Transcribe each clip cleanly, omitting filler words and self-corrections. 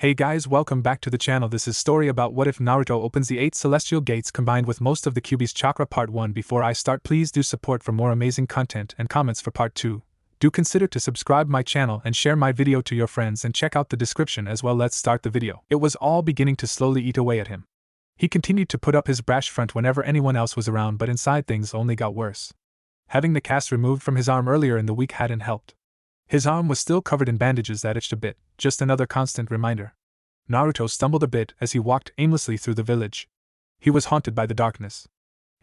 Hey guys, welcome back to the channel. This is story about what if Naruto opens the 8 celestial gates combined with most of the Kyuubi Chakra part 1. Before I start, please do support for more amazing content and comments for part 2. Do consider to subscribe my channel and share my video to your friends and check out the description as well. Let's start the video. It was all beginning to slowly eat away at him. He continued to put up his brash front whenever anyone else was around, but inside things only got worse. Having the cast removed from his arm earlier in the week hadn't helped. His arm was still covered in bandages that itched a bit, just another constant reminder. Naruto stumbled a bit as he walked aimlessly through the village. He was haunted by the darkness.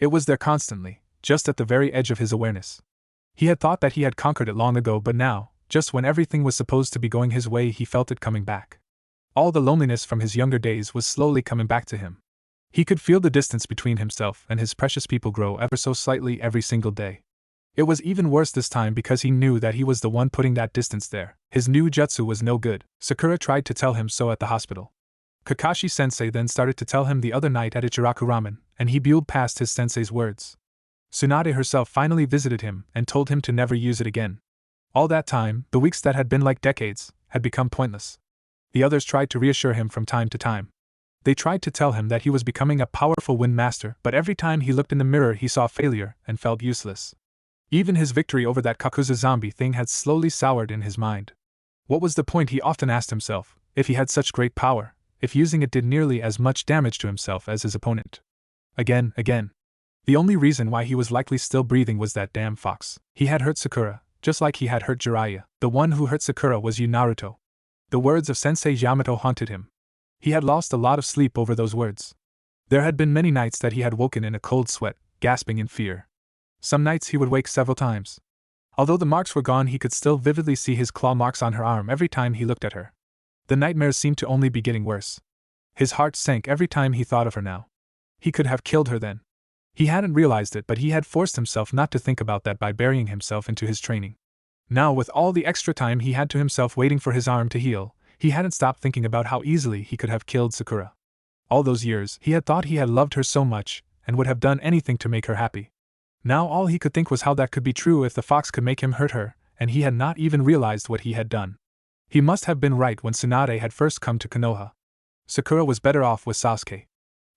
It was there constantly, just at the very edge of his awareness. He had thought that he had conquered it long ago, but now, just when everything was supposed to be going his way, he felt it coming back. All the loneliness from his younger days was slowly coming back to him. He could feel the distance between himself and his precious people grow ever so slightly every single day. It was even worse this time because he knew that he was the one putting that distance there. His new jutsu was no good. Sakura tried to tell him so at the hospital. Kakashi-sensei then started to tell him the other night at Ichiraku Ramen, and he bewildered past his sensei's words. Tsunade herself finally visited him and told him to never use it again. All that time, the weeks that had been like decades, had become pointless. The others tried to reassure him from time to time. They tried to tell him that he was becoming a powerful wind master, but every time he looked in the mirror he saw failure and felt useless. Even his victory over that Kakuza zombie thing had slowly soured in his mind. What was the point, he often asked himself, if he had such great power, if using it did nearly as much damage to himself as his opponent? Again. The only reason why he was likely still breathing was that damn fox. He had hurt Sakura, just like he had hurt Jiraiya. The one who hurt Sakura was you, Naruto. The words of Sensei Yamato haunted him. He had lost a lot of sleep over those words. There had been many nights that he had woken in a cold sweat, gasping in fear. Some nights he would wake several times. Although the marks were gone, he could still vividly see his claw marks on her arm every time he looked at her. The nightmares seemed to only be getting worse. His heart sank every time he thought of her now. He could have killed her then. He hadn't realized it, but he had forced himself not to think about that by burying himself into his training. Now, with all the extra time he had to himself waiting for his arm to heal, he hadn't stopped thinking about how easily he could have killed Sakura. All those years, he had thought he had loved her so much, and would have done anything to make her happy. Now all he could think was how that could be true if the fox could make him hurt her, and he had not even realized what he had done. He must have been right when Tsunade had first come to Konoha. Sakura was better off with Sasuke.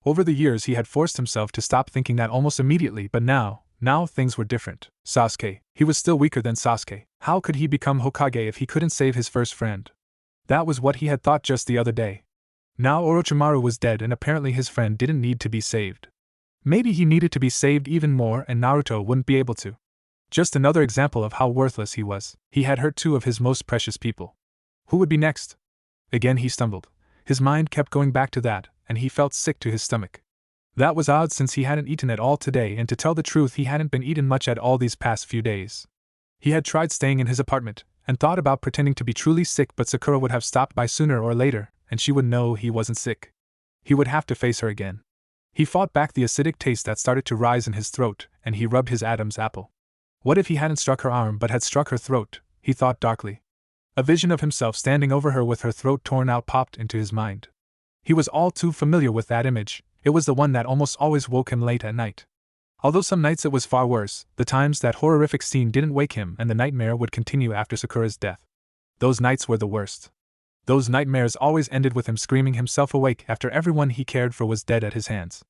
Over the years he had forced himself to stop thinking that almost immediately, but now things were different. Sasuke, he was still weaker than Sasuke. How could he become Hokage if he couldn't save his first friend? That was what he had thought just the other day. Now Orochimaru was dead and apparently his friend didn't need to be saved. Maybe he needed to be saved even more and Naruto wouldn't be able to. Just another example of how worthless he was. He had hurt two of his most precious people. Who would be next? Again he stumbled. His mind kept going back to that, and he felt sick to his stomach. That was odd since he hadn't eaten at all today, and to tell the truth he hadn't been eaten much at all these past few days. He had tried staying in his apartment, and thought about pretending to be truly sick, but Sakura would have stopped by sooner or later, and she would know he wasn't sick. He would have to face her again. He fought back the acidic taste that started to rise in his throat, and he rubbed his Adam's apple. What if he hadn't struck her arm but had struck her throat, he thought darkly. A vision of himself standing over her with her throat torn out popped into his mind. He was all too familiar with that image. It was the one that almost always woke him late at night. Although some nights it was far worse, the times that horrific scene didn't wake him and the nightmare would continue after Sakura's death. Those nights were the worst. Those nightmares always ended with him screaming himself awake after everyone he cared for was dead at his hands.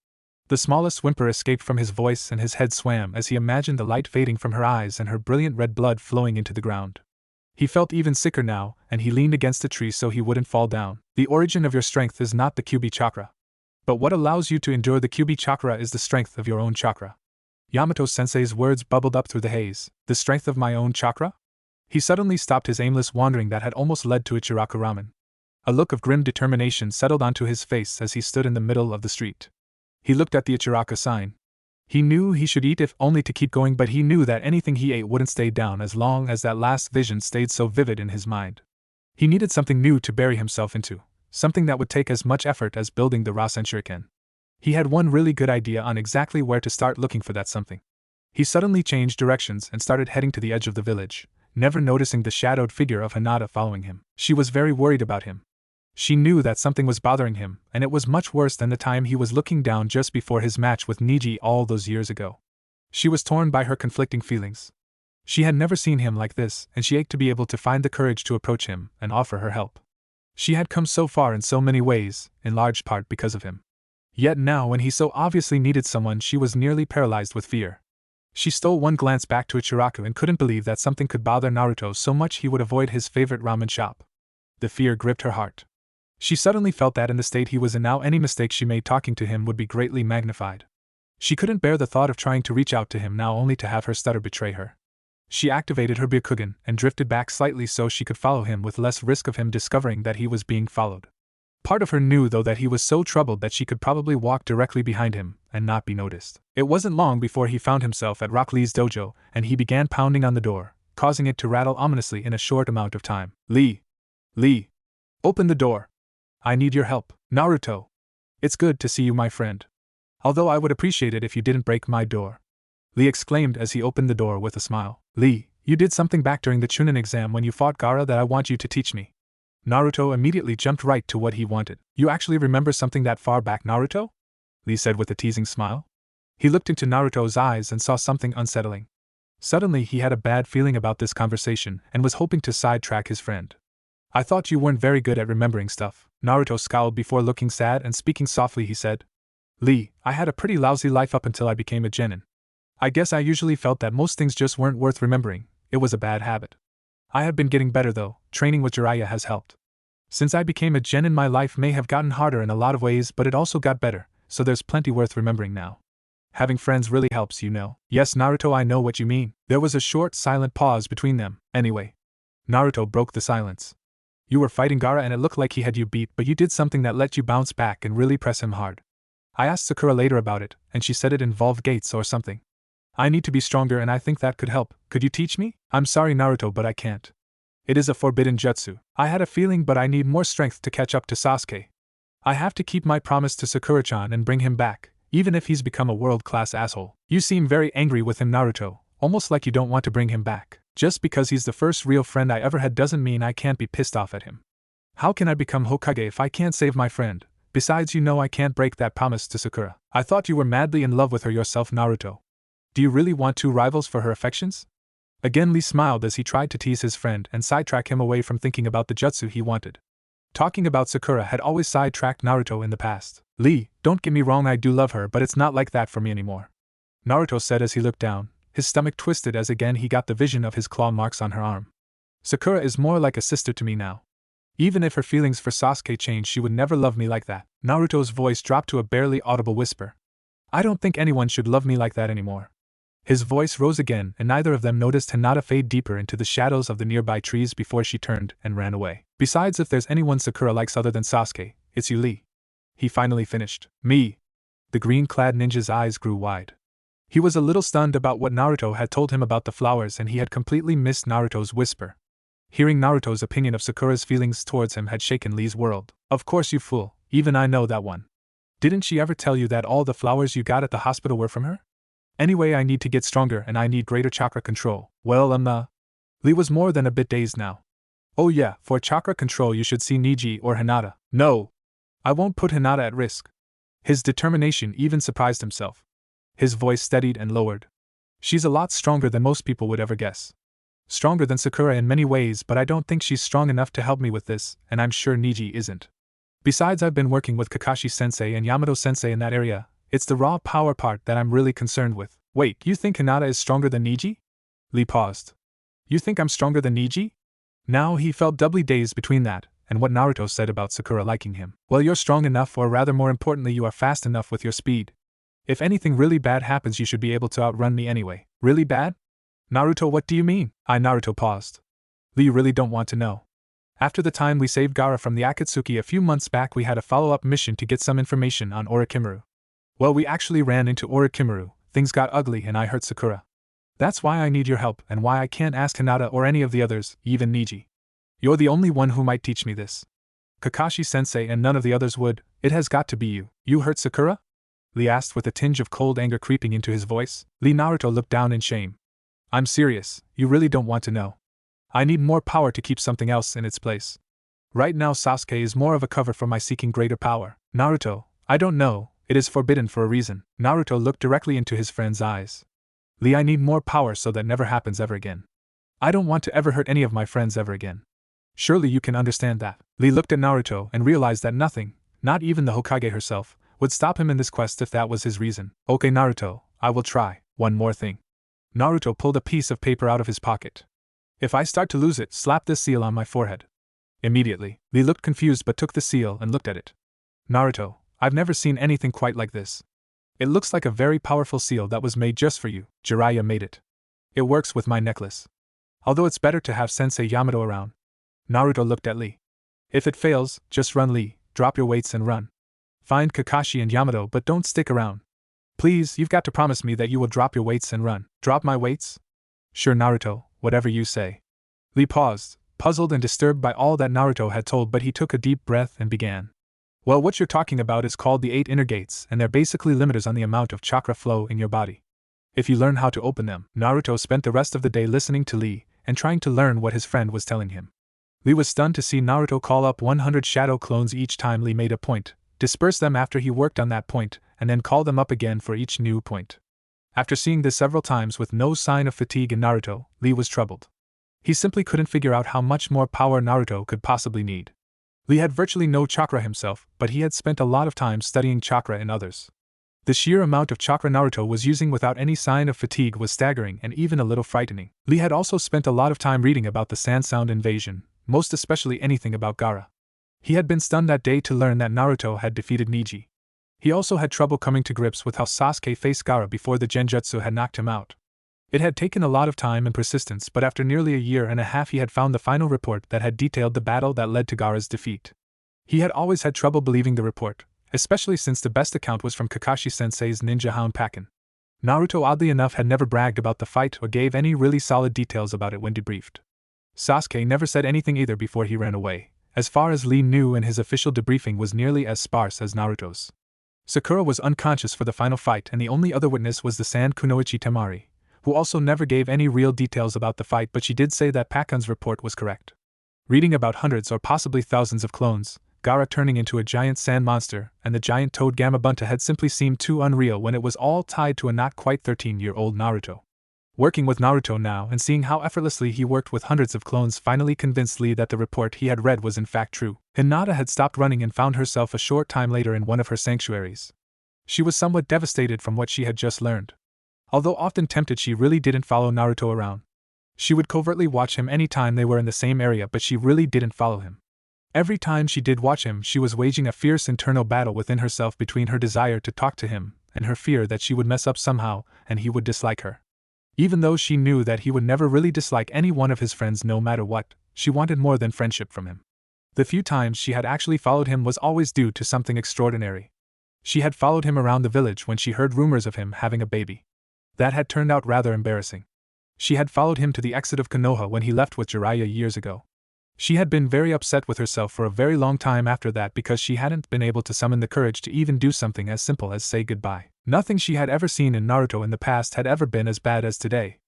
The smallest whimper escaped from his voice and his head swam as he imagined the light fading from her eyes and her brilliant red blood flowing into the ground. He felt even sicker now, and he leaned against a tree so he wouldn't fall down. The origin of your strength is not the Kyuubi Chakra. But what allows you to endure the Kyuubi Chakra is the strength of your own chakra. Yamato-sensei's words bubbled up through the haze. The strength of my own chakra? He suddenly stopped his aimless wandering that had almost led to Ichiraku Ramen. A look of grim determination settled onto his face as he stood in the middle of the street. He looked at the Ichiraku sign. He knew he should eat if only to keep going, but he knew that anything he ate wouldn't stay down as long as that last vision stayed so vivid in his mind. He needed something new to bury himself into, something that would take as much effort as building the Rasen Shuriken. He had one really good idea on exactly where to start looking for that something. He suddenly changed directions and started heading to the edge of the village, never noticing the shadowed figure of Hinata following him. She was very worried about him. She knew that something was bothering him, and it was much worse than the time he was looking down just before his match with Niji all those years ago. She was torn by her conflicting feelings. She had never seen him like this, and she ached to be able to find the courage to approach him and offer her help. She had come so far in so many ways, in large part because of him. Yet now, when he so obviously needed someone, she was nearly paralyzed with fear. She stole one glance back to Ichiraku and couldn't believe that something could bother Naruto so much he would avoid his favorite ramen shop. The fear gripped her heart. She suddenly felt that in the state he was in now, any mistake she made talking to him would be greatly magnified. She couldn't bear the thought of trying to reach out to him now, only to have her stutter betray her. She activated her Byakugan and drifted back slightly so she could follow him with less risk of him discovering that he was being followed. Part of her knew, though, that he was so troubled that she could probably walk directly behind him and not be noticed. It wasn't long before he found himself at Rock Lee's dojo, and he began pounding on the door, causing it to rattle ominously in a short amount of time. Lee! Open the door! I need your help, Naruto! It's good to see you, my friend. Although I would appreciate it if you didn't break my door. Lee exclaimed as he opened the door with a smile. Lee, you did something back during the Chunin exam when you fought Gaara that I want you to teach me. Naruto immediately jumped right to what he wanted. You actually remember something that far back, Naruto? Lee said with a teasing smile. He looked into Naruto's eyes and saw something unsettling. Suddenly he had a bad feeling about this conversation and was hoping to sidetrack his friend. I thought you weren't very good at remembering stuff. Naruto scowled before looking sad and speaking softly. He said, Lee, I had a pretty lousy life up until I became a genin. I guess I usually felt that most things just weren't worth remembering. It was a bad habit. I have been getting better though. Training with Jiraiya has helped. Since I became a genin, my life may have gotten harder in a lot of ways, but it also got better, so there's plenty worth remembering now. Having friends really helps, you know. Yes, Naruto, I know what you mean. There was a short, silent pause between them. Anyway, Naruto broke the silence. You were fighting Gaara and it looked like he had you beat, but you did something that let you bounce back and really press him hard. I asked Sakura later about it, and she said it involved gates or something. I need to be stronger and I think that could help. Could you teach me? I'm sorry, Naruto, but I can't. It is a forbidden jutsu. I had a feeling, but I need more strength to catch up to Sasuke. I have to keep my promise to Sakura-chan and bring him back, even if he's become a world-class asshole. You seem very angry with him, Naruto, almost like you don't want to bring him back. Just because he's the first real friend I ever had doesn't mean I can't be pissed off at him. How can I become Hokage if I can't save my friend? Besides, you know I can't break that promise to Sakura. I thought you were madly in love with her yourself, Naruto. Do you really want two rivals for her affections? Again Lee smiled as he tried to tease his friend and sidetrack him away from thinking about the jutsu he wanted. Talking about Sakura had always sidetracked Naruto in the past. Lee, don't get me wrong, I do love her, but it's not like that for me anymore. Naruto said as he looked down, his stomach twisted as again he got the vision of his claw marks on her arm. Sakura is more like a sister to me now. Even if her feelings for Sasuke changed, she would never love me like that. Naruto's voice dropped to a barely audible whisper. I don't think anyone should love me like that anymore. His voice rose again, and neither of them noticed Hinata fade deeper into the shadows of the nearby trees before she turned and ran away. Besides, if there's anyone Sakura likes other than Sasuke, it's you, Lee. He finally finished. Me. The green-clad ninja's eyes grew wide. He was a little stunned about what Naruto had told him about the flowers, and he had completely missed Naruto's whisper. Hearing Naruto's opinion of Sakura's feelings towards him had shaken Lee's world. Of course, you fool, even I know that one. Didn't she ever tell you that all the flowers you got at the hospital were from her? Anyway, I need to get stronger and I need greater chakra control. Well, Lee was more than a bit dazed now. Oh yeah, for chakra control you should see Niji or Hinata. No! I won't put Hinata at risk. His determination even surprised himself. His voice steadied and lowered. She's a lot stronger than most people would ever guess. Stronger than Sakura in many ways, but I don't think she's strong enough to help me with this, and I'm sure Niji isn't. Besides, I've been working with Kakashi-sensei and Yamato-sensei in that area. It's the raw power part that I'm really concerned with. Wait, you think Hinata is stronger than Niji? Lee paused. You think I'm stronger than Niji? Now he felt doubly dazed between that and what Naruto said about Sakura liking him. Well, you're strong enough, or rather more importantly, you are fast enough with your speed. If anything really bad happens, you should be able to outrun me anyway. Really bad? Naruto, what do you mean? Naruto paused. Lee, you really don't want to know. After the time we saved Gaara from the Akatsuki a few months back, we had a follow-up mission to get some information on Orochimaru. Well, we actually ran into Orochimaru, things got ugly and I hurt Sakura. That's why I need your help and why I can't ask Hinata or any of the others, even Niji. You're the only one who might teach me this. Kakashi-sensei and none of the others would. It has got to be you. You hurt Sakura? Lee asked with a tinge of cold anger creeping into his voice. Naruto looked down in shame. I'm serious, you really don't want to know. I need more power to keep something else in its place. Right now Sasuke is more of a cover for my seeking greater power. Naruto, I don't know, it is forbidden for a reason. Naruto looked directly into his friend's eyes. Lee, I need more power so that never happens ever again. I don't want to ever hurt any of my friends ever again. Surely you can understand that. Lee looked at Naruto and realized that nothing, not even the Hokage herself, would stop him in this quest if that was his reason. Okay Naruto, I will try. One more thing. Naruto pulled a piece of paper out of his pocket. If I start to lose it, slap this seal on my forehead. Immediately, Lee looked confused but took the seal and looked at it. Naruto, I've never seen anything quite like this. It looks like a very powerful seal that was made just for you. Jiraiya made it. It works with my necklace. Although it's better to have Sensei Yamato around. Naruto looked at Lee. If it fails, just run Lee, drop your weights and run. Find Kakashi and Yamato but don't stick around. Please, you've got to promise me that you will drop your weights and run. Drop my weights? Sure Naruto, whatever you say. Lee paused, puzzled and disturbed by all that Naruto had told, but he took a deep breath and began. Well, what you're talking about is called the 8 inner gates, and they're basically limiters on the amount of chakra flow in your body. If you learn how to open them. Naruto spent the rest of the day listening to Lee and trying to learn what his friend was telling him. Lee was stunned to see Naruto call up 100 shadow clones each time Lee made a point, disperse them after he worked on that point, and then call them up again for each new point. After seeing this several times with no sign of fatigue in Naruto, Lee was troubled. He simply couldn't figure out how much more power Naruto could possibly need. Lee had virtually no chakra himself, but he had spent a lot of time studying chakra in others. The sheer amount of chakra Naruto was using without any sign of fatigue was staggering and even a little frightening. Lee had also spent a lot of time reading about the Sand Sound invasion, most especially anything about Gaara. He had been stunned that day to learn that Naruto had defeated Neji. He also had trouble coming to grips with how Sasuke faced Gaara before the Genjutsu had knocked him out. It had taken a lot of time and persistence, but after nearly a year and a half he had found the final report that had detailed the battle that led to Gaara's defeat. He had always had trouble believing the report, especially since the best account was from Kakashi-sensei's ninja hound Pakken. Naruto oddly enough had never bragged about the fight or gave any really solid details about it when debriefed. Sasuke never said anything either before he ran away, as far as Lee knew, and his official debriefing was nearly as sparse as Naruto's. Sakura was unconscious for the final fight, and the only other witness was the Sand Kunoichi Temari, who also never gave any real details about the fight, but she did say that Pakken's report was correct. Reading about hundreds or possibly thousands of clones, Gaara turning into a giant sand monster, and the giant toad Gamabunta had simply seemed too unreal when it was all tied to a not quite 13-year-old Naruto. Working with Naruto now and seeing how effortlessly he worked with hundreds of clones finally convinced Lee that the report he had read was in fact true. Hinata had stopped running and found herself a short time later in one of her sanctuaries. She was somewhat devastated from what she had just learned. Although often tempted, she really didn't follow Naruto around. She would covertly watch him any time they were in the same area, but she really didn't follow him. Every time she did watch him, she was waging a fierce internal battle within herself between her desire to talk to him and her fear that she would mess up somehow and he would dislike her. Even though she knew that he would never really dislike any one of his friends no matter what, she wanted more than friendship from him. The few times she had actually followed him was always due to something extraordinary. She had followed him around the village when she heard rumors of him having a baby. That had turned out rather embarrassing. She had followed him to the exit of Konoha when he left with Jiraiya years ago. She had been very upset with herself for a very long time after that because she hadn't been able to summon the courage to even do something as simple as say goodbye. Nothing she had ever seen in Naruto in the past had ever been as bad as today.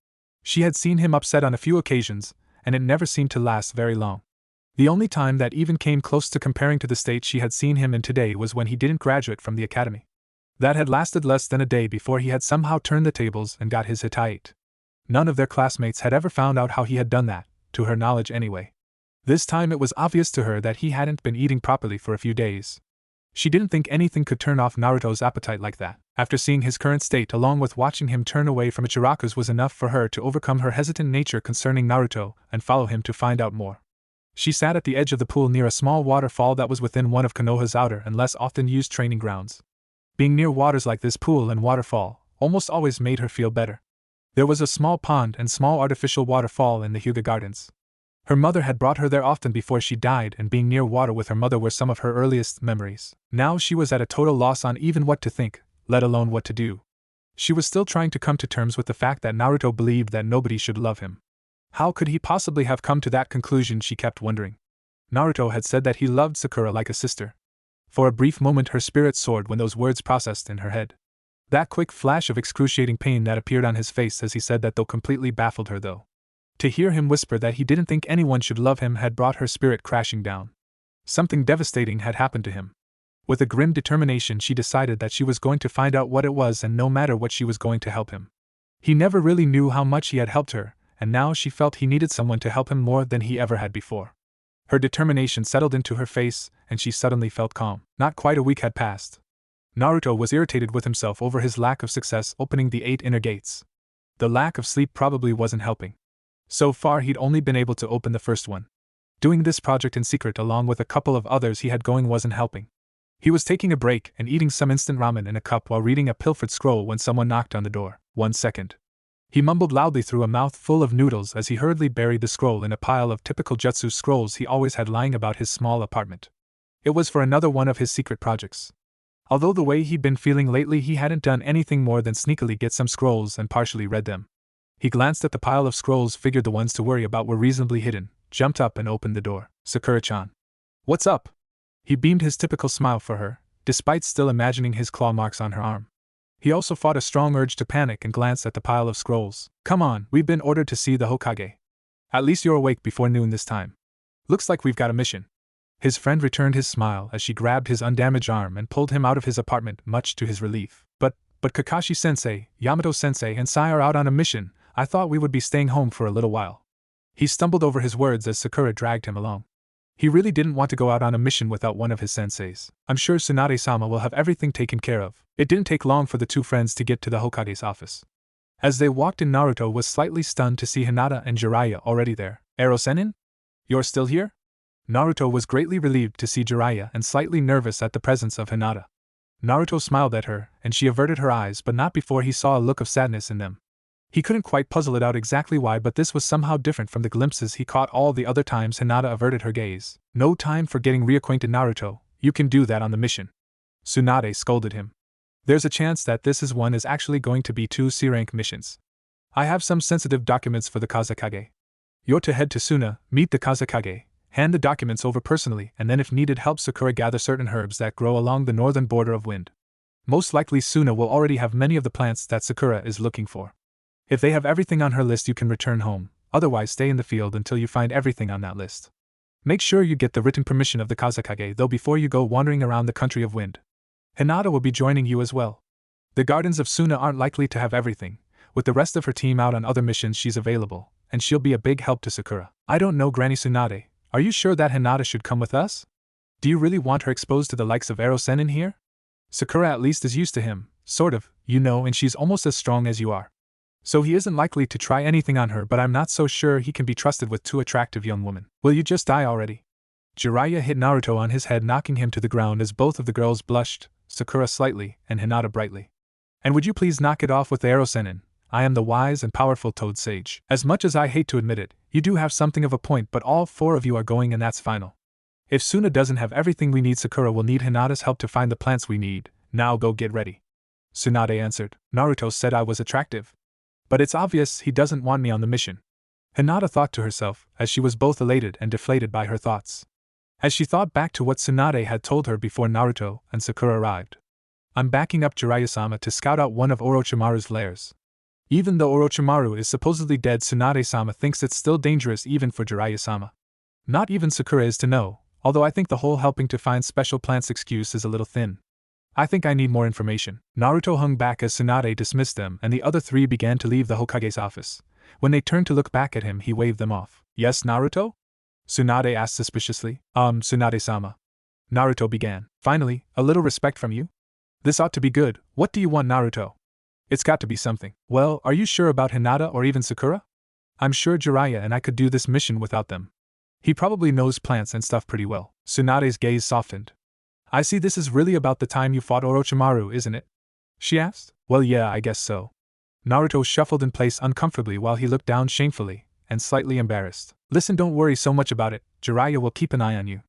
She had seen him upset on a few occasions, and it never seemed to last very long. The only time that even came close to comparing to the state she had seen him in today was when he didn't graduate from the academy. That had lasted less than a day before he had somehow turned the tables and got his Hittite. None of their classmates had ever found out how he had done that, to her knowledge anyway. This time it was obvious to her that he hadn't been eating properly for a few days. She didn't think anything could turn off Naruto's appetite like that. After seeing his current state along with watching him turn away from Ichiraku's was enough for her to overcome her hesitant nature concerning Naruto and follow him to find out more. She sat at the edge of the pool near a small waterfall that was within one of Konoha's outer and less often used training grounds. Being near waters like this pool and waterfall almost always made her feel better. There was a small pond and small artificial waterfall in the Hyuga Gardens. Her mother had brought her there often before she died, and being near water with her mother were some of her earliest memories. Now she was at a total loss on even what to think, let alone what to do. She was still trying to come to terms with the fact that Naruto believed that nobody should love him. How could he possibly have come to that conclusion, she kept wondering. Naruto had said that he loved Sakura like a sister. For a brief moment her spirit soared when those words processed in her head. That quick flash of excruciating pain that appeared on his face as he said that though completely baffled her though. To hear him whisper that he didn't think anyone should love him had brought her spirit crashing down. Something devastating had happened to him. With a grim determination she decided that she was going to find out what it was, and no matter what she was going to help him. He never really knew how much he had helped her, and now she felt he needed someone to help him more than he ever had before. Her determination settled into her face, and she suddenly felt calm. Not quite a week had passed. Naruto was irritated with himself over his lack of success opening the 8 inner gates. The lack of sleep probably wasn't helping. So far he'd only been able to open the first one. Doing this project in secret along with a couple of others he had going wasn't helping. He was taking a break and eating some instant ramen in a cup while reading a pilfered scroll when someone knocked on the door. 1 second. He mumbled loudly through a mouth full of noodles as he hurriedly buried the scroll in a pile of typical jutsu scrolls he always had lying about his small apartment. It was for another one of his secret projects. Although the way he'd been feeling lately he hadn't done anything more than sneakily get some scrolls and partially read them. He glanced at the pile of scrolls, figured the ones to worry about were reasonably hidden, jumped up and opened the door. Sakura-chan. What's up? He beamed his typical smile for her, despite still imagining his claw marks on her arm. He also fought a strong urge to panic and glanced at the pile of scrolls. Come on, we've been ordered to see the Hokage. At least you're awake before noon this time. Looks like we've got a mission. His friend returned his smile as she grabbed his undamaged arm and pulled him out of his apartment, much to his relief. But Kakashi-sensei, Yamato-sensei and Sai are out on a mission. I thought we would be staying home for a little while. He stumbled over his words as Sakura dragged him along. He really didn't want to go out on a mission without one of his senseis. I'm sure Tsunade-sama will have everything taken care of. It didn't take long for the two friends to get to the Hokage's office. As they walked in, Naruto was slightly stunned to see Hinata and Jiraiya already there. Ero-sennin? You're still here? Naruto was greatly relieved to see Jiraiya and slightly nervous at the presence of Hinata. Naruto smiled at her, and she averted her eyes, but not before he saw a look of sadness in them. He couldn't quite puzzle it out exactly why, but this was somehow different from the glimpses he caught all the other times Hinata averted her gaze. No time for getting reacquainted, Naruto. You can do that on the mission. Tsunade scolded him. There's a chance that this one is actually going to be 2 C-rank missions. I have some sensitive documents for the Kazekage. You're to head to Suna, meet the Kazekage, hand the documents over personally, and then if needed help Sakura gather certain herbs that grow along the northern border of wind. Most likely Suna will already have many of the plants that Sakura is looking for. If they have everything on her list you can return home, otherwise stay in the field until you find everything on that list. Make sure you get the written permission of the Kazekage though before you go wandering around the country of wind. Hinata will be joining you as well. The gardens of Suna aren't likely to have everything. With the rest of her team out on other missions she's available, and she'll be a big help to Sakura. I don't know, Granny Tsunade, are you sure that Hinata should come with us? Do you really want her exposed to the likes of Ero-sennin here? Sakura at least is used to him, sort of, you know, and she's almost as strong as you are. So he isn't likely to try anything on her, but I'm not so sure he can be trusted with 2 attractive young women. Will you just die already? Jiraiya hit Naruto on his head, knocking him to the ground as both of the girls blushed, Sakura slightly, and Hinata brightly. And would you please knock it off with the Ero-sennin? I am the wise and powerful Toad Sage. As much as I hate to admit it, you do have something of a point, but all 4 of you are going and that's final. If Suna doesn't have everything we need, Sakura will need Hinata's help to find the plants we need. Now go get ready. Tsunade answered. Naruto said I was attractive. But it's obvious he doesn't want me on the mission. Hinata thought to herself, as she was both elated and deflated by her thoughts. As she thought back to what Tsunade had told her before Naruto and Sakura arrived. I'm backing up Jiraiya-sama to scout out one of Orochimaru's lairs. Even though Orochimaru is supposedly dead, Tsunade-sama thinks it's still dangerous even for Jiraiya-sama. Not even Sakura is to know, although I think the whole helping to find special plants excuse is a little thin. I think I need more information. Naruto hung back as Tsunade dismissed them and the other 3 began to leave the Hokage's office. When they turned to look back at him, he waved them off. Yes, Naruto? Tsunade asked suspiciously. Tsunade-sama. Naruto began. Finally, a little respect from you? This ought to be good. What do you want, Naruto? It's got to be something. Well, are you sure about Hinata or even Sakura? I'm sure Jiraiya and I could do this mission without them. He probably knows plants and stuff pretty well. Tsunade's gaze softened. I see this is really about the time you fought Orochimaru, isn't it? She asked. Well, yeah, I guess so. Naruto shuffled in place uncomfortably while he looked down shamefully and slightly embarrassed. Listen, don't worry so much about it. Jiraiya will keep an eye on you.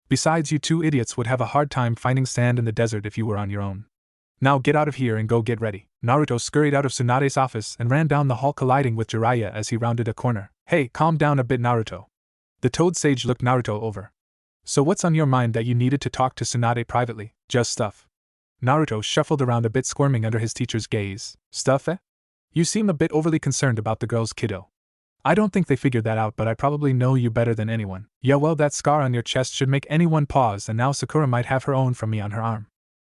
Besides, you 2 idiots would have a hard time finding sand in the desert if you were on your own. Now get out of here and go get ready. Naruto scurried out of Tsunade's office and ran down the hall, colliding with Jiraiya as he rounded a corner. Hey, calm down a bit, Naruto. The Toad Sage looked Naruto over. So what's on your mind that you needed to talk to Tsunade privately? Just stuff. Naruto shuffled around a bit, squirming under his teacher's gaze. Stuff, eh? You seem a bit overly concerned about the girls, kiddo. I don't think they figured that out, but I probably know you better than anyone. Yeah, well, that scar on your chest should make anyone pause, and now Sakura might have her own from me on her arm.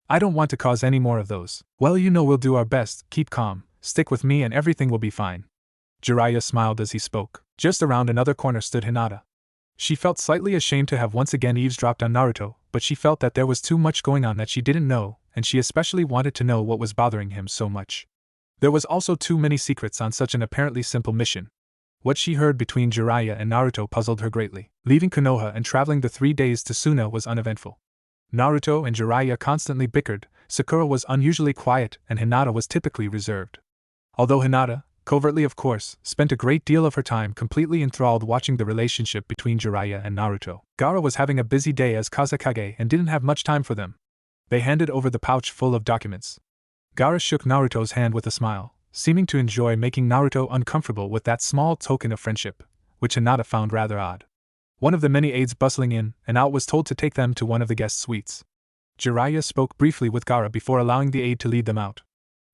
I don't want to cause any more of those. Well, you know we'll do our best. Keep calm, stick with me and everything will be fine. Jiraiya smiled as he spoke. Just around another corner stood Hinata. She felt slightly ashamed to have once again eavesdropped on Naruto, but she felt that there was too much going on that she didn't know, and she especially wanted to know what was bothering him so much. There was also too many secrets on such an apparently simple mission. What she heard between Jiraiya and Naruto puzzled her greatly. Leaving Konoha and traveling the 3 days to Suna was uneventful. Naruto and Jiraiya constantly bickered, Sakura was unusually quiet, and Hinata was typically reserved. Although Hinata, covertly of course, spent a great deal of her time completely enthralled watching the relationship between Jiraiya and Naruto. Gaara was having a busy day as Kazekage and didn't have much time for them. They handed over the pouch full of documents. Gaara shook Naruto's hand with a smile, seeming to enjoy making Naruto uncomfortable with that small token of friendship, which Hinata found rather odd. One of the many aides bustling in and out was told to take them to one of the guest suites. Jiraiya spoke briefly with Gaara before allowing the aide to lead them out.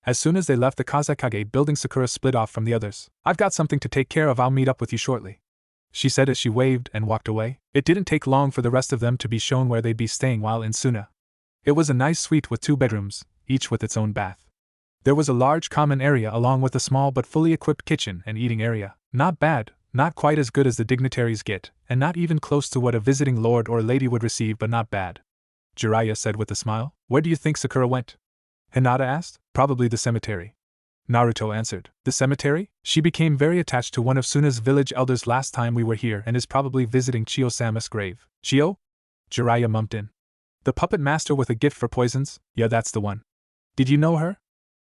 As soon as they left the Kazekage building, Sakura split off from the others. "I've got something to take care of, I'll meet up with you shortly," she said as she waved and walked away. It didn't take long for the rest of them to be shown where they'd be staying while in Suna. It was a nice suite with 2 bedrooms, each with its own bath. There was a large common area along with a small but fully equipped kitchen and eating area. Not bad, not quite as good as the dignitaries get, and not even close to what a visiting lord or lady would receive, but not bad, Jiraiya said with a smile. "Where do you think Sakura went?" Hinata asked. "Probably the cemetery," Naruto answered. "The cemetery? She became very attached to one of Suna's village elders last time we were here and is probably visiting Chiyo-sama's grave." "Chiyo?" Jiraiya mummed in. "The puppet master with a gift for poisons? Yeah, that's the one." "Did you know her?"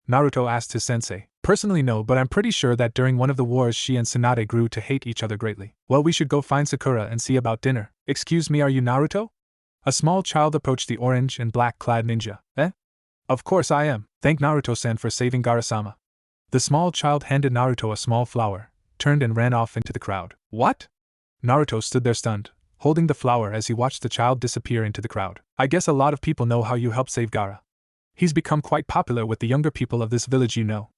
Naruto asked his sensei. "Personally no, but I'm pretty sure that during one of the wars she and Tsunade grew to hate each other greatly." "Well, we should go find Sakura and see about dinner." "Excuse me, are you Naruto?" A small child approached the orange and black-clad ninja. "Eh? Of course I am. Thank Naruto-san for saving Gaara-sama." The small child handed Naruto a small flower, turned and ran off into the crowd. "What?" Naruto stood there stunned, holding the flower as he watched the child disappear into the crowd. "I guess a lot of people know how you helped save Gaara. He's become quite popular with the younger people of this village, you know."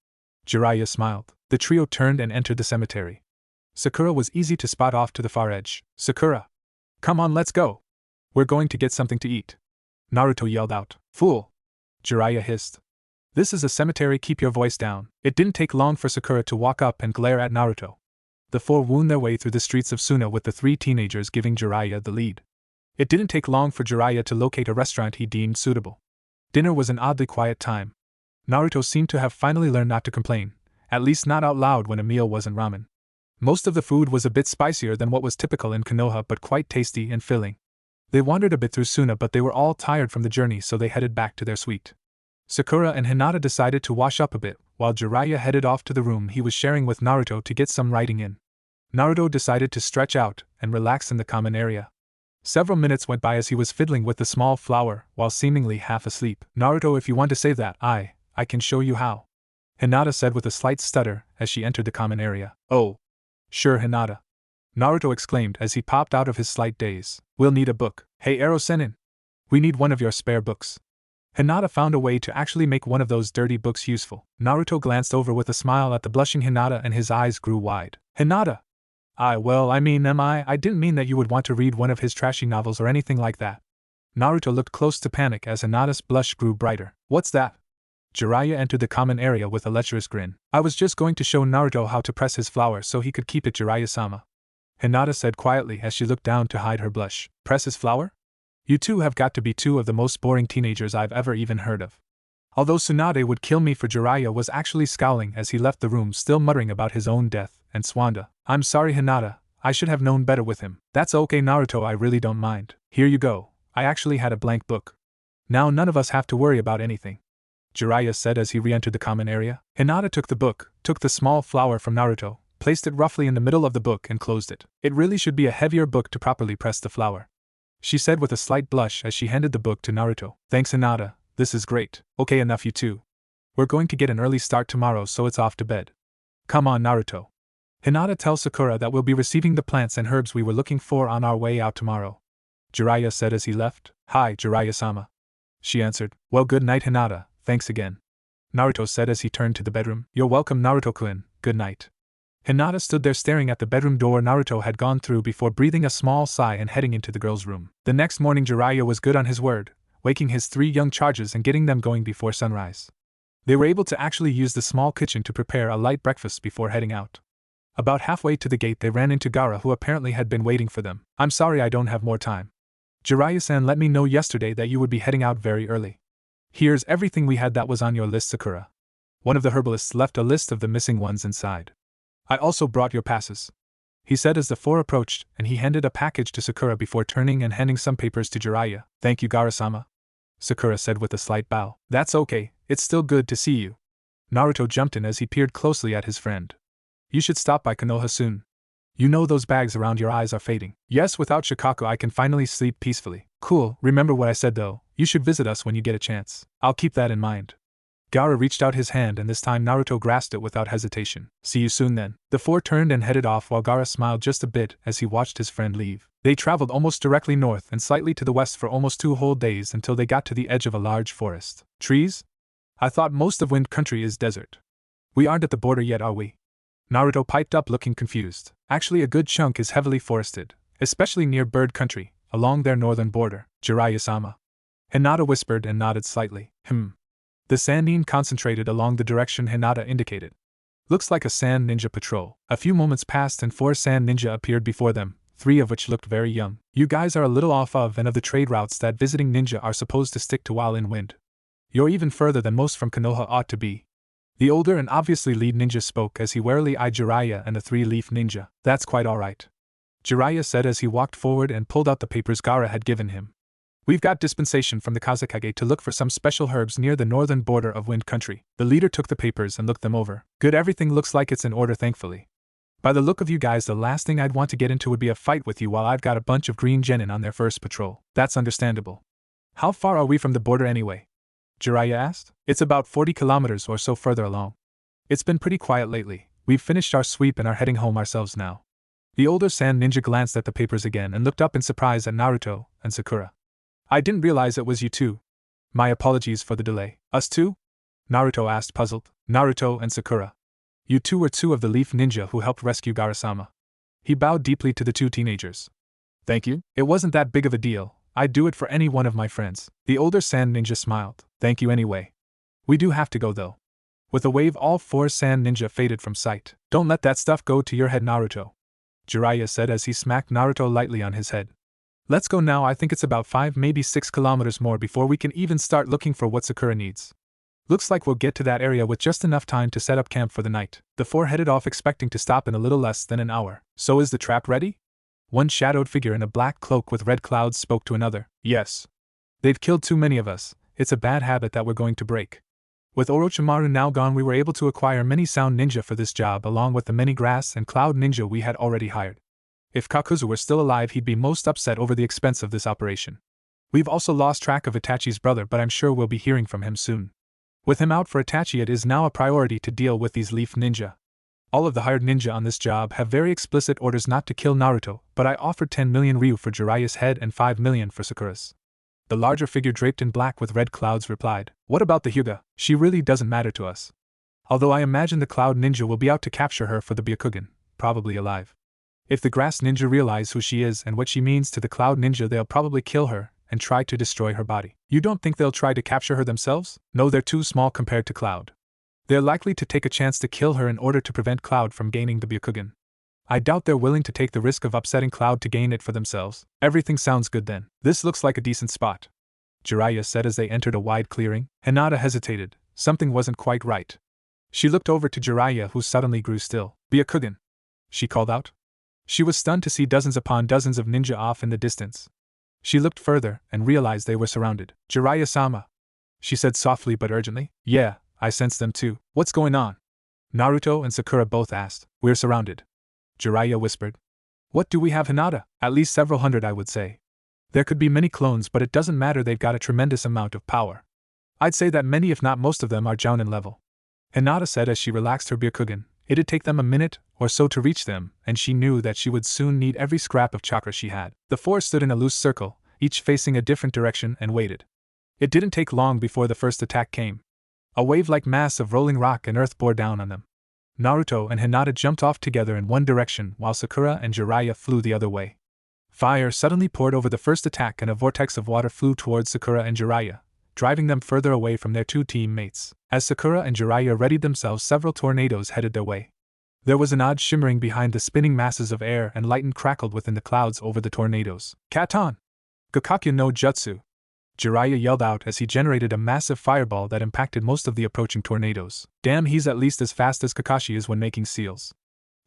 Jiraiya smiled. The trio turned and entered the cemetery. Sakura was easy to spot off to the far edge. "Sakura! Come on, let's go! We're going to get something to eat!" Naruto yelled out. "Fool!" Jiraiya hissed. "This is a cemetery, keep your voice down." It didn't take long for Sakura to walk up and glare at Naruto. The 4 wound their way through the streets of Suna with the 3 teenagers giving Jiraiya the lead. It didn't take long for Jiraiya to locate a restaurant he deemed suitable. Dinner was an oddly quiet time. Naruto seemed to have finally learned not to complain, at least not out loud when a meal wasn't ramen. Most of the food was a bit spicier than what was typical in Konoha, but quite tasty and filling. They wandered a bit through Suna, but they were all tired from the journey, so they headed back to their suite. Sakura and Hinata decided to wash up a bit, while Jiraiya headed off to the room he was sharing with Naruto to get some writing in. Naruto decided to stretch out and relax in the common area. Several minutes went by as he was fiddling with the small flower while seemingly half asleep. "Naruto, if you want to save that, I can show you how," Hinata said with a slight stutter as she entered the common area. "Oh. Sure, Hinata," Naruto exclaimed as he popped out of his slight daze. "We'll need a book. Hey Ero-sennin! We need one of your spare books." Hinata found a way to actually make one of those dirty books useful. Naruto glanced over with a smile at the blushing Hinata and his eyes grew wide. "Hinata! I didn't mean that you would want to read one of his trashy novels or anything like that." Naruto looked close to panic as Hinata's blush grew brighter. "What's that?" Jiraiya entered the common area with a lecherous grin. "I was just going to show Naruto how to press his flower so he could keep it, Jiraiya-sama," Hinata said quietly as she looked down to hide her blush. "Press his flower? You two have got to be 2 of the most boring teenagers I've ever even heard of." Although Tsunade would kill me for, Jiraiya was actually scowling as he left the room, still muttering about his own death, and Swanda. "I'm sorry, Hinata, I should have known better with him." "That's okay, Naruto, I really don't mind. Here you go, I actually had a blank book. Now none of us have to worry about anything," Jiraiya said as he re-entered the common area. Hinata took the book, took the small flower from Naruto, placed it roughly in the middle of the book and closed it. "It really should be a heavier book to properly press the flower," she said with a slight blush as she handed the book to Naruto. "Thanks, Hinata, this is great. Okay, enough you two. We're going to get an early start tomorrow, so it's off to bed. Come on, Naruto. Hinata tells Sakura that we'll be receiving the plants and herbs we were looking for on our way out tomorrow," Jiraiya said as he left. "Hi, Jiraiya-sama," she answered. "Well, good night, Hinata, thanks again," Naruto said as he turned to the bedroom. "You're welcome, Naruto-kun, good night." Hinata stood there staring at the bedroom door Naruto had gone through before breathing a small sigh and heading into the girl's room. The next morning Jiraiya was good on his word, waking his 3 young charges and getting them going before sunrise. They were able to actually use the small kitchen to prepare a light breakfast before heading out. About halfway to the gate they ran into Gaara, who apparently had been waiting for them. I'm sorry I don't have more time. Jiraiya-san let me know yesterday that you would be heading out very early. Here's everything we had that was on your list, Sakura. One of the herbalists left a list of the missing ones inside. I also brought your passes, he said as the four approached, and he handed a package to Sakura before turning and handing some papers to Jiraiya. Thank you, Gaara-sama, Sakura said with a slight bow. That's okay, it's still good to see you. Naruto jumped in as he peered closely at his friend. You should stop by Konoha soon. You know those bags around your eyes are fading. Yes, without Shikaku I can finally sleep peacefully. Cool, remember what I said though, you should visit us when you get a chance. I'll keep that in mind. Gaara reached out his hand and this time Naruto grasped it without hesitation. See you soon then. The four turned and headed off while Gaara smiled just a bit as he watched his friend leave. They traveled almost directly north and slightly to the west for almost 2 whole days until they got to the edge of a large forest. Trees? I thought most of Wind Country is desert. We aren't at the border yet, are we? Naruto piped up looking confused. Actually a good chunk is heavily forested, especially near Bird Country, along their northern border. Jiraiya-sama. Hinata whispered and nodded slightly. The Sannin concentrated along the direction Hinata indicated. Looks like a sand ninja patrol. A few moments passed and 4 sand ninja appeared before them, 3 of which looked very young. You guys are a little off of and of the trade routes that visiting ninja are supposed to stick to while in Wind. You're even further than most from Konoha ought to be. The older and obviously lead ninja spoke as he warily eyed Jiraiya and the 3-leaf ninja. That's quite alright, Jiraiya said as he walked forward and pulled out the papers Gaara had given him. We've got dispensation from the Kazekage to look for some special herbs near the northern border of Wind Country. The leader took the papers and looked them over. Good, everything looks like it's in order, thankfully. By the look of you guys, the last thing I'd want to get into would be a fight with you while I've got a bunch of green genin on their first patrol. That's understandable. How far are we from the border anyway? Jiraiya asked. It's about 40 kilometers or so further along. It's been pretty quiet lately. We've finished our sweep and are heading home ourselves now. The older sand ninja glanced at the papers again and looked up in surprise at Naruto and Sakura. I didn't realize it was you two. My apologies for the delay. Us too? Naruto asked, puzzled. Naruto and Sakura. You two were 2 of the leaf ninja who helped rescue Gaara-sama. He bowed deeply to the 2 teenagers. Thank you. It wasn't that big of a deal. I'd do it for any one of my friends. The older sand ninja smiled. Thank you anyway. We do have to go though. With a wave all 4 sand ninja faded from sight. Don't let that stuff go to your head, Naruto, Jiraiya said as he smacked Naruto lightly on his head. Let's go now. I think it's about 5, maybe 6 kilometers more before we can even start looking for what Sakura needs. Looks like we'll get to that area with just enough time to set up camp for the night. The 4 headed off expecting to stop in a little less than an hour. So is the trap ready? One shadowed figure in a black cloak with red clouds spoke to another. Yes. They've killed too many of us. It's a bad habit that we're going to break. With Orochimaru now gone, we were able to acquire many sound ninja for this job along with the many grass and cloud ninja we had already hired. If Kakuzu were still alive, he'd be most upset over the expense of this operation. We've also lost track of Itachi's brother, but I'm sure we'll be hearing from him soon. With him out for Itachi, it is now a priority to deal with these leaf ninja. All of the hired ninja on this job have very explicit orders not to kill Naruto, but I offered 10 million ryu for Jiraiya's head and 5 million for Sakura's. The larger figure draped in black with red clouds replied. What about the Hyuga? She really doesn't matter to us. Although I imagine the cloud ninja will be out to capture her for the Byakugan, probably alive. If the grass ninja realize who she is and what she means to the cloud ninja, they'll probably kill her and try to destroy her body. You don't think they'll try to capture her themselves? No, they're too small compared to Cloud. They're likely to take a chance to kill her in order to prevent Cloud from gaining the Byakugan. I doubt they're willing to take the risk of upsetting Cloud to gain it for themselves. Everything sounds good then. This looks like a decent spot, Jiraiya said as they entered a wide clearing. Hinata hesitated. Something wasn't quite right. She looked over to Jiraiya, who suddenly grew still. Byakugan, she called out. She was stunned to see dozens upon dozens of ninja off in the distance. She looked further and realized they were surrounded. Jiraiya-sama, she said softly but urgently. Yeah, I sense them too. What's going on? Naruto and Sakura both asked. We're surrounded, Jiraiya whispered. What do we have, Hinata? At least several hundred, I would say. There could be many clones, but it doesn't matter, they've got a tremendous amount of power. I'd say that many, if not most of them, are Jounin level, Hinata said as she relaxed her Byakugan. It'd take them a minute or so to reach them, and she knew that she would soon need every scrap of chakra she had. The 4 stood in a loose circle, each facing a different direction, and waited. It didn't take long before the first attack came. A wave-like mass of rolling rock and earth bore down on them. Naruto and Hinata jumped off together in one direction while Sakura and Jiraiya flew the other way. Fire suddenly poured over the first attack and a vortex of water flew towards Sakura and Jiraiya, driving them further away from their 2 teammates. As Sakura and Jiraiya readied themselves, several tornadoes headed their way. There was an odd shimmering behind the spinning masses of air and lightning crackled within the clouds over the tornadoes. Katon! Gakakya no Jutsu! Jiraiya yelled out as he generated a massive fireball that impacted most of the approaching tornadoes. Damn, he's at least as fast as Kakashi is when making seals.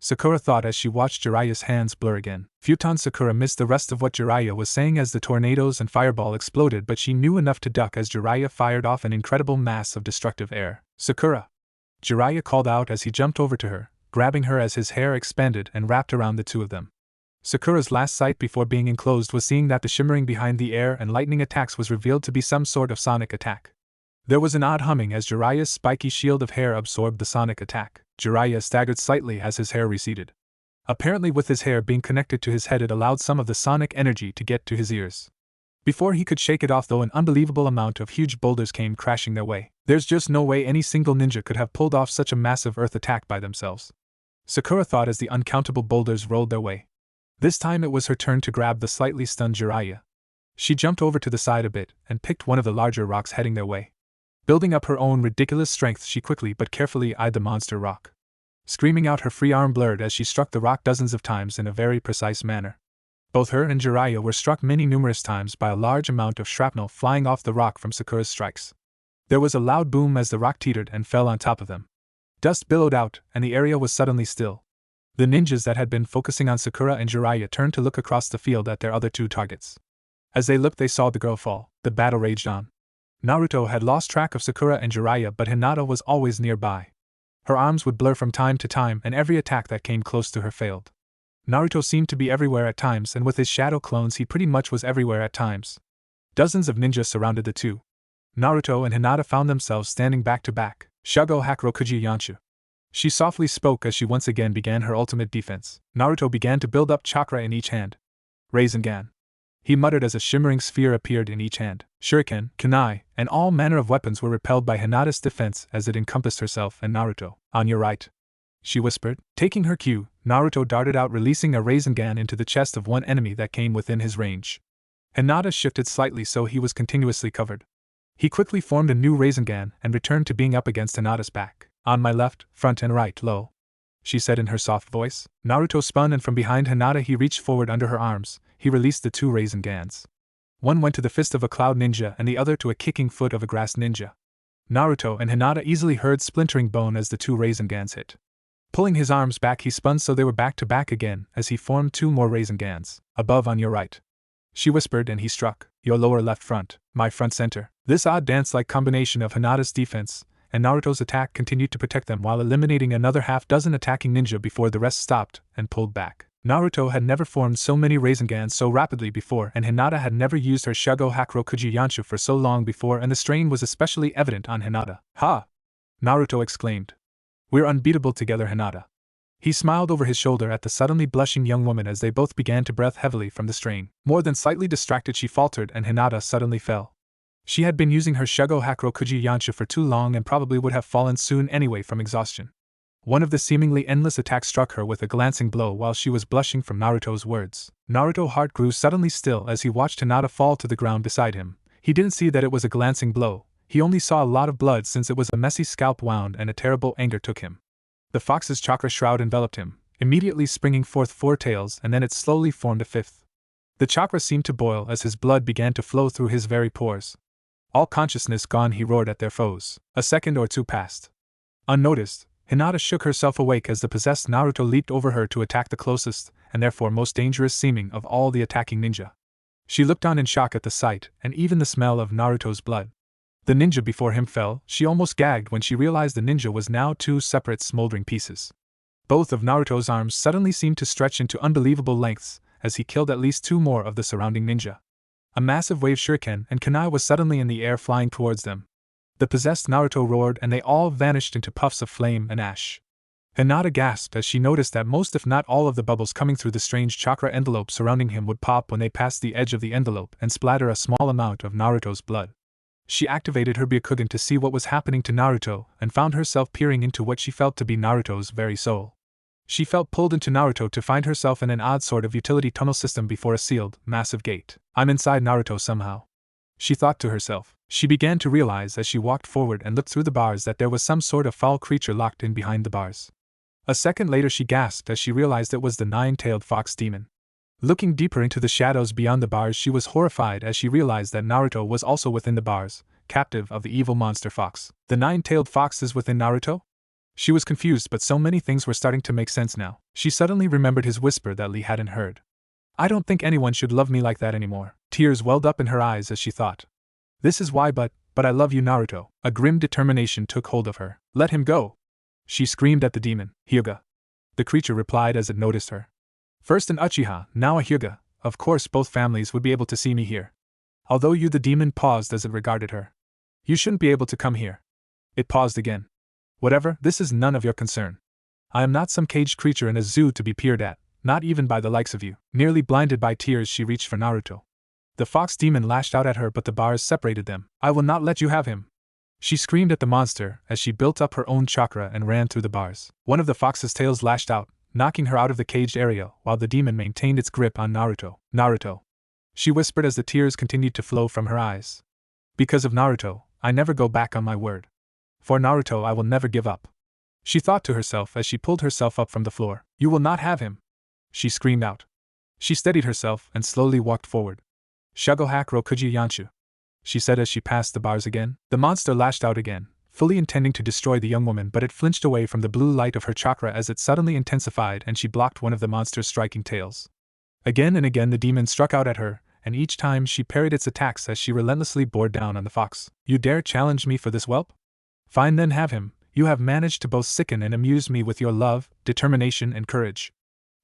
Sakura thought as she watched Jiraiya's hands blur again. Futon Sakura missed the rest of what Jiraiya was saying as the tornadoes and fireball exploded, but she knew enough to duck as Jiraiya fired off an incredible mass of destructive air. Sakura! Jiraiya called out as he jumped over to her, grabbing her as his hair expanded and wrapped around the two of them. Sakura's last sight before being enclosed was seeing that the shimmering behind the air and lightning attacks was revealed to be some sort of sonic attack. There was an odd humming as Jiraiya's spiky shield of hair absorbed the sonic attack. Jiraiya staggered slightly as his hair receded. Apparently with his hair being connected to his head it allowed some of the sonic energy to get to his ears. Before he could shake it off though, an unbelievable amount of huge boulders came crashing their way. There's just no way any single ninja could have pulled off such a massive earth attack by themselves. Sakura thought as the uncountable boulders rolled their way. This time it was her turn to grab the slightly stunned Jiraiya. She jumped over to the side a bit and picked one of the larger rocks heading their way. Building up her own ridiculous strength, she quickly but carefully eyed the monster rock. Screaming out, her free arm blurred as she struck the rock dozens of times in a very precise manner. Both her and Jiraiya were struck numerous times by a large amount of shrapnel flying off the rock from Sakura's strikes. There was a loud boom as the rock teetered and fell on top of them. Dust billowed out, and the area was suddenly still. The ninjas that had been focusing on Sakura and Jiraiya turned to look across the field at their other two targets. As they looked, they saw the girl fall. The battle raged on. Naruto had lost track of Sakura and Jiraiya, but Hinata was always nearby. Her arms would blur from time to time, and every attack that came close to her failed. Naruto seemed to be everywhere at times, and with his shadow clones he pretty much was everywhere at times. Dozens of ninjas surrounded the two. Naruto and Hinata found themselves standing back to back. Shago Hakurokuji Yanshu. She softly spoke as she once again began her ultimate defense. Naruto began to build up chakra in each hand. Rasengan. He muttered as a shimmering sphere appeared in each hand. Shuriken, kunai, and all manner of weapons were repelled by Hinata's defense as it encompassed herself and Naruto. On your right, she whispered. Taking her cue, Naruto darted out, releasing a Rasengan into the chest of one enemy that came within his range. Hinata shifted slightly so he was continuously covered. He quickly formed a new Rasengan and returned to being up against Hinata's back. On my left, front and right, low, she said in her soft voice. Naruto spun and from behind Hinata he reached forward under her arms. He released the two Rasengans. One went to the fist of a cloud ninja and the other to a kicking foot of a grass ninja. Naruto and Hinata easily heard splintering bone as the two Rasengans hit. Pulling his arms back he spun so they were back to back again as he formed two more Rasengans. Above on your right, she whispered, and he struck. Your lower left front, my front center. This odd dance-like combination of Hinata's defense and Naruto's attack continued to protect them while eliminating another half-dozen attacking ninja before the rest stopped and pulled back. Naruto had never formed so many Rasengans so rapidly before, and Hinata had never used her Shago Hakurokuji Yanshu for so long before, and the strain was especially evident on Hinata. Ha! Naruto exclaimed. We're unbeatable together, Hinata. He smiled over his shoulder at the suddenly blushing young woman as they both began to breathe heavily from the strain. More than slightly distracted, she faltered and Hinata suddenly fell. She had been using her Shago Hakurokuji Yanshu for too long and probably would have fallen soon anyway from exhaustion. One of the seemingly endless attacks struck her with a glancing blow while she was blushing from Naruto's words. Naruto's heart grew suddenly still as he watched Hinata fall to the ground beside him. He didn't see that it was a glancing blow, he only saw a lot of blood since it was a messy scalp wound, and a terrible anger took him. The fox's chakra shroud enveloped him, immediately springing forth 4 tails, and then it slowly formed a 5th. The chakra seemed to boil as his blood began to flow through his very pores. All consciousness gone, he roared at their foes. A second or two passed. Unnoticed, Hinata shook herself awake as the possessed Naruto leaped over her to attack the closest, and therefore most dangerous seeming of all the attacking ninja. She looked on in shock at the sight, and even the smell of Naruto's blood. The ninja before him fell. She almost gagged when she realized the ninja was now 2 separate smoldering pieces. Both of Naruto's arms suddenly seemed to stretch into unbelievable lengths, as he killed at least 2 more of the surrounding ninja. A massive wave shuriken and kunai was suddenly in the air flying towards them. The possessed Naruto roared and they all vanished into puffs of flame and ash. Hinata gasped as she noticed that most if not all of the bubbles coming through the strange chakra envelope surrounding him would pop when they passed the edge of the envelope and splatter a small amount of Naruto's blood. She activated her Byakugan to see what was happening to Naruto and found herself peering into what she felt to be Naruto's very soul. She felt pulled into Naruto to find herself in an odd sort of utility tunnel system before a sealed, massive gate. I'm inside Naruto somehow, she thought to herself. She began to realize as she walked forward and looked through the bars that there was some sort of foul creature locked in behind the bars. A second later she gasped as she realized it was the nine-tailed fox demon. Looking deeper into the shadows beyond the bars, she was horrified as she realized that Naruto was also within the bars, captive of the evil monster fox. The nine-tailed fox is within Naruto? She was confused, but so many things were starting to make sense now. She suddenly remembered his whisper that Lee hadn't heard. I don't think anyone should love me like that anymore. Tears welled up in her eyes as she thought. This is why, but I love you, Naruto. A grim determination took hold of her. Let him go! She screamed at the demon. Hyuga. The creature replied as it noticed her. First an Uchiha, now a Hyuga. Of course both families would be able to see me here. Although the demon paused as it regarded her. You shouldn't be able to come here. It paused again. Whatever, this is none of your concern. I am not some caged creature in a zoo to be peered at, not even by the likes of you. Nearly blinded by tears, she reached for Naruto. The fox demon lashed out at her, but the bars separated them. I will not let you have him! She screamed at the monster as she built up her own chakra and ran through the bars. One of the fox's tails lashed out, knocking her out of the caged area, while the demon maintained its grip on Naruto. Naruto! She whispered as the tears continued to flow from her eyes. Because of Naruto, I never go back on my word. For Naruto I will never give up. She thought to herself as she pulled herself up from the floor. You will not have him! She screamed out. She steadied herself and slowly walked forward. Shugohaku Rokuji Yanshu, she said as she passed the bars again. The monster lashed out again, fully intending to destroy the young woman, but it flinched away from the blue light of her chakra as it suddenly intensified and she blocked one of the monster's striking tails. Again and again the demon struck out at her, and each time she parried its attacks as she relentlessly bore down on the fox. You dare challenge me for this, whelp? Fine, then have him. You have managed to both sicken and amuse me with your love, determination and courage.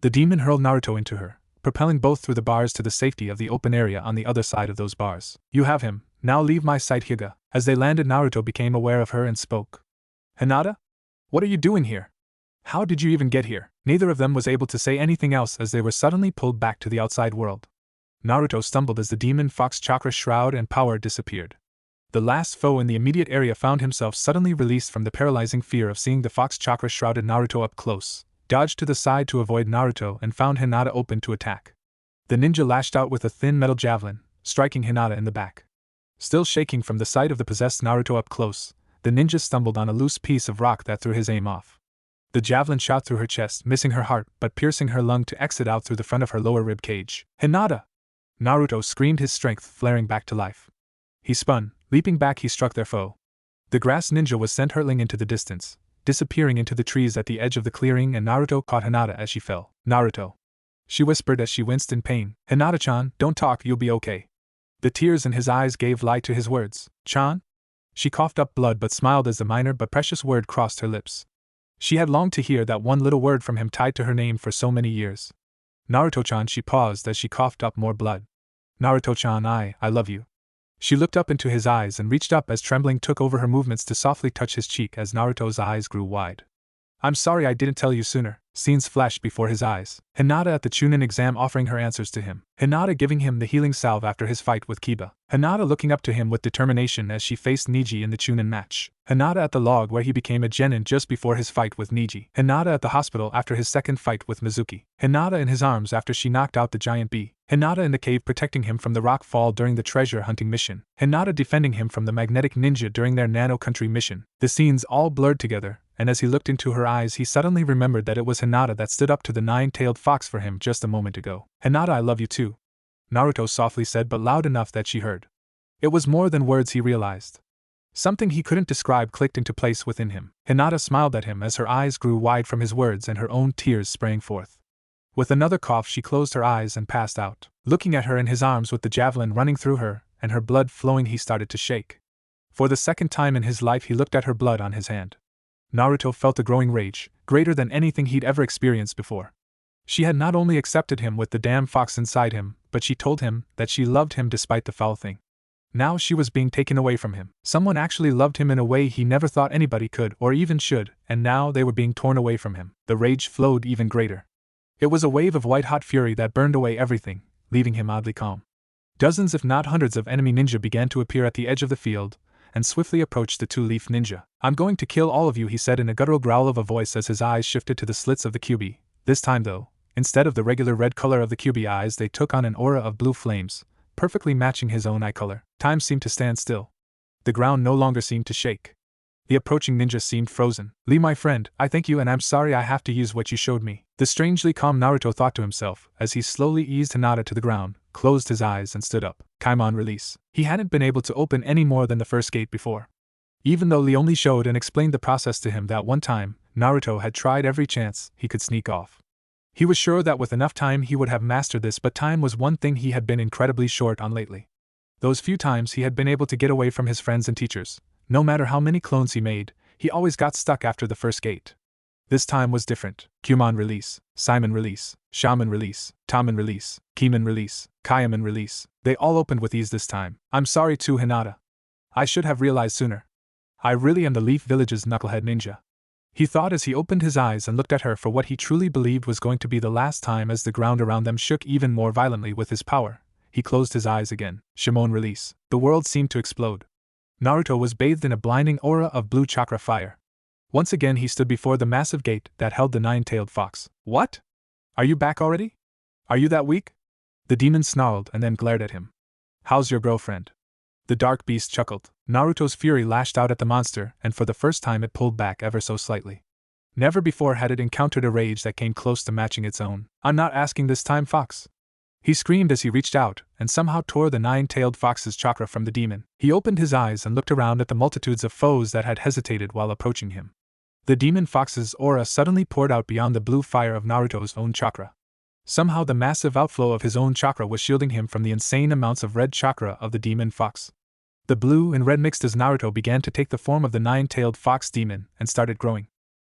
The demon hurled Naruto into her, propelling both through the bars to the safety of the open area on the other side of those bars. You have him, now leave my sight, Hyuga. As they landed, Naruto became aware of her and spoke. Hinata? What are you doing here? How did you even get here? Neither of them was able to say anything else as they were suddenly pulled back to the outside world. Naruto stumbled as the demon fox chakra shroud and power disappeared. The last foe in the immediate area found himself suddenly released from the paralyzing fear of seeing the fox chakra shrouded Naruto up close, dodged to the side to avoid Naruto and found Hinata open to attack. The ninja lashed out with a thin metal javelin, striking Hinata in the back. Still shaking from the sight of the possessed Naruto up close, the ninja stumbled on a loose piece of rock that threw his aim off. The javelin shot through her chest, missing her heart but piercing her lung to exit out through the front of her lower rib cage. Hinata! Naruto screamed, his strength flaring back to life. He spun. Leaping back, he struck their foe. The grass ninja was sent hurtling into the distance, disappearing into the trees at the edge of the clearing, and Naruto caught Hinata as she fell. Naruto! She whispered as she winced in pain. Hinata-chan, don't talk, you'll be okay. The tears in his eyes gave light to his words. Chan? She coughed up blood but smiled as the minor but precious word crossed her lips. She had longed to hear that one little word from him tied to her name for so many years. Naruto-chan, she paused as she coughed up more blood. Naruto-chan, I love you. She looked up into his eyes and reached up as trembling took over her movements to softly touch his cheek as Naruto's eyes grew wide. I'm sorry I didn't tell you sooner. Scenes flashed before his eyes. Hinata at the Chunin exam offering her answers to him. Hinata giving him the healing salve after his fight with Kiba. Hinata looking up to him with determination as she faced Niji in the Chunin match. Hinata at the log where he became a genin just before his fight with Niji. Hinata at the hospital after his second fight with Mizuki. Hinata in his arms after she knocked out the giant bee. Hinata in the cave protecting him from the rock fall during the treasure hunting mission. Hinata defending him from the magnetic ninja during their Nano Country mission. The scenes all blurred together, and as he looked into her eyes he suddenly remembered that it was Hinata that stood up to the nine-tailed fox for him just a moment ago. Hinata, I love you too. Naruto softly said, but loud enough that she heard. It was more than words, he realized. Something he couldn't describe clicked into place within him. Hinata smiled at him as her eyes grew wide from his words and her own tears sprang forth. With another cough she closed her eyes and passed out. Looking at her in his arms with the javelin running through her, and her blood flowing, he started to shake. For the second time in his life he looked at her blood on his hand. Naruto felt a growing rage, greater than anything he'd ever experienced before. She had not only accepted him with the damn fox inside him, but she told him that she loved him despite the foul thing. Now she was being taken away from him. Someone actually loved him in a way he never thought anybody could or even should, and now they were being torn away from him. The rage flowed even greater. It was a wave of white-hot fury that burned away everything, leaving him oddly calm. Dozens if not hundreds of enemy ninja began to appear at the edge of the field, and swiftly approached the two-leaf ninja. I'm going to kill all of you, he said in a guttural growl of a voice as his eyes shifted to the slits of the Kyuubi. This time though, instead of the regular red color of the Kyuubi eyes, they took on an aura of blue flames, perfectly matching his own eye color. Time seemed to stand still. The ground no longer seemed to shake. The approaching ninja seemed frozen. Lee, my friend, I thank you and I'm sorry I have to use what you showed me, the strangely calm Naruto thought to himself as he slowly eased Hinata to the ground, closed his eyes and stood up. Kaimon release. He hadn't been able to open any more than the first gate before. Even though Lee only showed and explained the process to him that one time, Naruto had tried every chance he could sneak off. He was sure that with enough time he would have mastered this, but time was one thing he had been incredibly short on lately. Those few times he had been able to get away from his friends and teachers, no matter how many clones he made, he always got stuck after the first gate. This time was different. Kyuuman release, Simon release, Shaman release, Taman release, Kiman release, Kaiman release. They all opened with ease this time. I'm sorry too, Hinata. I should have realized sooner. I really am the Leaf Village's knucklehead ninja. He thought as he opened his eyes and looked at her for what he truly believed was going to be the last time as the ground around them shook even more violently with his power. He closed his eyes again. Shimon release. The world seemed to explode. Naruto was bathed in a blinding aura of blue chakra fire. Once again he stood before the massive gate that held the nine-tailed fox. What? Are you back already? Are you that weak? The demon snarled and then glared at him. How's your girlfriend? The dark beast chuckled. Naruto's fury lashed out at the monster, and for the first time it pulled back ever so slightly. Never before had it encountered a rage that came close to matching its own. I'm not asking this time, fox. He screamed as he reached out, and somehow tore the nine-tailed fox's chakra from the demon. He opened his eyes and looked around at the multitudes of foes that had hesitated while approaching him. The demon fox's aura suddenly poured out beyond the blue fire of Naruto's own chakra. Somehow the massive outflow of his own chakra was shielding him from the insane amounts of red chakra of the demon fox. The blue and red mixed as Naruto began to take the form of the nine-tailed fox demon and started growing.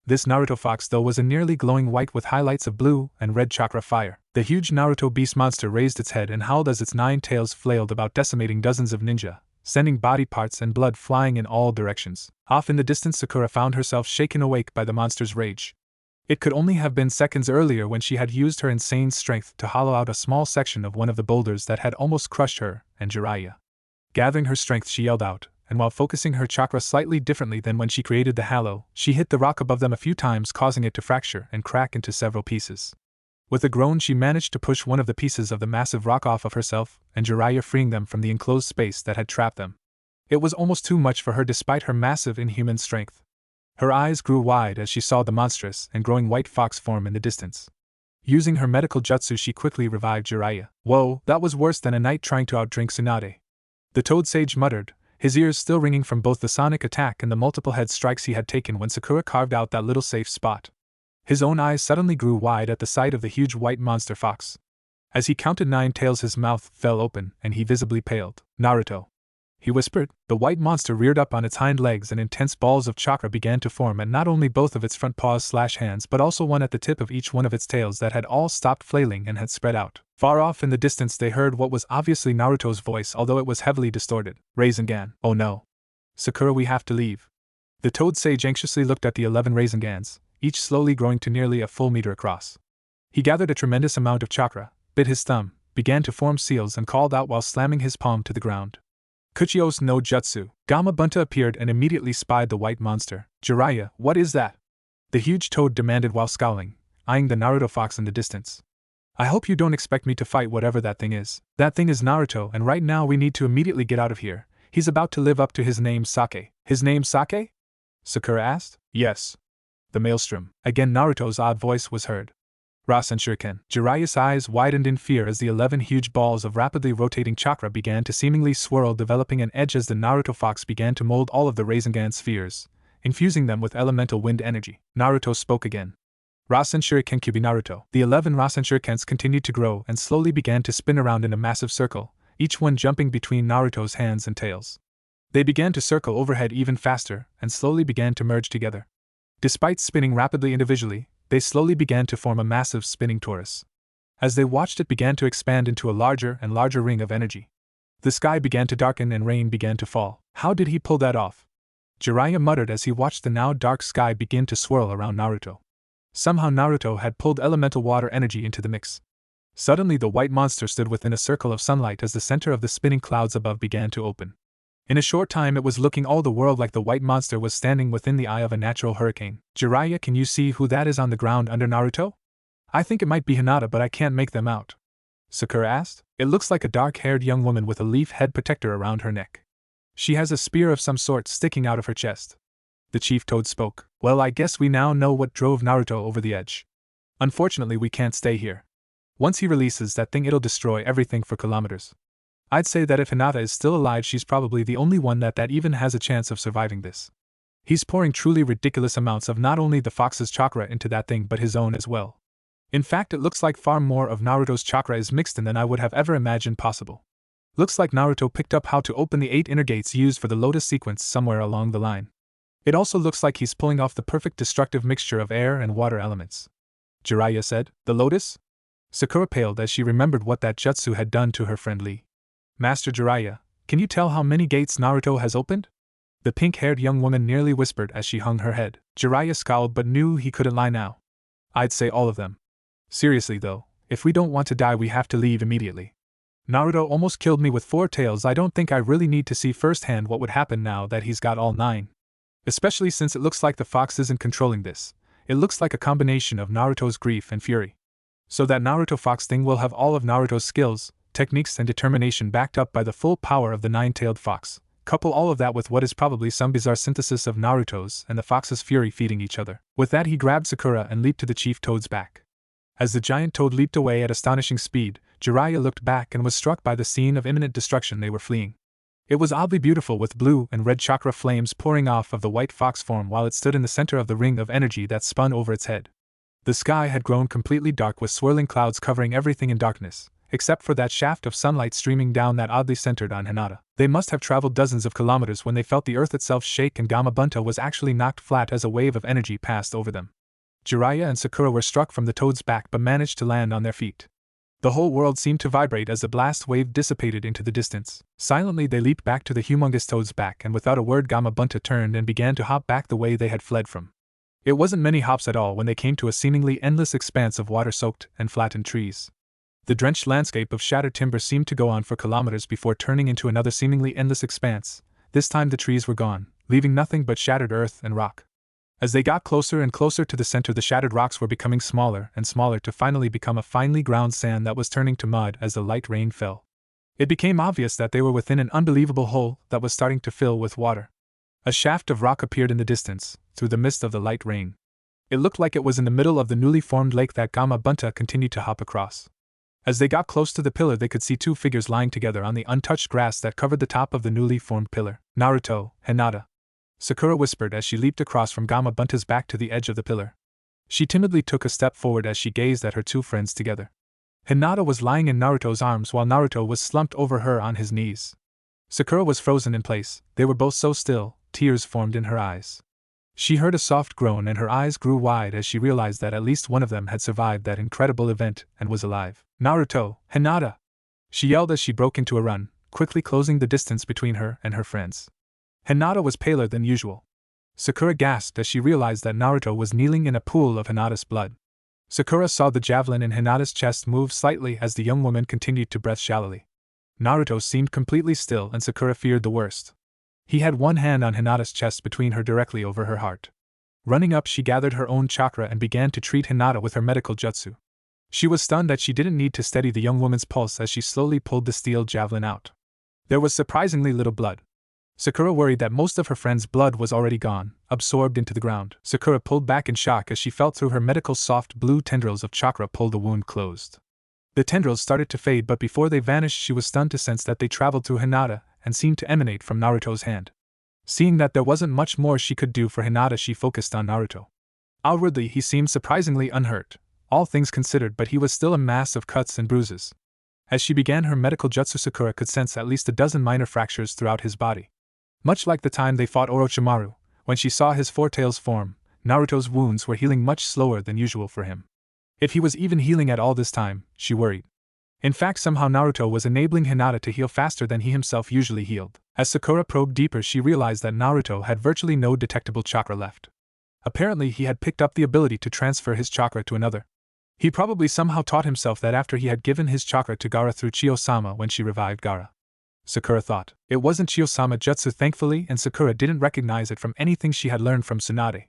This Naruto fox though was a nearly glowing white with highlights of blue and red chakra fire. The huge Naruto beast monster raised its head and howled as its nine tails flailed about, decimating dozens of ninja, sending body parts and blood flying in all directions. Off in the distance, Sakura found herself shaken awake by the monster's rage. It could only have been seconds earlier when she had used her insane strength to hollow out a small section of one of the boulders that had almost crushed her and Jiraiya. Gathering her strength, she yelled out, and while focusing her chakra slightly differently than when she created the Hallow, she hit the rock above them a few times, causing it to fracture and crack into several pieces. With a groan, she managed to push one of the pieces of the massive rock off of herself and Jiraiya, freeing them from the enclosed space that had trapped them. It was almost too much for her despite her massive inhuman strength. Her eyes grew wide as she saw the monstrous and growing white fox form in the distance. Using her medical jutsu, she quickly revived Jiraiya. Whoa, that was worse than a knight trying to outdrink Tsunade. The Toad Sage muttered, his ears still ringing from both the sonic attack and the multiple head strikes he had taken when Sakura carved out that little safe spot. His own eyes suddenly grew wide at the sight of the huge white monster fox. As he counted 9 tails, his mouth fell open and he visibly paled. Naruto, he whispered. The white monster reared up on its hind legs and intense balls of chakra began to form at not only both of its front paws/hands but also one at the tip of each one of its tails that had all stopped flailing and had spread out. Far off in the distance they heard what was obviously Naruto's voice, although it was heavily distorted. Rasengan. Oh no. Sakura, we have to leave. The Toad Sage anxiously looked at the 11 Rasengans, each slowly growing to nearly a full meter across. He gathered a tremendous amount of chakra, bit his thumb, began to form seals and called out while slamming his palm to the ground. Kuchios no Jutsu. Gamabunta appeared and immediately spied the white monster. Jiraiya, what is that? The huge toad demanded while scowling, eyeing the Naruto fox in the distance. I hope you don't expect me to fight whatever that thing is. That thing is Naruto, and right now we need to immediately get out of here. He's about to live up to his name, Sake. His name, Sake? Sakura asked. Yes. The maelstrom. Again Naruto's odd voice was heard. Rasen Shuriken. Jiraiya's eyes widened in fear as the 11 huge balls of rapidly rotating chakra began to seemingly swirl, developing an edge as the Naruto fox began to mold all of the Rasengan spheres, infusing them with elemental wind energy. Naruto spoke again. Rasen Shuriken Kyuubi Naruto. The 11 Rasen Shurikens continued to grow and slowly began to spin around in a massive circle, each one jumping between Naruto's hands and tails. They began to circle overhead even faster and slowly began to merge together. Despite spinning rapidly individually, they slowly began to form a massive spinning torus. As they watched, it began to expand into a larger and larger ring of energy. The sky began to darken and rain began to fall. How did he pull that off? Jiraiya muttered as he watched the now dark sky begin to swirl around Naruto. Somehow Naruto had pulled elemental water energy into the mix. Suddenly the white monster stood within a circle of sunlight as the center of the spinning clouds above began to open. In a short time it was looking all the world like the white monster was standing within the eye of a natural hurricane. Jiraiya, can you see who that is on the ground under Naruto? I think it might be Hinata, but I can't make them out. Sakura asked. It looks like a dark-haired young woman with a leaf head protector around her neck. She has a spear of some sort sticking out of her chest. The Chief Toad spoke. Well, I guess we now know what drove Naruto over the edge. Unfortunately, we can't stay here. Once he releases that thing, it'll destroy everything for kilometers. I'd say that if Hinata is still alive, she's probably the only one that even has a chance of surviving this. He's pouring truly ridiculous amounts of not only the fox's chakra into that thing but his own as well. In fact, it looks like far more of Naruto's chakra is mixed in than I would have ever imagined possible. Looks like Naruto picked up how to open the 8 inner gates used for the Lotus sequence somewhere along the line. It also looks like he's pulling off the perfect destructive mixture of air and water elements. Jiraiya said, The Lotus? Sakura paled as she remembered what that jutsu had done to her friend Lee. Master Jiraiya, can you tell how many gates Naruto has opened? The pink-haired young woman nearly whispered as she hung her head. Jiraiya scowled but knew he couldn't lie now. I'd say all of them. Seriously though, if we don't want to die we have to leave immediately. Naruto almost killed me with 4 tails. I don't think I really need to see firsthand what would happen now that he's got all 9. Especially since it looks like the fox isn't controlling this. It looks like a combination of Naruto's grief and fury. So that Naruto fox thing will have all of Naruto's skills, techniques and determination backed up by the full power of the 9-tailed fox. Couple all of that with what is probably some bizarre synthesis of Naruto's and the fox's fury feeding each other. With that he grabbed Sakura and leaped to the Chief Toad's back. As the giant toad leaped away at astonishing speed, Jiraiya looked back and was struck by the scene of imminent destruction they were fleeing. It was oddly beautiful with blue and red chakra flames pouring off of the white fox form while it stood in the center of the ring of energy that spun over its head. The sky had grown completely dark with swirling clouds covering everything in darkness, except for that shaft of sunlight streaming down that oddly centered on Hinata. They must have traveled dozens of kilometers when they felt the earth itself shake and Gamabunta was actually knocked flat as a wave of energy passed over them. Jiraiya and Sakura were struck from the toad's back but managed to land on their feet. The whole world seemed to vibrate as the blast wave dissipated into the distance. Silently they leaped back to the humongous toad's back and without a word Gamabunta turned and began to hop back the way they had fled from. It wasn't many hops at all when they came to a seemingly endless expanse of water-soaked and flattened trees. The drenched landscape of shattered timber seemed to go on for kilometers before turning into another seemingly endless expanse. This time the trees were gone, leaving nothing but shattered earth and rock. As they got closer and closer to the center, the shattered rocks were becoming smaller and smaller to finally become a finely ground sand that was turning to mud as the light rain fell. It became obvious that they were within an unbelievable hole that was starting to fill with water. A shaft of rock appeared in the distance, through the mist of the light rain. It looked like it was in the middle of the newly formed lake that Gamabunta continued to hop across. As they got close to the pillar, they could see 2 figures lying together on the untouched grass that covered the top of the newly formed pillar. Naruto, Hinata. Sakura whispered as she leaped across from Gamabunta's back to the edge of the pillar. She timidly took a step forward as she gazed at her 2 friends together. Hinata was lying in Naruto's arms while Naruto was slumped over her on his knees. Sakura was frozen in place. They were both so still, tears formed in her eyes. She heard a soft groan and her eyes grew wide as she realized that at least one of them had survived that incredible event and was alive. Naruto, Hinata! She yelled as she broke into a run, quickly closing the distance between her and her friends. Hinata was paler than usual. Sakura gasped as she realized that Naruto was kneeling in a pool of Hinata's blood. Sakura saw the javelin in Hinata's chest move slightly as the young woman continued to breathe shallowly. Naruto seemed completely still and Sakura feared the worst. He had one hand on Hinata's chest between her directly over her heart. Running up, she gathered her own chakra and began to treat Hinata with her medical jutsu. She was stunned that she didn't need to steady the young woman's pulse as she slowly pulled the steel javelin out. There was surprisingly little blood. Sakura worried that most of her friend's blood was already gone, absorbed into the ground. Sakura pulled back in shock as she felt through her medical soft blue tendrils of chakra pull the wound closed. The tendrils started to fade, but before they vanished she was stunned to sense that they traveled through Hinata and seemed to emanate from Naruto's hand. Seeing that there wasn't much more she could do for Hinata, she focused on Naruto. Outwardly he seemed surprisingly unhurt, all things considered, but he was still a mass of cuts and bruises. As she began her medical jutsu, Sakura could sense at least a dozen minor fractures throughout his body. Much like the time they fought Orochimaru, when she saw his 4 tails form, Naruto's wounds were healing much slower than usual for him. If he was even healing at all this time, she worried. In fact, somehow Naruto was enabling Hinata to heal faster than he himself usually healed. As Sakura probed deeper, she realized that Naruto had virtually no detectable chakra left. Apparently he had picked up the ability to transfer his chakra to another. He probably somehow taught himself that after he had given his chakra to Gaara through Chiyo-sama when she revived Gaara. Sakura thought. It wasn't Chiyo-sama jutsu, thankfully, and Sakura didn't recognize it from anything she had learned from Tsunade.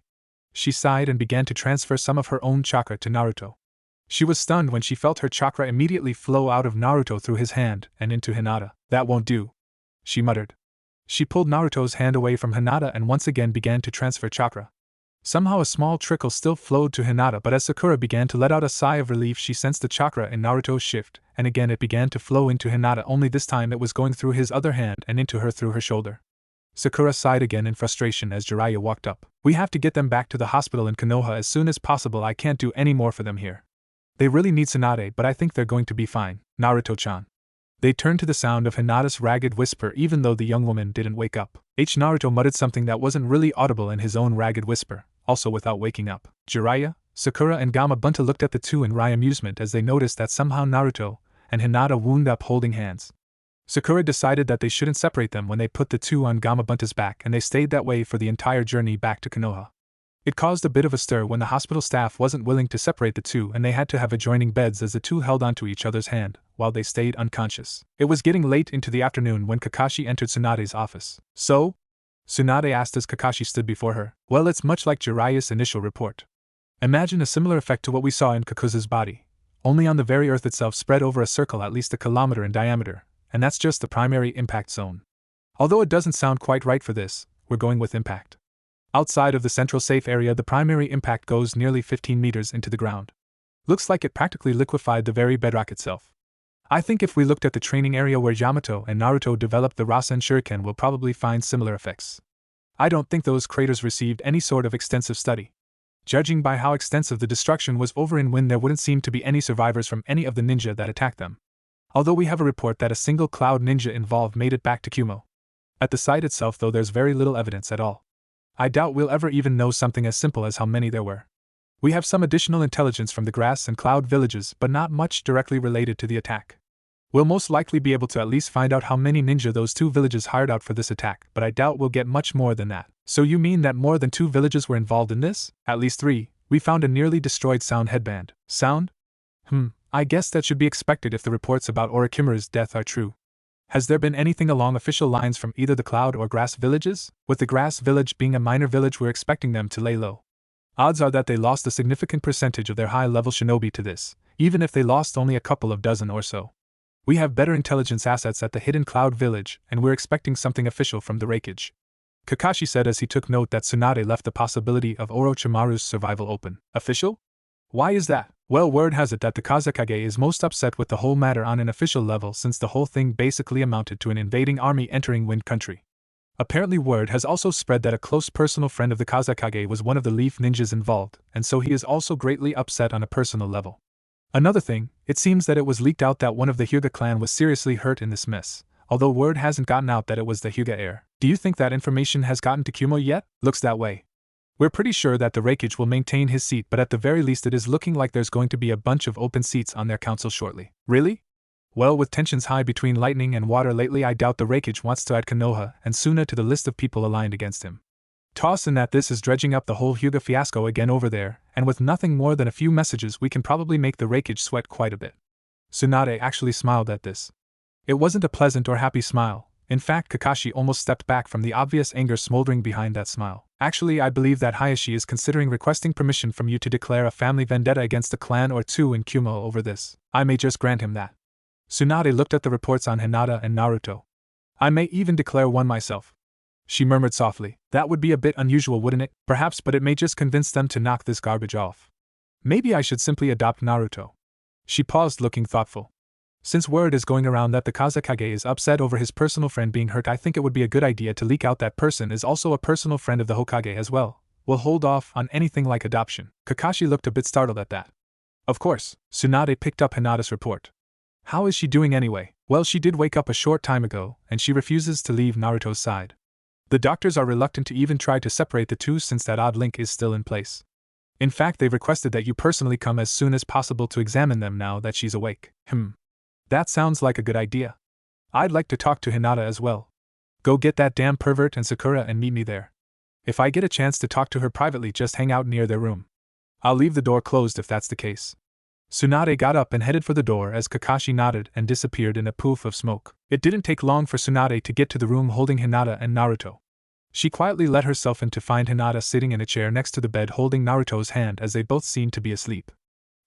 She sighed and began to transfer some of her own chakra to Naruto. She was stunned when she felt her chakra immediately flow out of Naruto through his hand and into Hinata. That won't do, she muttered. She pulled Naruto's hand away from Hinata and once again began to transfer chakra. Somehow a small trickle still flowed to Hinata, but as Sakura began to let out a sigh of relief, she sensed the chakra in Naruto's shift, and again it began to flow into Hinata, only this time it was going through his other hand and into her through her shoulder. Sakura sighed again in frustration as Jiraiya walked up. We have to get them back to the hospital in Konoha as soon as possible. I can't do any more for them here. They really need Tsunade, but I think they're going to be fine, Naruto-chan. They turned to the sound of Hinata's ragged whisper even though the young woman didn't wake up. Naruto muttered something that wasn't really audible in his own ragged whisper, also without waking up. Jiraiya, Sakura and Gamabunta looked at the two in wry amusement as they noticed that somehow Naruto and Hinata wound up holding hands. Sakura decided that they shouldn't separate them when they put the two on Gamabunta's back, and they stayed that way for the entire journey back to Konoha. It caused a bit of a stir when the hospital staff wasn't willing to separate the two and they had to have adjoining beds as the two held onto each other's hand while they stayed unconscious. It was getting late into the afternoon when Kakashi entered Tsunade's office. So? Tsunade asked as Kakashi stood before her. Well, it's much like Jiraiya's initial report. Imagine a similar effect to what we saw in Kakuza's body, only on the very earth itself spread over a circle at least a kilometer in diameter, and that's just the primary impact zone. Although it doesn't sound quite right for this, we're going with impact. Outside of the central safe area, the primary impact goes nearly 15 meters into the ground. Looks like it practically liquefied the very bedrock itself. I think if we looked at the training area where Yamato and Naruto developed the Rasen Shuriken, we'll probably find similar effects. I don't think those craters received any sort of extensive study. Judging by how extensive the destruction was over in Wind, there wouldn't seem to be any survivors from any of the ninja that attacked them. Although we have a report that a single cloud ninja involved made it back to Kumo. At the site itself, though, there's very little evidence at all. I doubt we'll ever even know something as simple as how many there were. We have some additional intelligence from the grass and cloud villages, but not much directly related to the attack. We'll most likely be able to at least find out how many ninja those two villages hired out for this attack, but I doubt we'll get much more than that. So you mean that more than 2 villages were involved in this? At least 3. We found a nearly destroyed sound headband. Sound? I guess that should be expected if the reports about Orikimura's death are true. Has there been anything along official lines from either the cloud or grass villages? With the grass village being a minor village, we're expecting them to lay low. Odds are that they lost a significant percentage of their high-level shinobi to this, even if they lost only a couple of dozen or so. We have better intelligence assets at the hidden cloud village, and we're expecting something official from the Reikage. Kakashi said as he took note that Tsunade left the possibility of Orochimaru's survival open. Official? Why is that? Well, word has it that the Kazekage is most upset with the whole matter on an official level, since the whole thing basically amounted to an invading army entering Wind Country. Apparently word has also spread that a close personal friend of the Kazekage was one of the Leaf Ninjas involved, and so he is also greatly upset on a personal level. Another thing, it seems that it was leaked out that one of the Hyuga clan was seriously hurt in this mess, although word hasn't gotten out that it was the Hyuga heir. Do you think that information has gotten to Kumo yet? Looks that way. We're pretty sure that the Reikage will maintain his seat, but at the very least it is looking like there's going to be a bunch of open seats on their council shortly. Really? Well, with tensions high between lightning and water lately, I doubt the Reikage wants to add Konoha and Suna to the list of people aligned against him. Toss in that this is dredging up the whole Hyuga fiasco again over there, and with nothing more than a few messages we can probably make the Reikage sweat quite a bit. Tsunade actually smiled at this. It wasn't a pleasant or happy smile. In fact, Kakashi almost stepped back from the obvious anger smoldering behind that smile. Actually, I believe that Hayashi is considering requesting permission from you to declare a family vendetta against a clan or two in Kumo over this. I may just grant him that. Tsunade looked at the reports on Hinata and Naruto. I may even declare one myself. She murmured softly. That would be a bit unusual, wouldn't it? Perhaps, but it may just convince them to knock this garbage off. Maybe I should simply adopt Naruto. She paused, looking thoughtful. Since word is going around that the Kazekage is upset over his personal friend being hurt, I think it would be a good idea to leak out that person is also a personal friend of the Hokage as well. We'll hold off on anything like adoption. Kakashi looked a bit startled at that. Of course, Tsunade picked up Hinata's report. How is she doing anyway? Well, she did wake up a short time ago, and she refuses to leave Naruto's side. The doctors are reluctant to even try to separate the two since that odd link is still in place. In fact, they've requested that you personally come as soon as possible to examine them now that she's awake. That sounds like a good idea. I'd like to talk to Hinata as well. Go get that damn pervert and Sakura and meet me there. If I get a chance to talk to her privately, just hang out near their room. I'll leave the door closed if that's the case. Tsunade got up and headed for the door as Kakashi nodded and disappeared in a poof of smoke. It didn't take long for Tsunade to get to the room holding Hinata and Naruto. She quietly let herself in to find Hinata sitting in a chair next to the bed holding Naruto's hand as they both seemed to be asleep.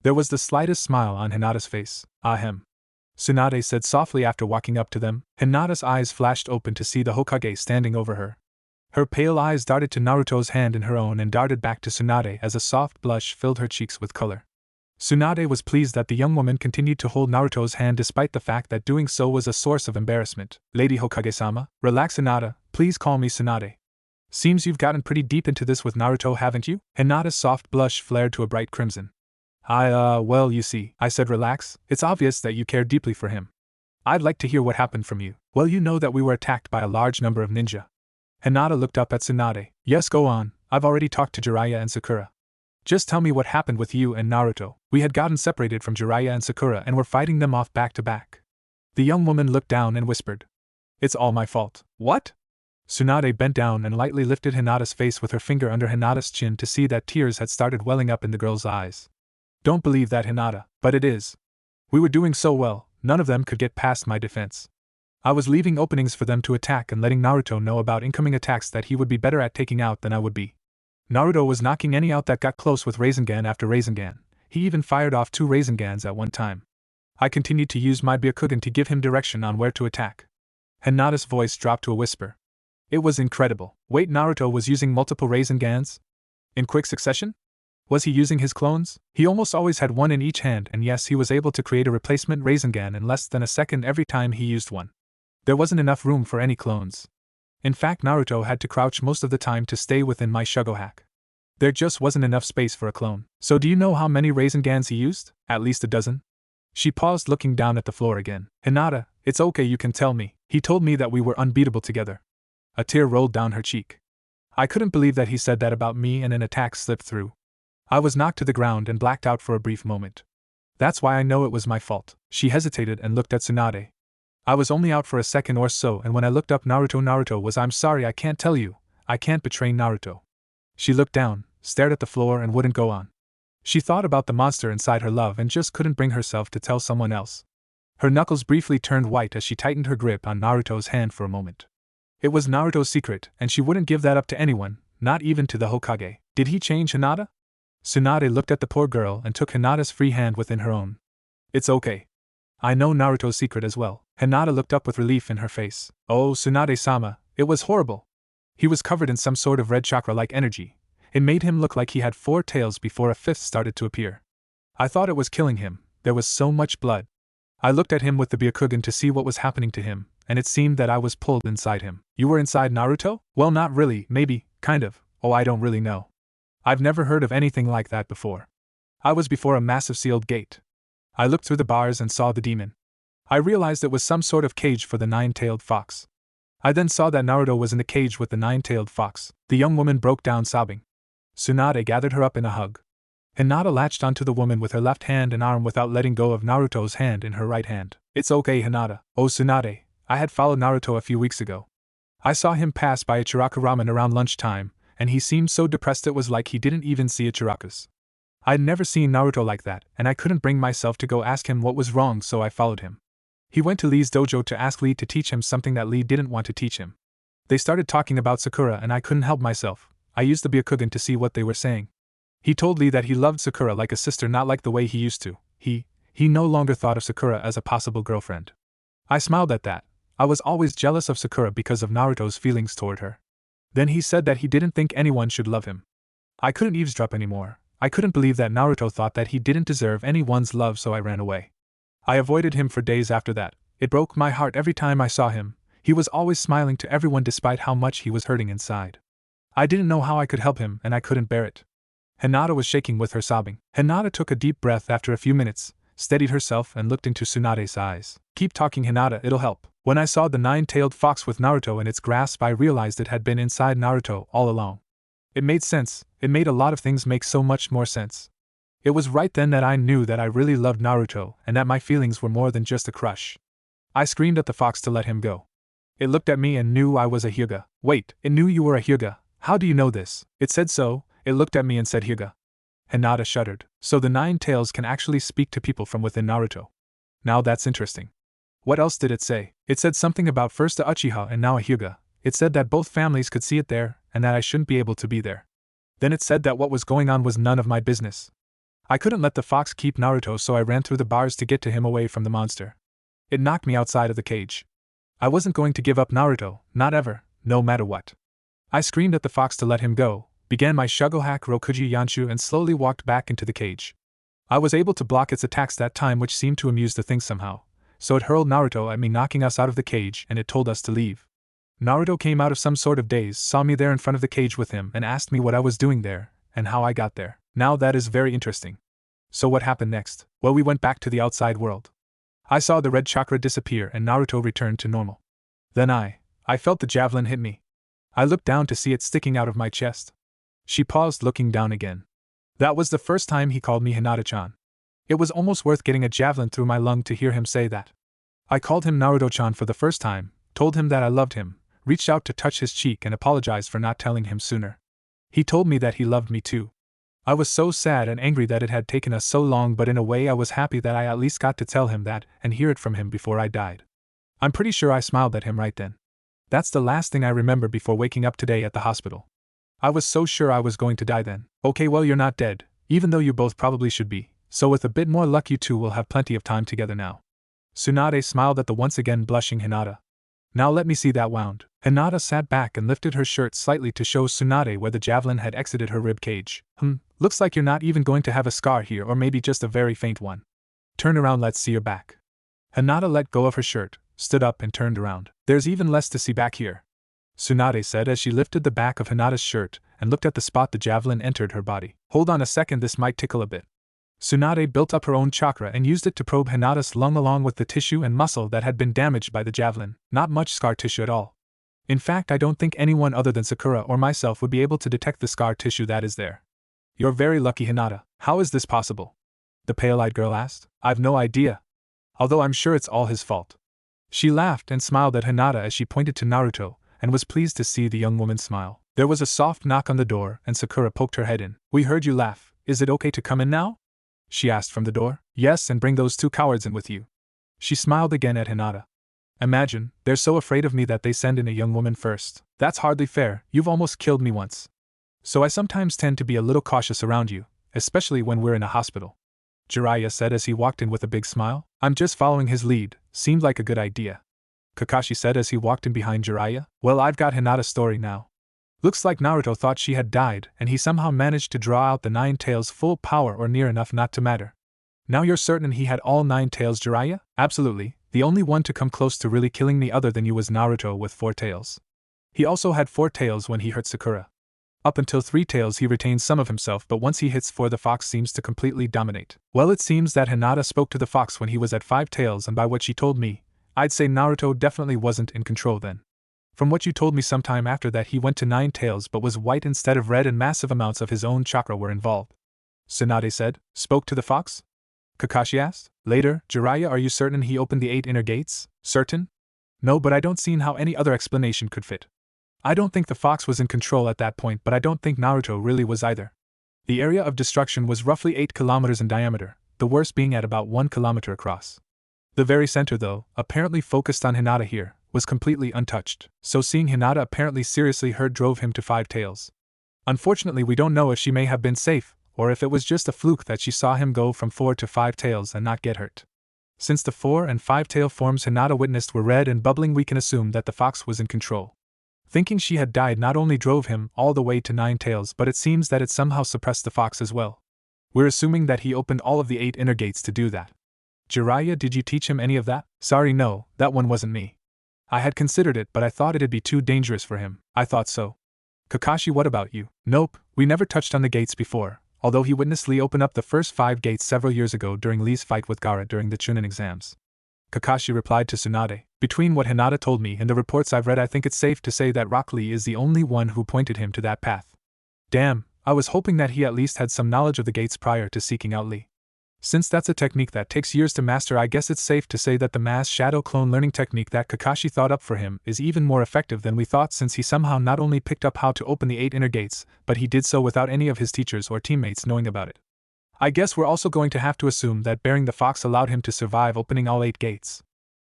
There was the slightest smile on Hinata's face. Ahem. Tsunade said softly after walking up to them. Hinata's eyes flashed open to see the Hokage standing over her. Her pale eyes darted to Naruto's hand in her own and darted back to Tsunade as a soft blush filled her cheeks with color. Tsunade was pleased that the young woman continued to hold Naruto's hand despite the fact that doing so was a source of embarrassment. Lady Hokage-sama, relax. Hinata, please call me Tsunade. Seems you've gotten pretty deep into this with Naruto, haven't you? Hinata's soft blush flared to a bright crimson. Well, you see, I said relax, it's obvious that you care deeply for him. I'd like to hear what happened from you. Well, you know that we were attacked by a large number of ninja. Hinata looked up at Tsunade. Yes, go on, I've already talked to Jiraiya and Sakura. Just tell me what happened with you and Naruto. We had gotten separated from Jiraiya and Sakura and were fighting them off back to back. The young woman looked down and whispered. It's all my fault. What? Tsunade bent down and lightly lifted Hinata's face with her finger under Hinata's chin to see that tears had started welling up in the girl's eyes. Don't believe that, Hinata, but it is. We were doing so well, none of them could get past my defense. I was leaving openings for them to attack and letting Naruto know about incoming attacks that he would be better at taking out than I would be. Naruto was knocking any out that got close with Rasengan after Rasengan. He even fired off 2 Rasengans at one time. I continued to use my Byakugan to give him direction on where to attack. Hinata's voice dropped to a whisper. It was incredible. Wait, Naruto was using multiple Rasengans? In quick succession? Was he using his clones? He almost always had one in each hand, and yes, he was able to create a replacement Rasengan in less than a second every time he used one. There wasn't enough room for any clones. In fact, Naruto had to crouch most of the time to stay within my Shugo hack. There just wasn't enough space for a clone. So do you know how many Rasengans he used? At least a dozen? She paused, looking down at the floor again. Hinata, it's okay, you can tell me. He told me that we were unbeatable together. A tear rolled down her cheek. I couldn't believe that he said that about me, and an attack slipped through. I was knocked to the ground and blacked out for a brief moment. That's why I know it was my fault. She hesitated and looked at Tsunade. I was only out for a second or so, and when I looked up Naruto was I'm sorry, I can't tell you. I can't betray Naruto. She looked down, stared at the floor and wouldn't go on. She thought about the monster inside her love and just couldn't bring herself to tell someone else. Her knuckles briefly turned white as she tightened her grip on Naruto's hand for a moment. It was Naruto's secret, and she wouldn't give that up to anyone, not even to the Hokage. Did he change Hinata? Tsunade looked at the poor girl and took Hinata's free hand within her own. It's okay. I know Naruto's secret as well. Hinata looked up with relief in her face. Oh, Tsunade-sama, it was horrible. He was covered in some sort of red chakra-like energy. It made him look like he had 4 tails before a 5th started to appear. I thought it was killing him, there was so much blood. I looked at him with the Byakugan to see what was happening to him, and it seemed that I was pulled inside him. You were inside Naruto? Well, not really, maybe, kind of. Oh, I don't really know. I've never heard of anything like that before. I was before a massive sealed gate. I looked through the bars and saw the demon. I realized it was some sort of cage for the 9-tailed fox. I then saw that Naruto was in the cage with the 9-tailed fox. The young woman broke down sobbing. Tsunade gathered her up in a hug. Hinata latched onto the woman with her left hand and arm without letting go of Naruto's hand in her right hand. It's okay, Hinata. Oh, Tsunade, I had followed Naruto a few weeks ago. I saw him pass by Ichiraku Ramen around lunchtime, and he seemed so depressed it was like he didn't even see Ichiraku's. I'd never seen Naruto like that, and I couldn't bring myself to go ask him what was wrong, so I followed him. He went to Lee's dojo to ask Lee to teach him something that Lee didn't want to teach him. They started talking about Sakura and I couldn't help myself. I used the Byakugan to see what they were saying. He told Lee that he loved Sakura like a sister, not like the way he used to. He no longer thought of Sakura as a possible girlfriend. I smiled at that. I was always jealous of Sakura because of Naruto's feelings toward her. Then he said that he didn't think anyone should love him. I couldn't eavesdrop anymore. I couldn't believe that Naruto thought that he didn't deserve anyone's love, so I ran away. I avoided him for days after that. It broke my heart every time I saw him. He was always smiling to everyone despite how much he was hurting inside. I didn't know how I could help him, and I couldn't bear it. Hinata was shaking with her sobbing. Hinata took a deep breath after a few minutes, steadied herself and looked into Tsunade's eyes. Keep talking, Hinata, it'll help. When I saw the 9-tailed fox with Naruto in its grasp, I realized it had been inside Naruto all along. It made sense. It made a lot of things make so much more sense. It was right then that I knew that I really loved Naruto and that my feelings were more than just a crush. I screamed at the fox to let him go. It looked at me and knew I was a Hyuga. Wait, it knew you were a Hyuga. How do you know this? It said so. It looked at me and said Hyuga. Hinata shuddered. So the 9 tails can actually speak to people from within Naruto. Now that's interesting. What else did it say? It said something about first a Uchiha and now a Hyuga. It said that both families could see it there, and that I shouldn't be able to be there. Then it said that what was going on was none of my business. I couldn't let the fox keep Naruto, so I ran through the bars to get to him away from the monster. It knocked me outside of the cage. I wasn't going to give up Naruto, not ever, no matter what. I screamed at the fox to let him go, began my Shugohack Rokuji Yanshu and slowly walked back into the cage. I was able to block its attacks that time, which seemed to amuse the thing somehow, so it hurled Naruto at me, knocking us out of the cage, and it told us to leave. Naruto came out of some sort of daze, saw me there in front of the cage with him, and asked me what I was doing there, and how I got there. Now that is very interesting. So what happened next? Well, we went back to the outside world. I saw the red chakra disappear and Naruto returned to normal. Then I felt the javelin hit me. I looked down to see it sticking out of my chest. She paused, looking down again. That was the first time he called me Hinata-chan. It was almost worth getting a javelin through my lung to hear him say that. I called him Naruto-chan for the first time, told him that I loved him, reached out to touch his cheek and apologized for not telling him sooner. He told me that he loved me too. I was so sad and angry that it had taken us so long, but in a way I was happy that I at least got to tell him that and hear it from him before I died. I'm pretty sure I smiled at him right then. That's the last thing I remember before waking up today at the hospital. I was so sure I was going to die then. Okay, well, you're not dead, even though you both probably should be, so with a bit more luck you two will have plenty of time together now. Tsunade smiled at the once again blushing Hinata. Now let me see that wound. Hinata sat back and lifted her shirt slightly to show Tsunade where the javelin had exited her rib cage. Looks like you're not even going to have a scar here, or maybe just a very faint one. Turn around, let's see your back. Hinata let go of her shirt, stood up and turned around. There's even less to see back here, Tsunade said as she lifted the back of Hinata's shirt and looked at the spot the javelin entered her body. Hold on a second, this might tickle a bit. Tsunade built up her own chakra and used it to probe Hinata's lung along with the tissue and muscle that had been damaged by the javelin. Not much scar tissue at all. In fact, I don't think anyone other than Sakura or myself would be able to detect the scar tissue that is there. You're very lucky, Hinata. How is this possible? The pale-eyed girl asked. I've no idea. Although I'm sure it's all his fault. She laughed and smiled at Hinata as she pointed to Naruto, and was pleased to see the young woman smile. There was a soft knock on the door and Sakura poked her head in. We heard you laugh. Is it okay to come in now? She asked from the door. Yes, and bring those two cowards in with you. She smiled again at Hinata. Imagine, they're so afraid of me that they send in a young woman first. That's hardly fair, you've almost killed me once. So I sometimes tend to be a little cautious around you, especially when we're in a hospital. Jiraiya said as he walked in with a big smile. I'm just following his lead, seemed like a good idea. Kakashi said as he walked in behind Jiraiya. Well, I've got Hinata's story now. Looks like Naruto thought she had died and he somehow managed to draw out the 9 tails full power or near enough not to matter. Now you're certain he had all 9 tails, Jiraiya? Absolutely, the only one to come close to really killing me other than you was Naruto with 4 tails. He also had 4 tails when he hurt Sakura. Up until 3 tails he retains some of himself, but once he hits 4 the fox seems to completely dominate. Well, it seems that Hinata spoke to the fox when he was at 5 tails, and by what she told me, I'd say Naruto definitely wasn't in control then. From what you told me sometime after that he went to 9 tails but was white instead of red and massive amounts of his own chakra were involved. Tsunade said. Spoke to the fox? Kakashi asked. Later, Jiraiya, are you certain he opened the 8 inner gates? Certain? No, but I don't see how any other explanation could fit. I don't think the fox was in control at that point, but I don't think Naruto really was either. The area of destruction was roughly 8 kilometers in diameter, the worst being at about 1 kilometer across. The very center, though, apparently focused on Hinata here, was completely untouched, so seeing Hinata apparently seriously hurt drove him to 5 tails. Unfortunately, we don't know if she may have been safe, or if it was just a fluke that she saw him go from 4 to 5 tails and not get hurt. Since the 4 and 5 tail forms Hinata witnessed were red and bubbling, we can assume that the fox was in control. Thinking she had died not only drove him all the way to 9 tails, but it seems that it somehow suppressed the fox as well. We're assuming that he opened all of the 8 inner gates to do that. Jiraiya, did you teach him any of that? Sorry, no, that one wasn't me. I had considered it, but I thought it'd be too dangerous for him. I thought so. Kakashi, what about you? Nope, we never touched on the gates before, although he witnessed Lee open up the first 5 gates several years ago during Lee's fight with Gaara during the Chunin exams. Kakashi replied to Tsunade. Between what Hinata told me and the reports I've read, I think it's safe to say that Rock Lee is the only one who pointed him to that path. Damn, I was hoping that he at least had some knowledge of the gates prior to seeking out Lee. Since that's a technique that takes years to master, I guess it's safe to say that the mass shadow clone learning technique that Kakashi thought up for him is even more effective than we thought, since he somehow not only picked up how to open the 8 inner gates, but he did so without any of his teachers or teammates knowing about it. I guess we're also going to have to assume that bearing the fox allowed him to survive opening all 8 gates.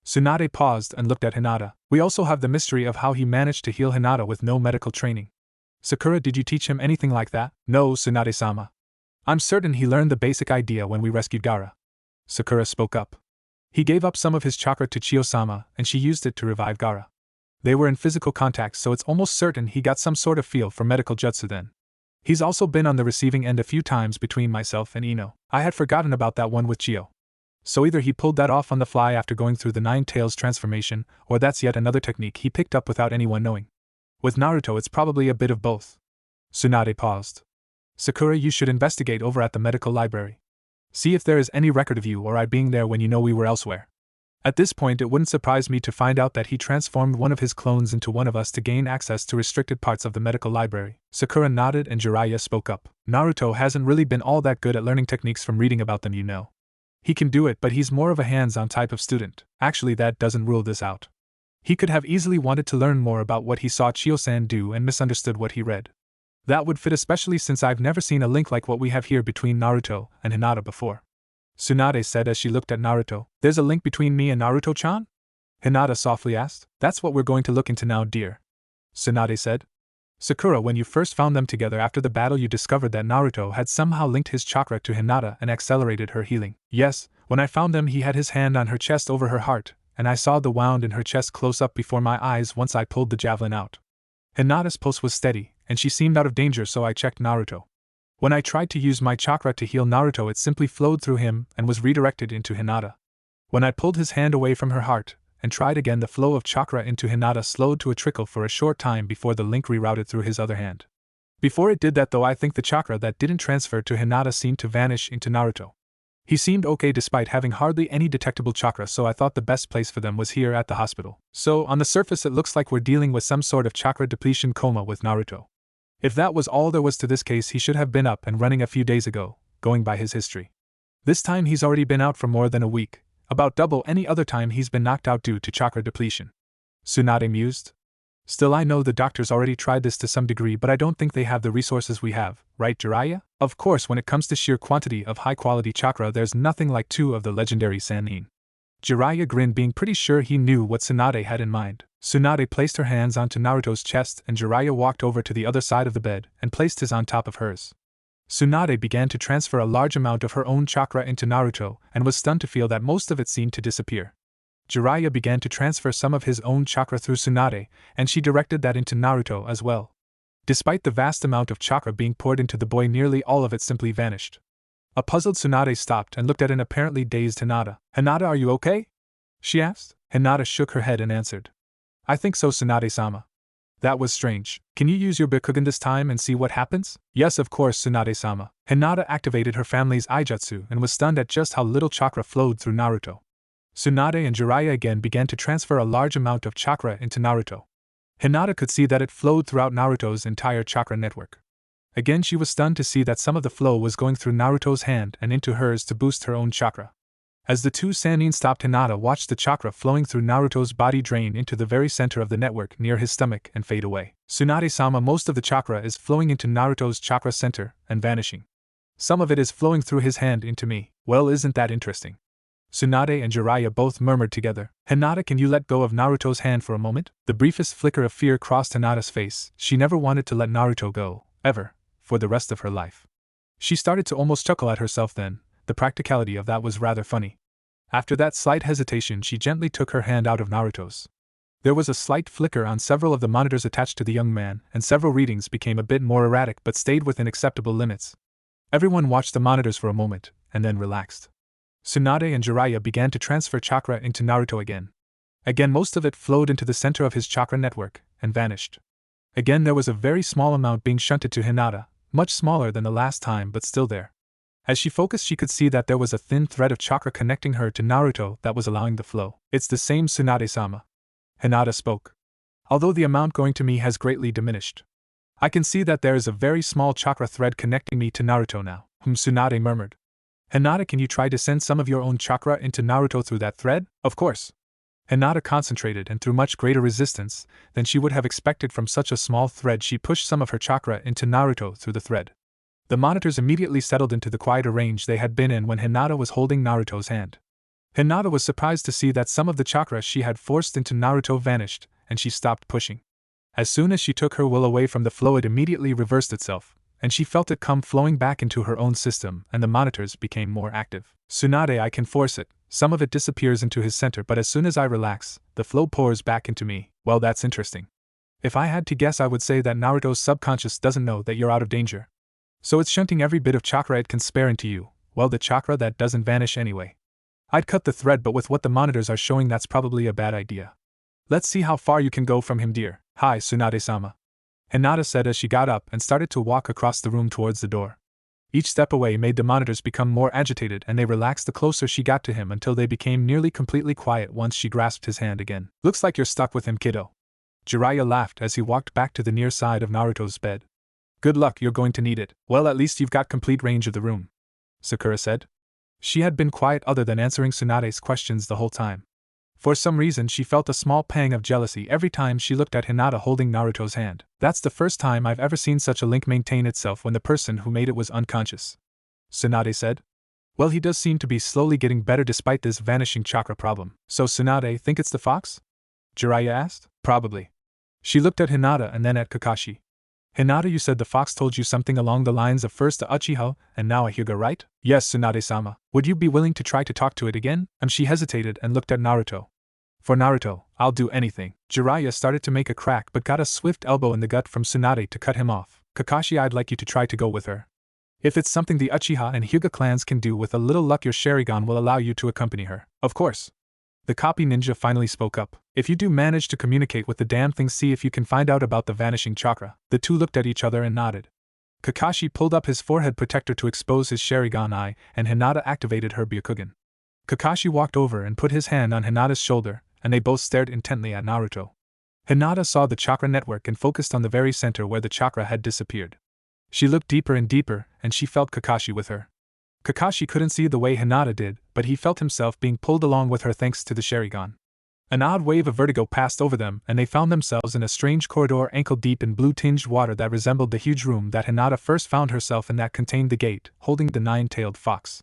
Tsunade paused and looked at Hinata. We also have the mystery of how he managed to heal Hinata with no medical training. Sakura, did you teach him anything like that? No, Tsunade-sama. I'm certain he learned the basic idea when we rescued Gaara. Sakura spoke up. He gave up some of his chakra to Chiyo-sama, and she used it to revive Gaara. They were in physical contact, so it's almost certain he got some sort of feel for medical jutsu then. He's also been on the receiving end a few times between myself and Ino. I had forgotten about that one with Chiyo. So either he pulled that off on the fly after going through the Nine Tails transformation, or that's yet another technique he picked up without anyone knowing. With Naruto it's probably a bit of both. Tsunade paused. Sakura, you should investigate over at the medical library. See if there is any record of you or I being there when you know we were elsewhere. At this point it wouldn't surprise me to find out that he transformed one of his clones into one of us to gain access to restricted parts of the medical library. Sakura nodded and Jiraiya spoke up. Naruto hasn't really been all that good at learning techniques from reading about them, you know. He can do it, but he's more of a hands-on type of student. Actually, that doesn't rule this out. He could have easily wanted to learn more about what he saw Chiyo-san do and misunderstood what he read. That would fit, especially since I've never seen a link like what we have here between Naruto and Hinata before. Tsunade said as she looked at Naruto. There's a link between me and Naruto-chan? Hinata softly asked. That's what we're going to look into now, dear. Tsunade said. Sakura, when you first found them together after the battle, you discovered that Naruto had somehow linked his chakra to Hinata and accelerated her healing. Yes, when I found them he had his hand on her chest over her heart, and I saw the wound in her chest close up before my eyes once I pulled the javelin out. Hinata's pulse was steady, and she seemed out of danger, so I checked Naruto. When I tried to use my chakra to heal Naruto, it simply flowed through him and was redirected into Hinata. When I pulled his hand away from her heart and tried again, the flow of chakra into Hinata slowed to a trickle for a short time before the link rerouted through his other hand. Before it did that though, I think the chakra that didn't transfer to Hinata seemed to vanish into Naruto. He seemed okay despite having hardly any detectable chakra, so I thought the best place for them was here at the hospital. So, on the surface it looks like we're dealing with some sort of chakra depletion coma with Naruto. If that was all there was to this case, he should have been up and running a few days ago, going by his history. This time he's already been out for more than a week, about double any other time he's been knocked out due to chakra depletion. Tsunade mused. Still, I know the doctors already tried this to some degree, but I don't think they have the resources we have, right, Jiraiya? Of course, when it comes to sheer quantity of high-quality chakra, there's nothing like two of the legendary Sannin. Jiraiya grinned, being pretty sure he knew what Tsunade had in mind. Tsunade placed her hands onto Naruto's chest, and Jiraiya walked over to the other side of the bed and placed his on top of hers. Tsunade began to transfer a large amount of her own chakra into Naruto and was stunned to feel that most of it seemed to disappear. Jiraiya began to transfer some of his own chakra through Tsunade, and she directed that into Naruto as well. Despite the vast amount of chakra being poured into the boy, nearly all of it simply vanished. A puzzled Tsunade stopped and looked at an apparently dazed Hinata. Hinata, are you okay? She asked. Hinata shook her head and answered. I think so, Tsunade-sama. That was strange. Can you use your Byakugan this time and see what happens? Yes, of course, Tsunade-sama. Hinata activated her family's Aijutsu and was stunned at just how little chakra flowed through Naruto. Tsunade and Jiraiya again began to transfer a large amount of chakra into Naruto. Hinata could see that it flowed throughout Naruto's entire chakra network. Again, she was stunned to see that some of the flow was going through Naruto's hand and into hers to boost her own chakra. As the two Sannin stopped, Hinata watched the chakra flowing through Naruto's body drain into the very center of the network near his stomach and fade away. Tsunade-sama, most of the chakra is flowing into Naruto's chakra center and vanishing. Some of it is flowing through his hand into me. Well, isn't that interesting? Tsunade and Jiraiya both murmured together. Hinata, can you let go of Naruto's hand for a moment? The briefest flicker of fear crossed Hinata's face. She never wanted to let Naruto go, ever, for the rest of her life. She started to almost chuckle at herself then. The practicality of that was rather funny. After that slight hesitation, she gently took her hand out of Naruto's. There was a slight flicker on several of the monitors attached to the young man, and several readings became a bit more erratic but stayed within acceptable limits. Everyone watched the monitors for a moment, and then relaxed. Tsunade and Jiraiya began to transfer chakra into Naruto again. Again, most of it flowed into the center of his chakra network, and vanished. Again, there was a very small amount being shunted to Hinata, much smaller than the last time but still there. As she focused, she could see that there was a thin thread of chakra connecting her to Naruto that was allowing the flow. It's the same, Tsunade-sama. Hinata spoke. Although the amount going to me has greatly diminished. I can see that there is a very small chakra thread connecting me to Naruto now, Tsunade murmured. Hinata, can you try to send some of your own chakra into Naruto through that thread? Of course. Hinata concentrated, and through much greater resistance than she would have expected from such a small thread, she pushed some of her chakra into Naruto through the thread. The monitors immediately settled into the quieter range they had been in when Hinata was holding Naruto's hand. Hinata was surprised to see that some of the chakra she had forced into Naruto vanished, and she stopped pushing. As soon as she took her will away from the flow, it immediately reversed itself, and she felt it come flowing back into her own system, and the monitors became more active. Tsunade, I can force it, Some of it disappears into his center, but as soon as I relax, the flow pours back into me. Well, that's interesting. If I had to guess, I would say that Naruto's subconscious doesn't know that you're out of danger. So it's shunting every bit of chakra it can spare into you, well, the chakra that doesn't vanish anyway. I'd cut the thread, but with what the monitors are showing, that's probably a bad idea. Let's see how far you can go from him, dear. Hi, Tsunade-sama. Hinata said as she got up and started to walk across the room towards the door. Each step away made the monitors become more agitated, and they relaxed the closer she got to him until they became nearly completely quiet once she grasped his hand again. Looks like you're stuck with him, kiddo. Jiraiya laughed as he walked back to the near side of Naruto's bed. Good luck, you're going to need it. Well, at least you've got complete range of the room, Sakura said. She had been quiet other than answering Tsunade's questions the whole time. For some reason, she felt a small pang of jealousy every time she looked at Hinata holding Naruto's hand. That's the first time I've ever seen such a link maintain itself when the person who made it was unconscious, Tsunade said. Well, he does seem to be slowly getting better despite this vanishing chakra problem. So Tsunade, think it's the fox? Jiraiya asked. Probably. She looked at Hinata and then at Kakashi. Hinata, you said the fox told you something along the lines of first a Uchiha and now a Hyuga, right? Yes, Tsunade-sama. Would you be willing to try to talk to it again? She hesitated and looked at Naruto. For Naruto, I'll do anything. Jiraiya started to make a crack but got a swift elbow in the gut from Tsunade to cut him off. Kakashi, I'd like you to try to go with her. If it's something the Uchiha and Hyuga clans can do, with a little luck your Sharingan will allow you to accompany her. Of course. The copy ninja finally spoke up. If you do manage to communicate with the damn thing, see if you can find out about the vanishing chakra. The two looked at each other and nodded. Kakashi pulled up his forehead protector to expose his Sharingan eye, and Hinata activated her Byakugan. Kakashi walked over and put his hand on Hinata's shoulder, and they both stared intently at Naruto. Hinata saw the chakra network and focused on the very center where the chakra had disappeared. She looked deeper and deeper, and she felt Kakashi with her. Kakashi couldn't see the way Hinata did, but he felt himself being pulled along with her thanks to the Sharingan. An odd wave of vertigo passed over them, and they found themselves in a strange corridor ankle-deep in blue-tinged water that resembled the huge room that Hinata first found herself in that contained the gate, holding the nine-tailed fox.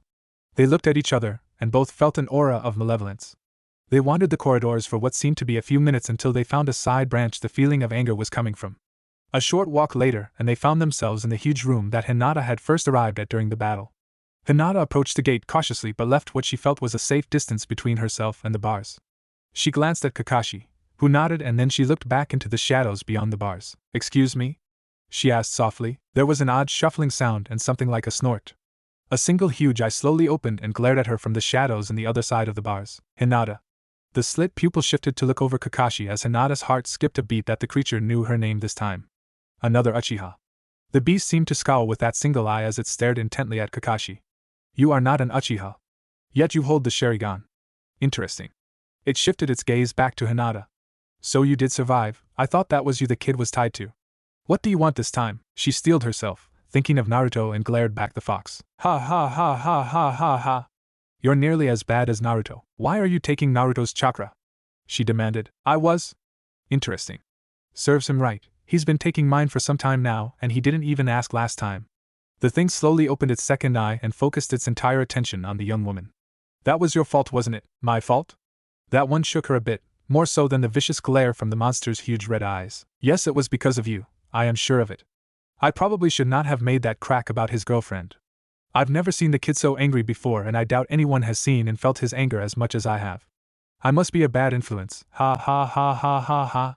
They looked at each other, and both felt an aura of malevolence. They wandered the corridors for what seemed to be a few minutes until they found a side branch the feeling of anger was coming from. A short walk later, and they found themselves in the huge room that Hinata had first arrived at during the battle. Hinata approached the gate cautiously but left what she felt was a safe distance between herself and the bars. She glanced at Kakashi, who nodded, and then she looked back into the shadows beyond the bars. Excuse me? She asked softly. There was an odd shuffling sound and something like a snort. A single huge eye slowly opened and glared at her from the shadows on the other side of the bars. Hinata. The slit pupil shifted to look over Kakashi as Hinata's heart skipped a beat that the creature knew her name this time. Another Uchiha. The beast seemed to scowl with that single eye as it stared intently at Kakashi. You are not an Uchiha. Yet you hold the Sharingan. Interesting. It shifted its gaze back to Hinata. So you did survive. I thought that was you the kid was tied to. What do you want this time? She steeled herself, thinking of Naruto, and glared back the fox. Ha ha ha ha ha ha ha. You're nearly as bad as Naruto. Why are you taking Naruto's chakra? She demanded. I was? Interesting. Serves him right. He's been taking mine for some time now, and he didn't even ask last time. The thing slowly opened its second eye and focused its entire attention on the young woman. That was your fault, wasn't it? My fault? That one shook her a bit, more so than the vicious glare from the monster's huge red eyes. Yes, it was because of you. I am sure of it. I probably should not have made that crack about his girlfriend. I've never seen the kid so angry before, and I doubt anyone has seen and felt his anger as much as I have. I must be a bad influence. Ha ha ha ha ha ha.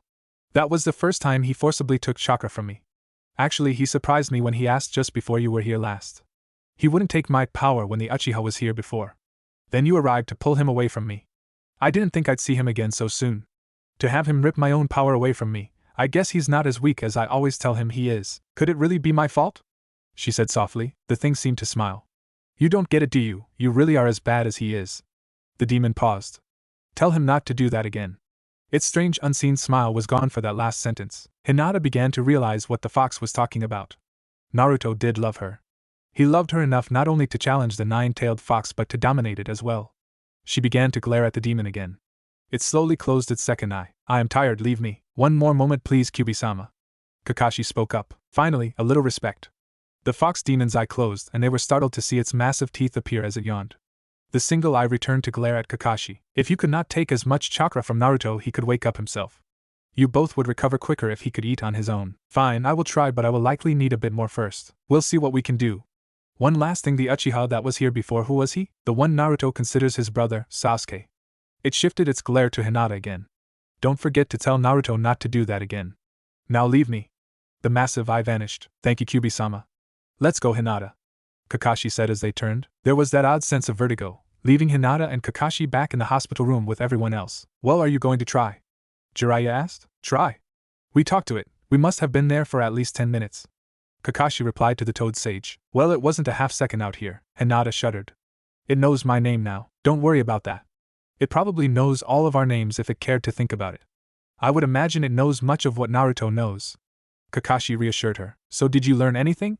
That was the first time he forcibly took chakra from me. Actually, he surprised me when he asked just before you were here last. He wouldn't take my power when the Uchiha was here before. Then you arrived to pull him away from me. I didn't think I'd see him again so soon. To have him rip my own power away from me, I guess he's not as weak as I always tell him he is. Could it really be my fault? She said softly. The thing seemed to smile. You don't get it, do you? You really are as bad as he is. The demon paused. Tell him not to do that again. Its strange unseen smile was gone for that last sentence. Hinata began to realize what the fox was talking about. Naruto did love her. He loved her enough not only to challenge the nine-tailed fox but to dominate it as well. She began to glare at the demon again. It slowly closed its second eye. I am tired, leave me. One more moment please, Kyuubi-sama. Kakashi spoke up. Finally, a little respect. The fox demon's eye closed, and they were startled to see its massive teeth appear as it yawned. The single eye returned to glare at Kakashi. If you could not take as much chakra from Naruto, he could wake up himself. You both would recover quicker if he could eat on his own. Fine, I will try, but I will likely need a bit more first. We'll see what we can do. One last thing, the Uchiha that was here before, who was he? The one Naruto considers his brother, Sasuke. It shifted its glare to Hinata again. Don't forget to tell Naruto not to do that again. Now leave me. The massive eye vanished. Thank you, Kyuubi-sama. Let's go, Hinata, Kakashi said as they turned. There was that odd sense of vertigo, leaving Hinata and Kakashi back in the hospital room with everyone else. Well, are you going to try? Jiraiya asked. Try? We talked to it. We must have been there for at least 10 minutes. Kakashi replied to the Toad Sage. Well, it wasn't a half second out here. Hinata shuddered. It knows my name now. Don't worry about that. It probably knows all of our names if it cared to think about it. I would imagine it knows much of what Naruto knows. Kakashi reassured her. So did you learn anything?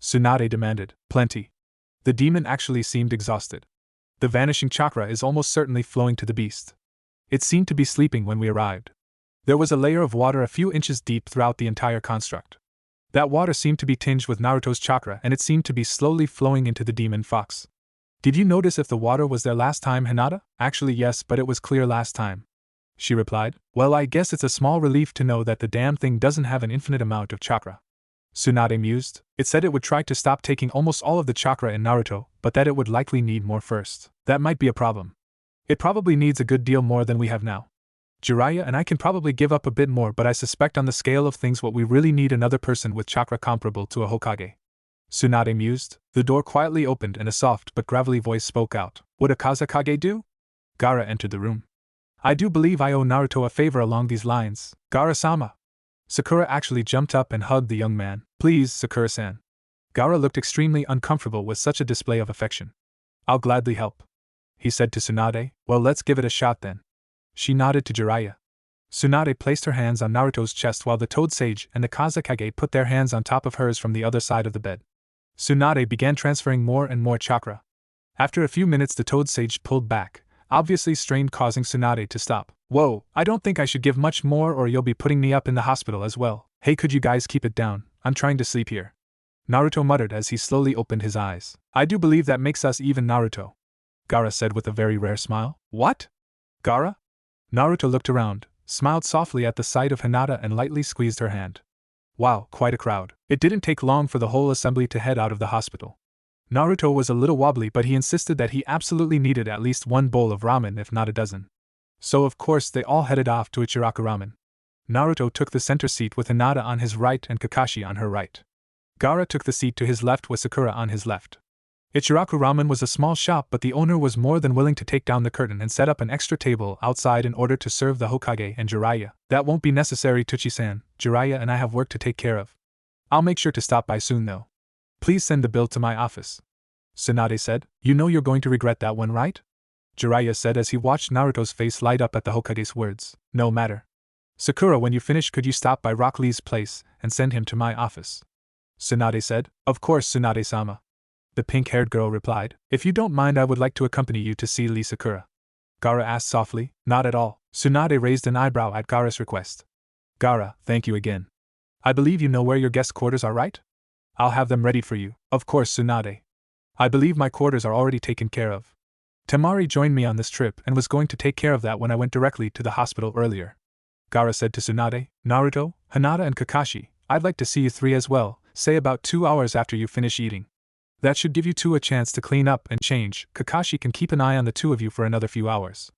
Tsunade demanded. Plenty. The demon actually seemed exhausted. The vanishing chakra is almost certainly flowing to the beast. It seemed to be sleeping when we arrived. There was a layer of water a few inches deep throughout the entire construct. That water seemed to be tinged with Naruto's chakra, and it seemed to be slowly flowing into the demon fox. Did you notice if the water was there last time, Hinata? Actually yes, but it was clear last time, she replied. Well, I guess it's a small relief to know that the damn thing doesn't have an infinite amount of chakra. Tsunade mused. It said it would try to stop taking almost all of the chakra in Naruto, but that it would likely need more first. That might be a problem. It probably needs a good deal more than we have now. Jiraiya and I can probably give up a bit more, but I suspect on the scale of things what we really need another person with chakra comparable to a Hokage. Tsunade mused. The door quietly opened and a soft but gravelly voice spoke out. Would a Kazekage do? Gaara entered the room. I do believe I owe Naruto a favor along these lines, Gaara-sama. Sakura actually jumped up and hugged the young man. Please, Sakura-san. Gaara looked extremely uncomfortable with such a display of affection. I'll gladly help, he said to Tsunade. Well, let's give it a shot then. She nodded to Jiraiya. Tsunade placed her hands on Naruto's chest while the Toad Sage and the Kazekage put their hands on top of hers from the other side of the bed. Tsunade began transferring more and more chakra. After a few minutes the Toad Sage pulled back, obviously strained, causing Tsunade to stop. Whoa, I don't think I should give much more or you'll be putting me up in the hospital as well. Hey, could you guys keep it down? I'm trying to sleep here. Naruto muttered as he slowly opened his eyes. I do believe that makes us even, Naruto, Gaara said with a very rare smile. What? Gaara? Naruto looked around, smiled softly at the sight of Hinata and lightly squeezed her hand. Wow, quite a crowd. It didn't take long for the whole assembly to head out of the hospital. Naruto was a little wobbly, but he insisted that he absolutely needed at least one bowl of ramen if not a dozen. So of course they all headed off to Ichiraku Ramen. Naruto took the center seat with Hinata on his right and Kakashi on her right. Gaara took the seat to his left with Sakura on his left. Ichiraku Ramen was a small shop, but the owner was more than willing to take down the curtain and set up an extra table outside in order to serve the Hokage and Jiraiya. That won't be necessary, Tuchi-san. Jiraiya and I have work to take care of. I'll make sure to stop by soon though. Please send the bill to my office, Tsunade said. You know you're going to regret that one, right? Jiraiya said as he watched Naruto's face light up at the Hokage's words. No matter. Sakura, when you finish could you stop by Rock Lee's place and send him to my office? Tsunade said. Of course, Tsunade-sama. The pink-haired girl replied. If you don't mind, I would like to accompany you to see Lee Sakura. Gaara asked softly. Not at all. Tsunade raised an eyebrow at Gaara's request. Gaara, thank you again. I believe you know where your guest quarters are, right? I'll have them ready for you. Of course, Tsunade. I believe my quarters are already taken care of. Temari joined me on this trip and was going to take care of that when I went directly to the hospital earlier. Gaara said to Tsunade. Naruto, Hinata and Kakashi, I'd like to see you three as well, say about 2 hours after you finish eating. That should give you two a chance to clean up and change. Kakashi can keep an eye on the two of you for another few hours.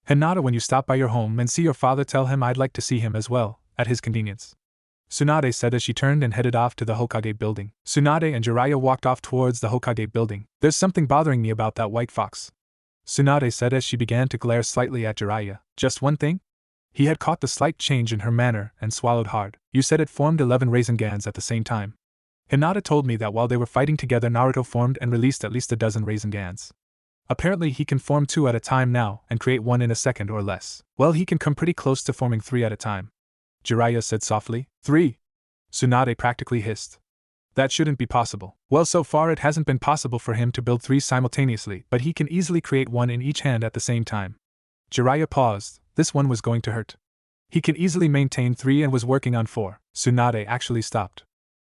Hinata, when you stop by your home and see your father, tell him I'd like to see him as well, at his convenience. Tsunade said as she turned and headed off to the Hokage building. Tsunade and Jiraiya walked off towards the Hokage building. There's something bothering me about that white fox, Tsunade said as she began to glare slightly at Jiraiya. Just one thing? He had caught the slight change in her manner and swallowed hard. You said it formed 11 Raisengans at the same time. Hinata told me that while they were fighting together Naruto formed and released at least a dozen Raisengans. Apparently he can form 2 at a time now and create 1 in a second or less. Well, he can come pretty close to forming 3 at a time, Jiraiya said softly. 3? Tsunade practically hissed. That shouldn't be possible. Well, so far it hasn't been possible for him to build 3 simultaneously, but he can easily create 1 in each hand at the same time. Jiraiya paused. This one was going to hurt. He can easily maintain 3 and was working on 4. Tsunade actually stopped.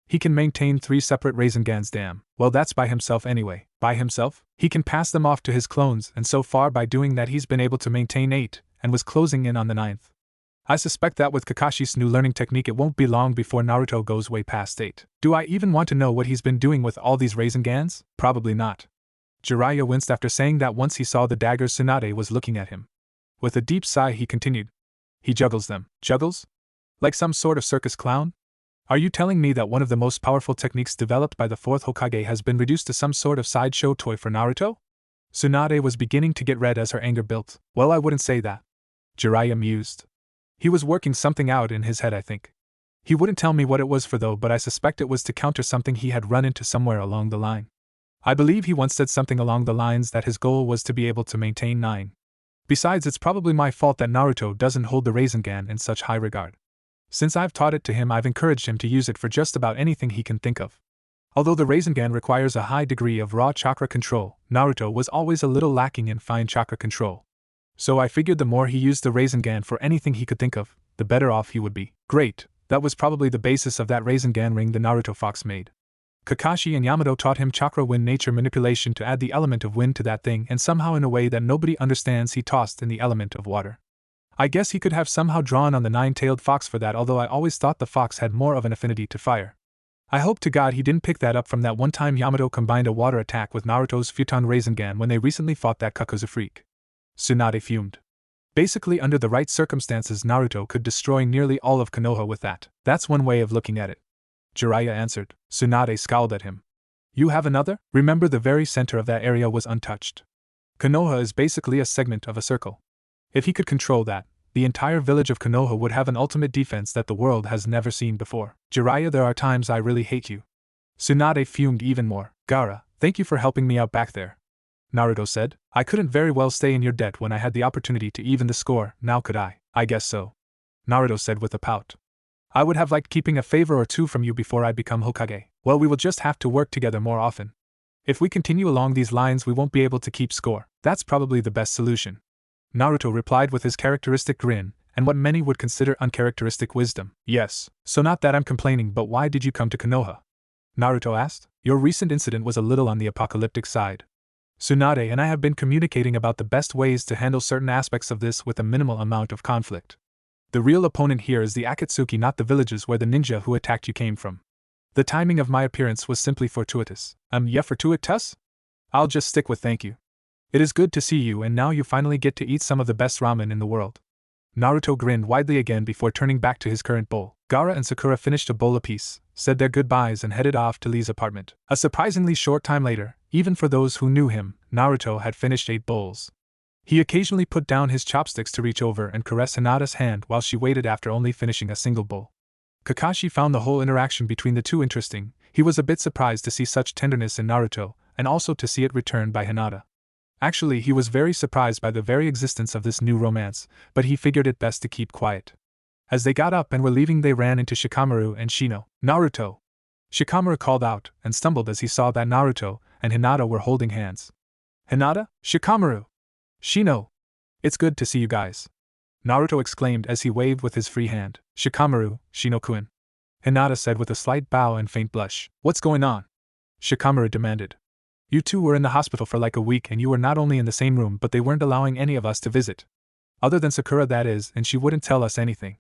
He can maintain 3 separate Raisengans, damn. Well, that's by himself anyway. By himself? He can pass them off to his clones, and so far by doing that he's been able to maintain 8, and was closing in on the 9th. I suspect that with Kakashi's new learning technique it won't be long before Naruto goes way past 8. Do I even want to know what he's been doing with all these Raisengans? Probably not. Jiraiya winced after saying that once he saw the daggers Tsunade was looking at him. With a deep sigh he continued. He juggles them. Juggles? Like some sort of circus clown? Are you telling me that one of the most powerful techniques developed by the 4th Hokage has been reduced to some sort of sideshow toy for Naruto? Tsunade was beginning to get red as her anger built. Well, I wouldn't say that. Jiraiya mused. He was working something out in his head, I think. He wouldn't tell me what it was for though, but I suspect it was to counter something he had run into somewhere along the line. I believe he once said something along the lines that his goal was to be able to maintain 9. Besides, it's probably my fault that Naruto doesn't hold the Rasengan in such high regard. Since I've taught it to him, I've encouraged him to use it for just about anything he can think of. Although the Rasengan requires a high degree of raw chakra control, Naruto was always a little lacking in fine chakra control. So I figured the more he used the Rasengan for anything he could think of, the better off he would be. Great, that was probably the basis of that Rasengan ring the Naruto fox made. Kakashi and Yamato taught him chakra wind nature manipulation to add the element of wind to that thing, and somehow in a way that nobody understands he tossed in the element of water. I guess he could have somehow drawn on the 9-tailed fox for that, although I always thought the fox had more of an affinity to fire. I hope to God he didn't pick that up from that one time Yamato combined a water attack with Naruto's Futon Rasengan when they recently fought that Kakuzu freak. Tsunade fumed. Basically, under the right circumstances, Naruto could destroy nearly all of Konoha with that. That's one way of looking at it. Jiraiya answered. Tsunade scowled at him. You have another? Remember, the very center of that area was untouched. Konoha is basically a segment of a circle. If he could control that, the entire village of Konoha would have an ultimate defense that the world has never seen before. Jiraiya, there are times I really hate you. Tsunade fumed even more. Gaara, thank you for helping me out back there. Naruto said. I couldn't very well stay in your debt when I had the opportunity to even the score, now could I? I guess so. Naruto said with a pout. I would have liked keeping a favor or two from you before I become Hokage. Well, we will just have to work together more often. If we continue along these lines, we won't be able to keep score. That's probably the best solution. Naruto replied with his characteristic grin, and what many would consider uncharacteristic wisdom. Yes, so not that I'm complaining, but why did you come to Konoha? Naruto asked. Your recent incident was a little on the apocalyptic side. Tsunade and I have been communicating about the best ways to handle certain aspects of this with a minimal amount of conflict. The real opponent here is the Akatsuki, not the villages where the ninja who attacked you came from. The timing of my appearance was simply fortuitous. Yeah, fortuitous? I'll just stick with thank you. It is good to see you, and now you finally get to eat some of the best ramen in the world. Naruto grinned widely again before turning back to his current bowl. Gaara and Sakura finished a bowl apiece, said their goodbyes and headed off to Lee's apartment. A surprisingly short time later, even for those who knew him, Naruto had finished 8 bowls. He occasionally put down his chopsticks to reach over and caress Hinata's hand while she waited after only finishing a single bowl. Kakashi found the whole interaction between the two interesting. He was a bit surprised to see such tenderness in Naruto, and also to see it returned by Hinata. Actually, he was very surprised by the very existence of this new romance, but he figured it best to keep quiet. As they got up and were leaving, they ran into Shikamaru and Shino. Naruto! Shikamaru called out and stumbled as he saw that Naruto and Hinata were holding hands. Hinata? Shikamaru! Shino! It's good to see you guys. Naruto exclaimed as he waved with his free hand. Shikamaru, Shino-kun. Hinata said with a slight bow and faint blush. What's going on? Shikamaru demanded. You two were in the hospital for like a week, and you were not only in the same room, but they weren't allowing any of us to visit. Other than Sakura, that is, and she wouldn't tell us anything.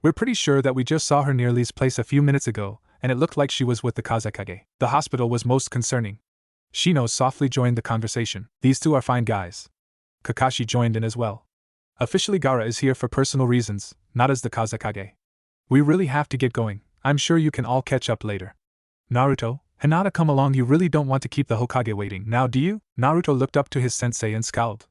We're pretty sure that we just saw her near Lee's place a few minutes ago, and it looked like she was with the Kazekage. The hospital was most concerning. Shino softly joined the conversation. These two are fine guys. Kakashi joined in as well. Officially, Gaara is here for personal reasons, not as the Kazekage. We really have to get going. I'm sure you can all catch up later. Naruto, Hinata, come along, you really don't want to keep the Hokage waiting, now do you? Naruto looked up to his sensei and scowled.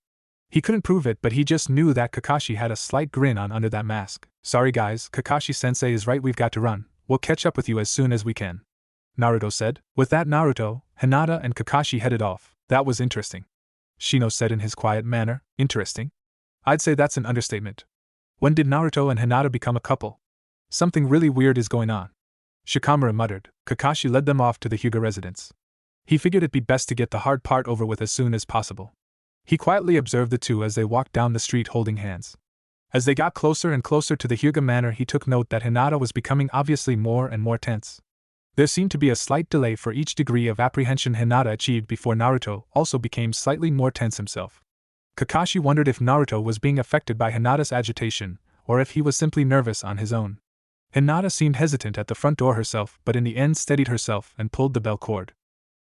He couldn't prove it, but he just knew that Kakashi had a slight grin on under that mask. Sorry guys, Kakashi-sensei is right, we've got to run. We'll catch up with you as soon as we can. Naruto said. With that, Naruto, Hinata and Kakashi headed off. That was interesting. Shino said in his quiet manner. Interesting? I'd say that's an understatement. When did Naruto and Hinata become a couple? Something really weird is going on. Shikamaru muttered. Kakashi led them off to the Hyuga residence. He figured it'd be best to get the hard part over with as soon as possible. He quietly observed the two as they walked down the street holding hands. As they got closer and closer to the Hyuga manor, he took note that Hinata was becoming obviously more and more tense. There seemed to be a slight delay for each degree of apprehension Hinata achieved before Naruto also became slightly more tense himself. Kakashi wondered if Naruto was being affected by Hinata's agitation, or if he was simply nervous on his own. Hinata seemed hesitant at the front door herself, but in the end steadied herself and pulled the bell cord.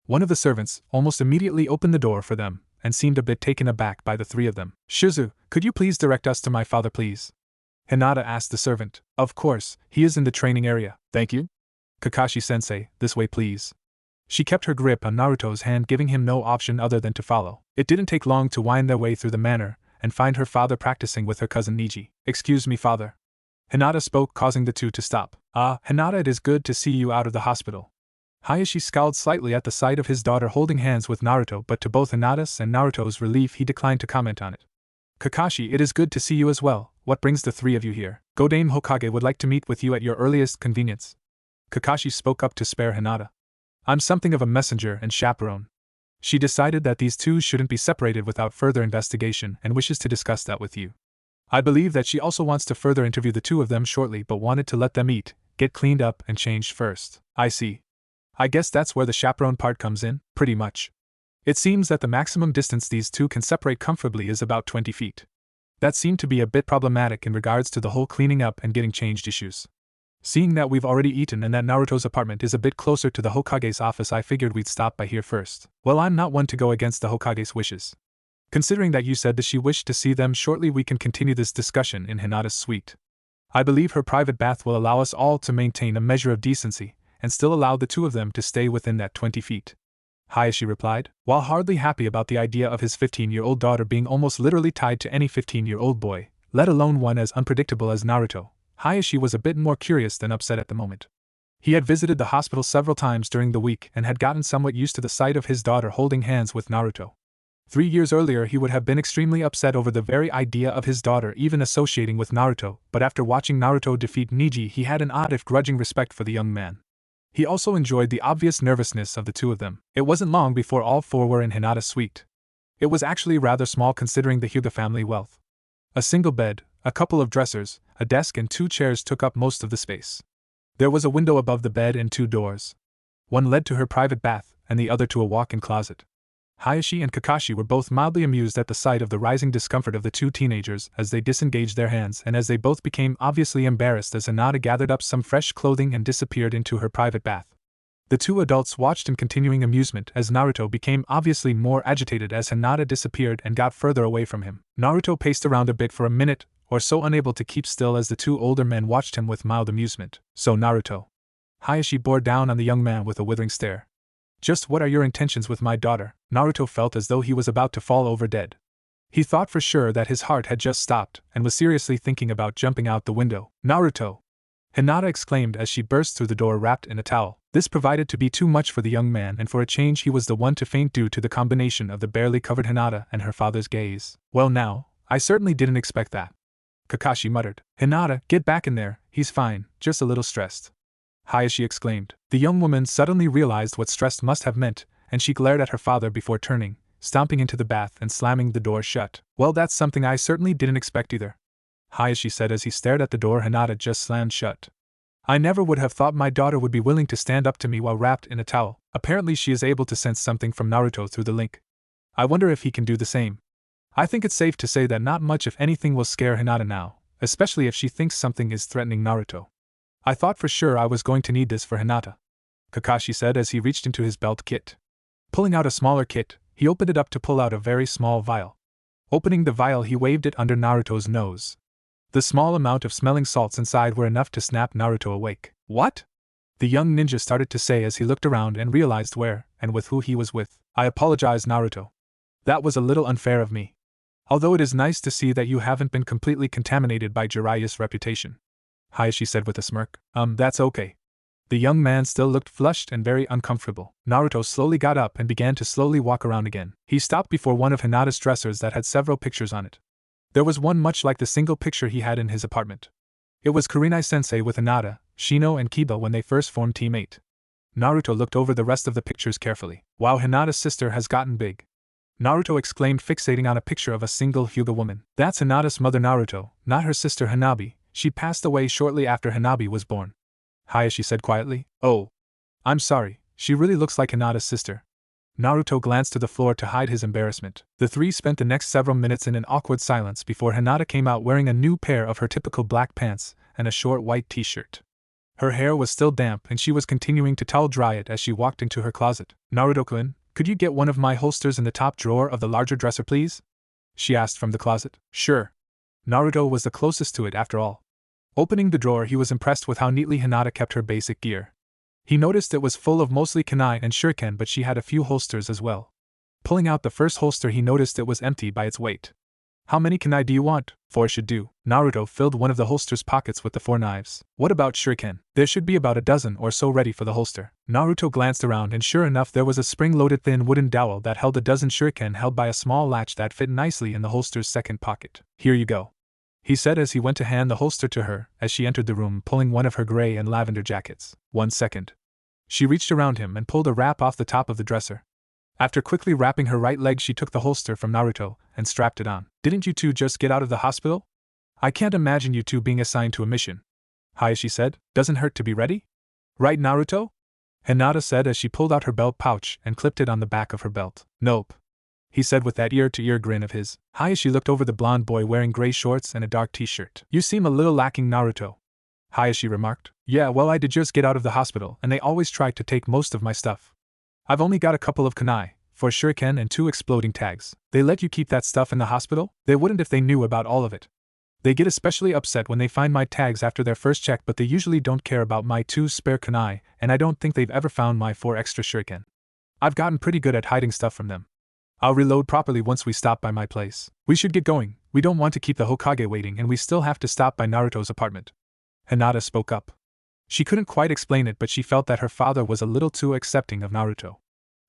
One of the servants almost immediately opened the door for them, and seemed a bit taken aback by the three of them. "Shizu, could you please direct us to my father, please?" Hinata asked the servant. "Of course, he is in the training area, thank you." "Kakashi-sensei, this way please." She kept her grip on Naruto's hand, giving him no option other than to follow. It didn't take long to wind their way through the manor, and find her father practicing with her cousin Niji. "Excuse me, father." Hinata spoke, causing the two to stop. "Ah, Hinata, it is good to see you out of the hospital." Hayashi scowled slightly at the sight of his daughter holding hands with Naruto, but to both Hinata's and Naruto's relief he declined to comment on it. "Kakashi, it is good to see you as well. What brings the three of you here?" "Godame Hokage would like to meet with you at your earliest convenience." Kakashi spoke up to spare Hinata. "I'm something of a messenger and chaperone." She decided that these two shouldn't be separated without further investigation and wishes to discuss that with you. I believe that she also wants to further interview the two of them shortly, but wanted to let them eat, get cleaned up and changed first. "I see. I guess that's where the chaperone part comes in, pretty much. It seems that the maximum distance these two can separate comfortably is about 20 feet. That seemed to be a bit problematic in regards to the whole cleaning up and getting changed issues. Seeing that we've already eaten and that Naruto's apartment is a bit closer to the Hokage's office, I figured we'd stop by here first." "Well, I'm not one to go against the Hokage's wishes. Considering that you said that she wished to see them shortly, we can continue this discussion in Hinata's suite. I believe her private bath will allow us all to maintain a measure of decency, and still allow the two of them to stay within that 20 feet. Hayashi replied, while hardly happy about the idea of his 15-year-old daughter being almost literally tied to any 15-year-old boy, let alone one as unpredictable as Naruto. Hayashi was a bit more curious than upset at the moment. He had visited the hospital several times during the week and had gotten somewhat used to the sight of his daughter holding hands with Naruto. 3 years earlier he would have been extremely upset over the very idea of his daughter even associating with Naruto, but after watching Naruto defeat Niji he had an odd if grudging respect for the young man. He also enjoyed the obvious nervousness of the two of them. It wasn't long before all four were in Hinata's suite. It was actually rather small considering the Hyuga family wealth. A single bed, a couple of dressers, a desk and 2 chairs took up most of the space. There was a window above the bed and 2 doors. One led to her private bath, and the other to a walk-in closet. Hayashi and Kakashi were both mildly amused at the sight of the rising discomfort of the two teenagers as they disengaged their hands and as they both became obviously embarrassed as Hinata gathered up some fresh clothing and disappeared into her private bath. The two adults watched in continuing amusement as Naruto became obviously more agitated as Hinata disappeared and got further away from him. Naruto paced around a bit for a minute or so, unable to keep still as the two older men watched him with mild amusement. "So Naruto." Hayashi bore down on the young man with a withering stare. "Just what are your intentions with my daughter?" Naruto felt as though he was about to fall over dead. He thought for sure that his heart had just stopped and was seriously thinking about jumping out the window. "Naruto!" Hinata exclaimed as she burst through the door wrapped in a towel. This proved to be too much for the young man, and for a change he was the one to faint due to the combination of the barely covered Hinata and her father's gaze. "Well now, I certainly didn't expect that," Kakashi muttered. "Hinata, get back in there, he's fine, just a little stressed," Hayashi exclaimed. The young woman suddenly realized what stressed must have meant, and she glared at her father before turning, stomping into the bath and slamming the door shut. "Well, that's something I certainly didn't expect either," Hayashi said as he stared at the door Hinata just slammed shut. "I never would have thought my daughter would be willing to stand up to me while wrapped in a towel. Apparently she is able to sense something from Naruto through the link. I wonder if he can do the same. I think it's safe to say that not much if anything will scare Hinata now, especially if she thinks something is threatening Naruto. I thought for sure I was going to need this for Hinata," Kakashi said as he reached into his belt kit. Pulling out a smaller kit, he opened it up to pull out a very small vial. Opening the vial he waved it under Naruto's nose. The small amount of smelling salts inside were enough to snap Naruto awake. "What?" the young ninja started to say as he looked around and realized where and with who he was with. "I apologize, Naruto. That was a little unfair of me. Although it is nice to see that you haven't been completely contaminated by Jiraiya's reputation," Hayashi said with a smirk. That's okay." The young man still looked flushed and very uncomfortable. Naruto slowly got up and began to slowly walk around again. He stopped before one of Hinata's dressers that had several pictures on it. There was one much like the single picture he had in his apartment. It was Kurenai-sensei with Hinata, Shino and Kiba when they first formed Team 8. Naruto looked over the rest of the pictures carefully. "Wow, Hinata's sister has gotten big," Naruto exclaimed, fixating on a picture of a single Hyuga woman. "That's Hinata's mother Naruto, not her sister Hanabi. She passed away shortly after Hanabi was born," Hayashi said quietly. "Oh. I'm sorry, she really looks like Hinata's sister," Naruto glanced to the floor to hide his embarrassment. The three spent the next several minutes in an awkward silence before Hinata came out wearing a new pair of her typical black pants and a short white t-shirt. Her hair was still damp and she was continuing to towel dry it as she walked into her closet. "Naruto-kun, could you get one of my holsters in the top drawer of the larger dresser, please?" she asked from the closet. "Sure." Naruto was the closest to it after all. Opening the drawer, he was impressed with how neatly Hinata kept her basic gear. He noticed it was full of mostly kunai and shuriken, but she had a few holsters as well. Pulling out the first holster, he noticed it was empty by its weight. "How many kunai do you want?" "4 should do." Naruto filled one of the holster's pockets with the 4 knives. "What about shuriken?" "There should be about a dozen or so ready for the holster." Naruto glanced around and sure enough there was a spring-loaded thin wooden dowel that held a dozen shuriken held by a small latch that fit nicely in the holster's second pocket. "Here you go," he said as he went to hand the holster to her as she entered the room, pulling one of her gray and lavender jackets. "1 second. She reached around him and pulled a wrap off the top of the dresser. After quickly wrapping her right leg, she took the holster from Naruto and strapped it on. "Didn't you two just get out of the hospital? I can't imagine you two being assigned to a mission." Hayashi said. "Doesn't hurt to be ready? Right, Naruto?" Hinata said as she pulled out her belt pouch and clipped it on the back of her belt. "Nope," he said with that ear-to-ear grin of his. Hayashi looked over the blonde boy wearing gray shorts and a dark t-shirt. "You seem a little lacking, Naruto," Hayashi remarked. "Yeah, well, I did just get out of the hospital and they always tried to take most of my stuff. I've only got a couple of kunai, 4 shuriken and 2 exploding tags. They let you keep that stuff in the hospital? They wouldn't if they knew about all of it. They get especially upset when they find my tags after their first check, but they usually don't care about my 2 spare kunai, and I don't think they've ever found my 4 extra shuriken. I've gotten pretty good at hiding stuff from them. I'll reload properly once we stop by my place. We should get going. We don't want to keep the Hokage waiting, and we still have to stop by Naruto's apartment." Hinata spoke up. She couldn't quite explain it, but she felt that her father was a little too accepting of Naruto.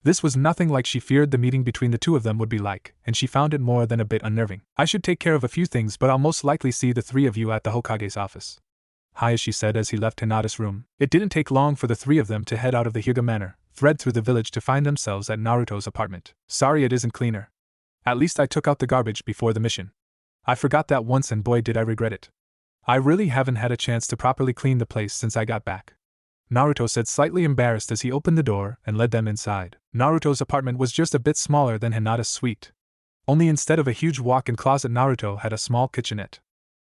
This was nothing like she feared the meeting between the two of them would be like, and she found it more than a bit unnerving. "I should take care of a few things, but I'll most likely see the 3 of you at the Hokage's office," Hayashi said as he left Hinata's room. It didn't take long for the 3 of them to head out of the Hyuga Manor, thread through the village to find themselves at Naruto's apartment. "Sorry it isn't cleaner. At least I took out the garbage before the mission. I forgot that once and boy did I regret it. I really haven't had a chance to properly clean the place since I got back," Naruto said, slightly embarrassed as he opened the door and led them inside. Naruto's apartment was just a bit smaller than Hinata's suite. Only instead of a huge walk-in closet, Naruto had a small kitchenette.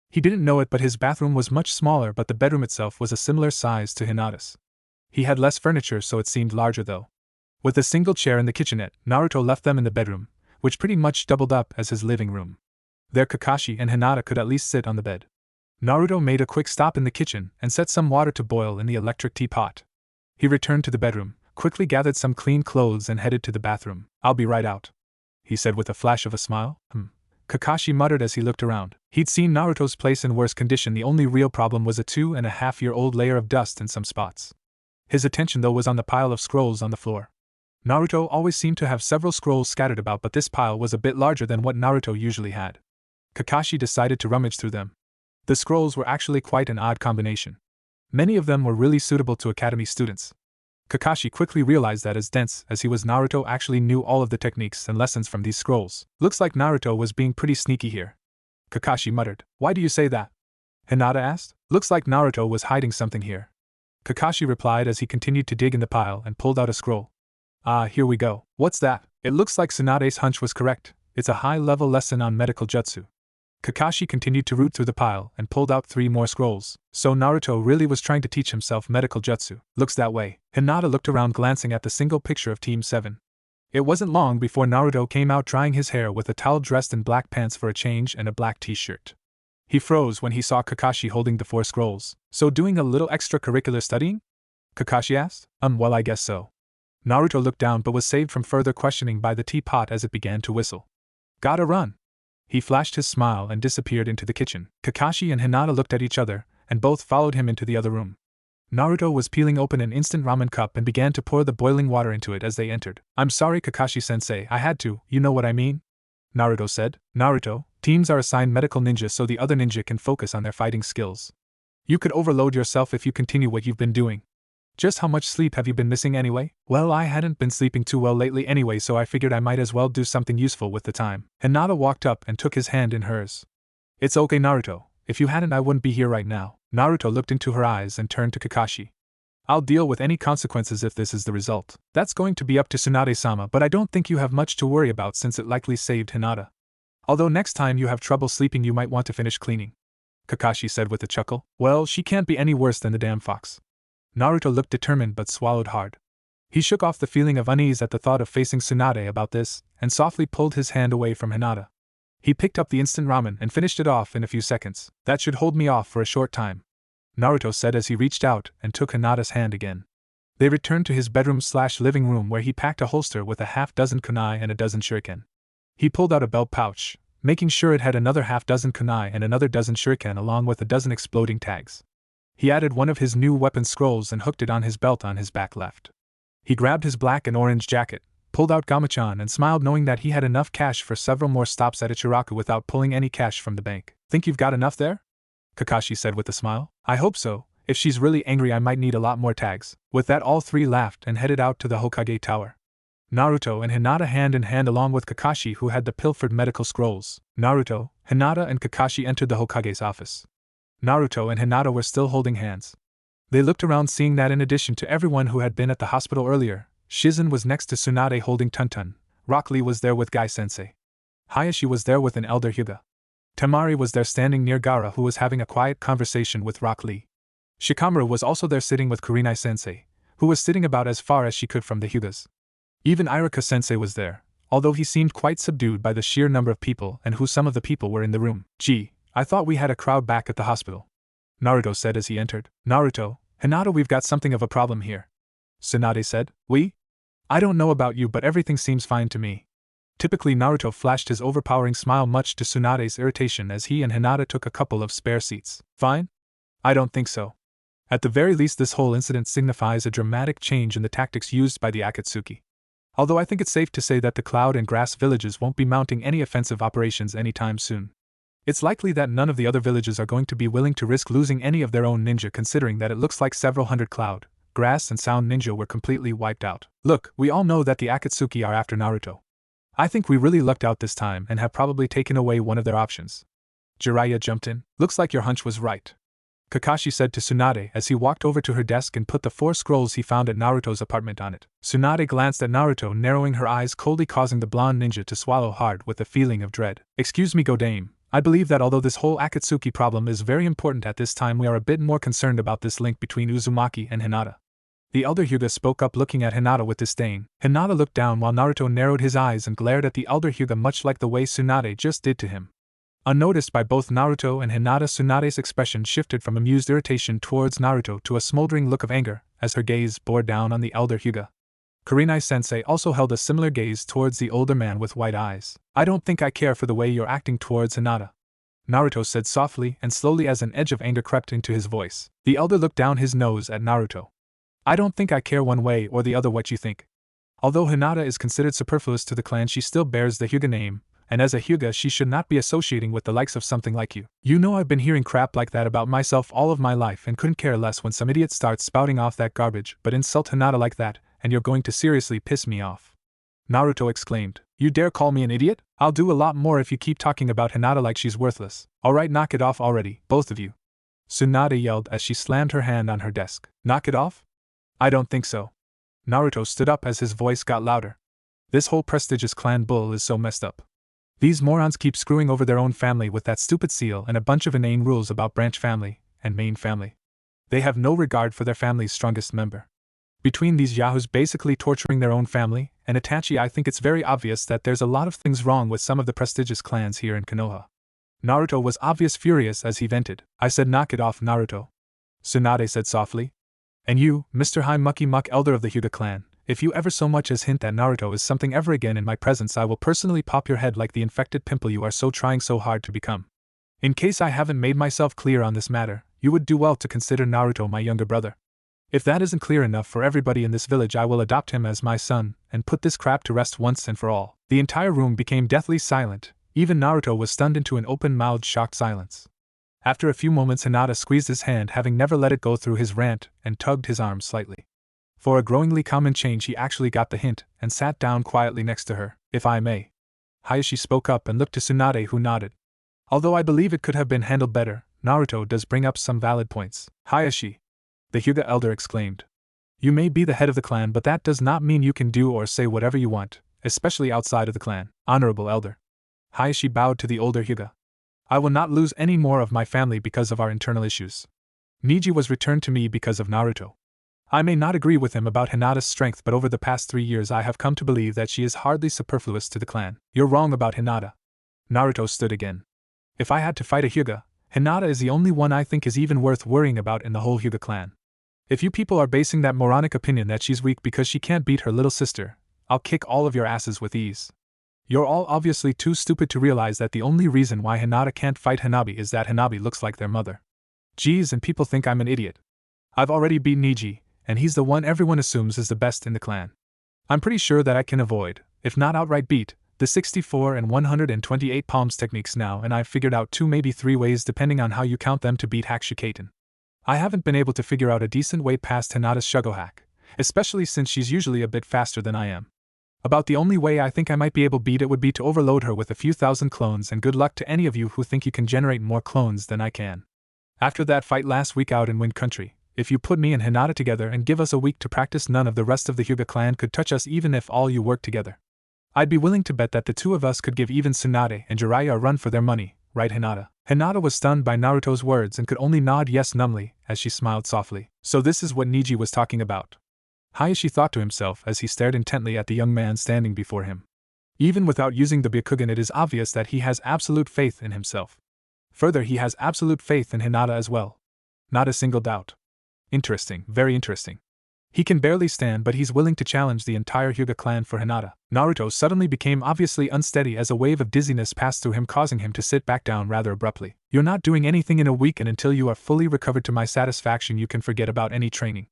He didn't know it, but his bathroom was much smaller, but the bedroom itself was a similar size to Hinata's. He had less furniture, so it seemed larger though. With a single chair in the kitchenette, Naruto left them in the bedroom, which pretty much doubled up as his living room. There Kakashi and Hinata could at least sit on the bed. Naruto made a quick stop in the kitchen and set some water to boil in the electric teapot. He returned to the bedroom, quickly gathered some clean clothes and headed to the bathroom. "I'll be right out," he said with a flash of a smile. Kakashi muttered as he looked around. He'd seen Naruto's place in worse condition. The only real problem was a 2.5-year-old layer of dust in some spots. His attention though was on the pile of scrolls on the floor. Naruto always seemed to have several scrolls scattered about, but this pile was a bit larger than what Naruto usually had. Kakashi decided to rummage through them. The scrolls were actually quite an odd combination. Many of them were really suitable to academy students. Kakashi quickly realized that as dense as he was, Naruto actually knew all of the techniques and lessons from these scrolls. "Looks like Naruto was being pretty sneaky here," Kakashi muttered. "Why do you say that?" Hinata asked. "Looks like Naruto was hiding something here," Kakashi replied as he continued to dig in the pile and pulled out a scroll. "Ah, here we go. What's that?" "It looks like Tsunade's hunch was correct. It's a high-level lesson on medical jutsu." Kakashi continued to root through the pile and pulled out 3 more scrolls. So Naruto really was trying to teach himself medical jutsu. "Looks that way." Hinata looked around, glancing at the single picture of Team 7. It wasn't long before Naruto came out drying his hair with a towel, dressed in black pants for a change and a black t-shirt. He froze when he saw Kakashi holding the 4 scrolls. "So doing a little extracurricular studying?" Kakashi asked. Well, I guess so." Naruto looked down but was saved from further questioning by the teapot as it began to whistle. "Gotta run." He flashed his smile and disappeared into the kitchen. Kakashi and Hinata looked at each other, and both followed him into the other room. Naruto was peeling open an instant ramen cup and began to pour the boiling water into it as they entered. "I'm sorry, Kakashi-sensei, I had to, you know what I mean?" Naruto said. "Naruto, teams are assigned medical ninja so the other ninja can focus on their fighting skills. You could overload yourself if you continue what you've been doing. Just how much sleep have you been missing anyway?" "Well, I hadn't been sleeping too well lately anyway, so I figured I might as well do something useful with the time." Hinata walked up and took his hand in hers. "It's okay, Naruto. If you hadn't, I wouldn't be here right now." Naruto looked into her eyes and turned to Kakashi. I'll deal with any consequences if this is the result. That's going to be up to Tsunade-sama, but I don't think you have much to worry about since it likely saved Hinata. Although next time you have trouble sleeping you might want to finish cleaning. Kakashi said with a chuckle. Well, she can't be any worse than the damn fox. Naruto looked determined but swallowed hard. He shook off the feeling of unease at the thought of facing Tsunade about this, and softly pulled his hand away from Hinata. He picked up the instant ramen and finished it off in a few seconds. That should hold me off for a short time, Naruto said as he reached out and took Hinata's hand again. They returned to his bedroom/living room where he packed a holster with a half-dozen kunai and a dozen shuriken. He pulled out a belt pouch, making sure it had another half-dozen kunai and another dozen shuriken along with a dozen exploding tags. He added one of his new weapon scrolls and hooked it on his belt on his back left. He grabbed his black and orange jacket, pulled out Gamachan and smiled knowing that he had enough cash for several more stops at Ichiraku without pulling any cash from the bank. Think you've got enough there? Kakashi said with a smile. I hope so. If she's really angry I might need a lot more tags. With that all three laughed and headed out to the Hokage Tower. Naruto and Hinata hand in hand along with Kakashi who had the pilfered medical scrolls. Naruto, Hinata and Kakashi entered the Hokage's office. Naruto and Hinata were still holding hands. They looked around seeing that in addition to everyone who had been at the hospital earlier, Shizen was next to Tsunade holding Tuntun, Rock Lee was there with Gai-sensei. Hayashi was there with an elder Hyuga. Temari was there standing near Gaara who was having a quiet conversation with Rock Lee. Shikamaru was also there sitting with Kurenai-sensei, who was sitting about as far as she could from the Hyugas. Even Iruka-sensei was there, although he seemed quite subdued by the sheer number of people and who some of the people were in the room. Gee, I thought we had a crowd back at the hospital, Naruto said as he entered. Naruto, Hinata, we've got something of a problem here, Tsunade said. We? I don't know about you but everything seems fine to me. Typically Naruto flashed his overpowering smile much to Tsunade's irritation as he and Hinata took a couple of spare seats. Fine? I don't think so. At the very least this whole incident signifies a dramatic change in the tactics used by the Akatsuki. Although I think it's safe to say that the Cloud and Grass villages won't be mounting any offensive operations anytime soon. It's likely that none of the other villages are going to be willing to risk losing any of their own ninja considering that it looks like several hundred Cloud, Grass and Sound ninja were completely wiped out. Look, we all know that the Akatsuki are after Naruto. I think we really lucked out this time and have probably taken away one of their options. Jiraiya jumped in. Looks like your hunch was right, Kakashi said to Tsunade as he walked over to her desk and put the 4 scrolls he found at Naruto's apartment on it. Tsunade glanced at Naruto, narrowing her eyes coldly, causing the blonde ninja to swallow hard with a feeling of dread. Excuse me, Godame. I believe that although this whole Akatsuki problem is very important at this time, we are a bit more concerned about this link between Uzumaki and Hinata. The elder Hyuga spoke up, looking at Hinata with disdain. Hinata looked down while Naruto narrowed his eyes and glared at the elder Hyuga much like the way Tsunade just did to him. Unnoticed by both Naruto and Hinata, Tsunade's expression shifted from amused irritation towards Naruto to a smoldering look of anger as her gaze bore down on the elder Hyuga. Kurenai-sensei also held a similar gaze towards the older man with white eyes. I don't think I care for the way you're acting towards Hinata, Naruto said softly and slowly as an edge of anger crept into his voice. The elder looked down his nose at Naruto. I don't think I care one way or the other what you think. Although Hinata is considered superfluous to the clan, she still bears the Hyuga name, and as a Hyuga she should not be associating with the likes of something like you. You know I've been hearing crap like that about myself all of my life and couldn't care less when some idiot starts spouting off that garbage, but insult Hinata like that, and you're going to seriously piss me off, Naruto exclaimed. You dare call me an idiot? I'll do a lot more if you keep talking about Hinata like she's worthless. Alright, knock it off already, both of you, Tsunade yelled as she slammed her hand on her desk. Knock it off? I don't think so. Naruto stood up as his voice got louder. This whole prestigious clan bull is so messed up. These morons keep screwing over their own family with that stupid seal and a bunch of inane rules about branch family and main family. They have no regard for their family's strongest member. Between these yahoos basically torturing their own family and Itachi, I think it's very obvious that there's a lot of things wrong with some of the prestigious clans here in Konoha. Naruto was obviously furious as he vented. I said knock it off, Naruto, Tsunade said softly. And you, Mr. High Mucky Muck, elder of the Hyuga clan, if you ever so much as hint that Naruto is something ever again in my presence, I will personally pop your head like the infected pimple you are so trying so hard to become. In case I haven't made myself clear on this matter, you would do well to consider Naruto my younger brother. If that isn't clear enough for everybody in this village, I will adopt him as my son and put this crap to rest once and for all. The entire room became deathly silent. Even Naruto was stunned into an open-mouthed, shocked silence. After a few moments, Hinata squeezed his hand, having never let it go through his rant, and tugged his arm slightly. For a growingly common change, he actually got the hint and sat down quietly next to her. If I may. Hayashi spoke up and looked to Tsunade, who nodded. Although I believe it could have been handled better, Naruto does bring up some valid points. Hayashi, the Hyuga elder exclaimed. You may be the head of the clan, but that does not mean you can do or say whatever you want, especially outside of the clan, honorable elder. Hayashi bowed to the older Hyuga. I will not lose any more of my family because of our internal issues. Niji was returned to me because of Naruto. I may not agree with him about Hinata's strength, but over the past 3 years I have come to believe that she is hardly superfluous to the clan. You're wrong about Hinata. Naruto stood again. If I had to fight a Hyuga, Hinata is the only one I think is even worth worrying about in the whole Hyuga clan. If you people are basing that moronic opinion that she's weak because she can't beat her little sister, I'll kick all of your asses with ease. You're all obviously too stupid to realize that the only reason why Hinata can't fight Hanabi is that Hanabi looks like their mother. Geez, and people think I'm an idiot. I've already beat Niji, and he's the one everyone assumes is the best in the clan. I'm pretty sure that I can avoid, if not outright beat, the 64 and 128 palms techniques now, and I've figured out 2 maybe 3 ways depending on how you count them to beat Hakushukaten. I haven't been able to figure out a decent way past Hinata's Shugo hack, especially since she's usually a bit faster than I am. About the only way I think I might be able to beat it would be to overload her with a few thousand clones, and good luck to any of you who think you can generate more clones than I can. After that fight last week out in Wind Country, if you put me and Hinata together and give us a week to practice, none of the rest of the Hyuga clan could touch us even if all you work together. I'd be willing to bet that the 2 of us could give even Tsunade and Jiraiya a run for their money, right Hinata? Hinata was stunned by Naruto's words and could only nod yes numbly as she smiled softly. So this is what Niji was talking about. Hayashi thought to himself as he stared intently at the young man standing before him. Even without using the Byakugan, it is obvious that he has absolute faith in himself. Further, he has absolute faith in Hinata as well. Not a single doubt. Interesting, very interesting. He can barely stand, but he's willing to challenge the entire Hyuga clan for Hinata. Naruto suddenly became obviously unsteady as a wave of dizziness passed through him, causing him to sit back down rather abruptly. You're not doing anything in a week, and until you are fully recovered to my satisfaction you can forget about any training.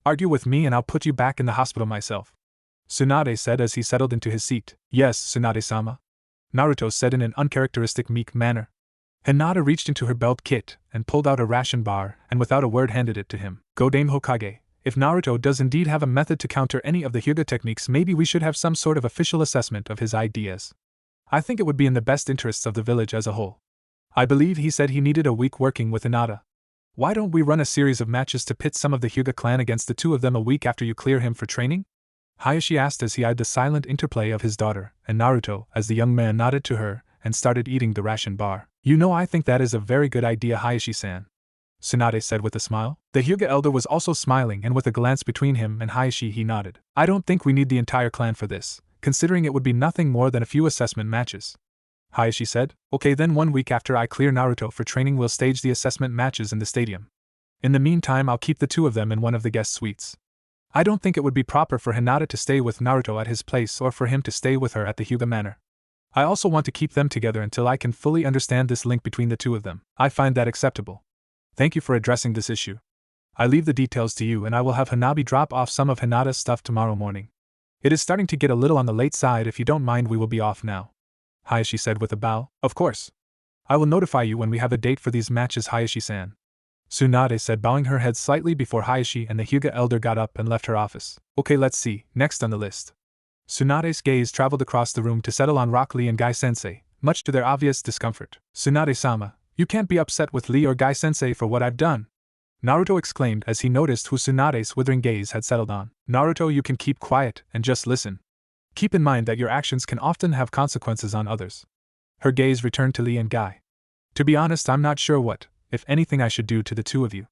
Argue with me and I'll put you back in the hospital myself. Tsunade said as he settled into his seat. Yes, Tsunade-sama. Naruto said in an uncharacteristic meek manner. Hinata reached into her belt kit and pulled out a ration bar and without a word handed it to him. Go Dame Hokage. If Naruto does indeed have a method to counter any of the Hyuga techniques, maybe we should have some sort of official assessment of his ideas. I think it would be in the best interests of the village as a whole. I believe he said he needed a week working with Hinata. Why don't we run a series of matches to pit some of the Hyuga clan against the 2 of them a week after you clear him for training? Hayashi asked as he eyed the silent interplay of his daughter and Naruto as the young man nodded to her and started eating the ration bar. You know, I think that is a very good idea, Hayashi-san. Tsunade said with a smile. The Hyuga elder was also smiling, and with a glance between him and Hayashi he nodded. I don't think we need the entire clan for this, considering it would be nothing more than a few assessment matches. Hayashi said. Okay, then 1 week after I clear Naruto for training we'll stage the assessment matches in the stadium. In the meantime I'll keep the 2 of them in one of the guest suites. I don't think it would be proper for Hinata to stay with Naruto at his place or for him to stay with her at the Hyuga Manor. I also want to keep them together until I can fully understand this link between the 2 of them. I find that acceptable. Thank you for addressing this issue. I leave the details to you, and I will have Hanabi drop off some of Hinata's stuff tomorrow morning. It is starting to get a little on the late side. If you don't mind, we will be off now. Hayashi said with a bow. Of course. I will notify you when we have a date for these matches, Hayashi-san. Tsunade said, bowing her head slightly before Hayashi and the Hyuga elder got up and left her office. Okay, let's see, next on the list. Tsunade's gaze traveled across the room to settle on Rock Lee and Gai-sensei, much to their obvious discomfort. Tsunade-sama, you can't be upset with Lee or Gai-sensei for what I've done. Naruto exclaimed as he noticed who Tsunade's withering gaze had settled on. Naruto, you can keep quiet and just listen. Keep in mind that your actions can often have consequences on others. Her gaze returned to Lee and Gai. To be honest, I'm not sure what, if anything, I should do to the 2 of you.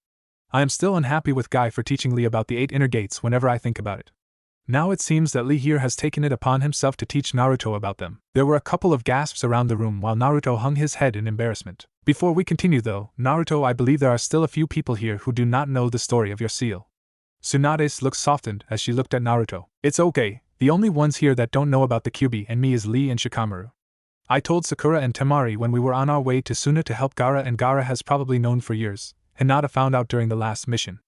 I am still unhappy with Gai for teaching Lee about the 8 inner gates whenever I think about it. Now it seems that Lee here has taken it upon himself to teach Naruto about them. There were a couple of gasps around the room while Naruto hung his head in embarrassment. Before we continue though, Naruto, I believe there are still a few people here who do not know the story of your seal. Tsunade's look softened as she looked at Naruto. It's okay, the only ones here that don't know about the Kyuubi and me is Lee and Shikamaru. I told Sakura and Temari when we were on our way to Suna to help Gaara, and Gaara has probably known for years. Hinata found out during the last mission.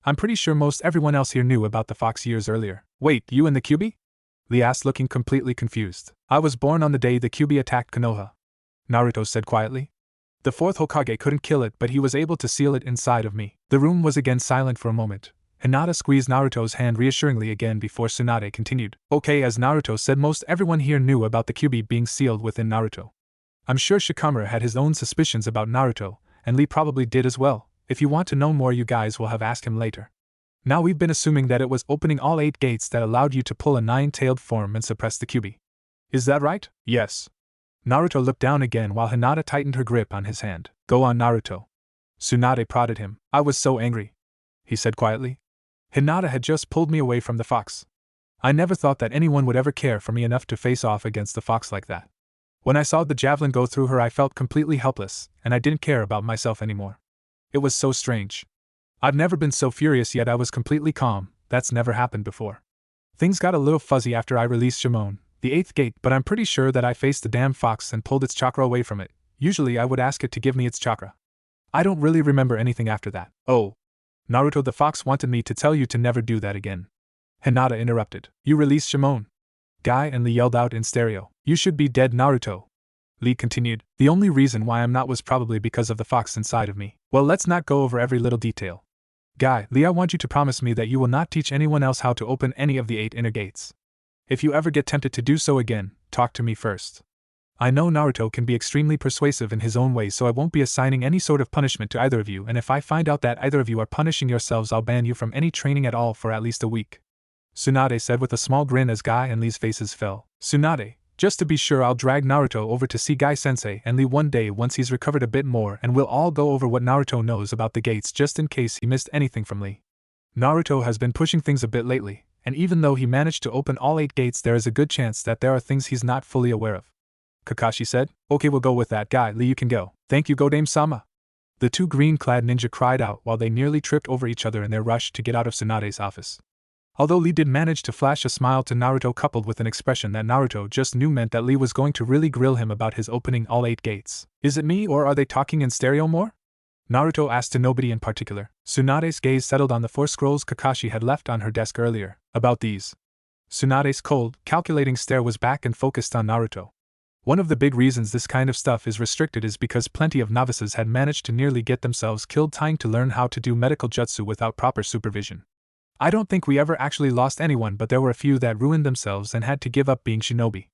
I'm pretty sure most everyone else here knew about the fox years earlier. Wait, you and the Kyuubi? Lee asked, looking completely confused. I was born on the day the Kyuubi attacked Konoha, Naruto said quietly. The 4th Hokage couldn't kill it, but he was able to seal it inside of me. The room was again silent for a moment. Hinata squeezed Naruto's hand reassuringly again before Tsunade continued. Okay, as Naruto said, most everyone here knew about the Kyuubi being sealed within Naruto. I'm sure Shikamaru had his own suspicions about Naruto, and Lee probably did as well. If you want to know more, you guys will have asked him later. Now we've been assuming that it was opening all 8 gates that allowed you to pull a 9-tailed form and suppress the Kyuubi. Is that right? Yes. Naruto looked down again while Hinata tightened her grip on his hand. Go on, Naruto. Tsunade prodded him. I was so angry, he said quietly. Hinata had just pulled me away from the fox. I never thought that anyone would ever care for me enough to face off against the fox like that. When I saw the javelin go through her, I felt completely helpless, and I didn't care about myself anymore. It was so strange. I've never been so furious, yet I was completely calm. That's never happened before. Things got a little fuzzy after I released Shimon, the 8th gate, but I'm pretty sure that I faced the damn fox and pulled its chakra away from it. Usually I would ask it to give me its chakra. I don't really remember anything after that. Oh. Naruto, the fox wanted me to tell you to never do that again. Hinata interrupted. You released Shimon? Guy and Lee yelled out in stereo. You should be dead, Naruto. Lee continued. The only reason why I'm not was probably because of the fox inside of me. Well, let's not go over every little detail. Guy, Lee, I want you to promise me that you will not teach anyone else how to open any of the 8 inner gates. If you ever get tempted to do so again, talk to me first. I know Naruto can be extremely persuasive in his own way, so I won't be assigning any sort of punishment to either of you, and if I find out that either of you are punishing yourselves, I'll ban you from any training at all for at least a week. Tsunade said with a small grin as Guy and Lee's faces fell. Tsunade, just to be sure, I'll drag Naruto over to see Guy-sensei and Lee one day once he's recovered a bit more, and we'll all go over what Naruto knows about the gates just in case he missed anything from Lee. Naruto has been pushing things a bit lately, and even though he managed to open all 8 gates, there is a good chance that there are things he's not fully aware of. Kakashi said. Okay, we'll go with that. Guy, Lee, you can go. Thank you, Godame-sama. The 2 green-clad ninja cried out while they nearly tripped over each other in their rush to get out of Tsunade's office. Although Lee did manage to flash a smile to Naruto coupled with an expression that Naruto just knew meant that Lee was going to really grill him about his opening all 8 gates. Is it me, or are they talking in stereo more? Naruto asked to nobody in particular. Tsunade's gaze settled on the 4 scrolls Kakashi had left on her desk earlier. About these. Tsunade's cold, calculating stare was back and focused on Naruto. One of the big reasons this kind of stuff is restricted is because plenty of novices had managed to nearly get themselves killed trying to learn how to do medical jutsu without proper supervision. I don't think we ever actually lost anyone, but there were a few that ruined themselves and had to give up being shinobi.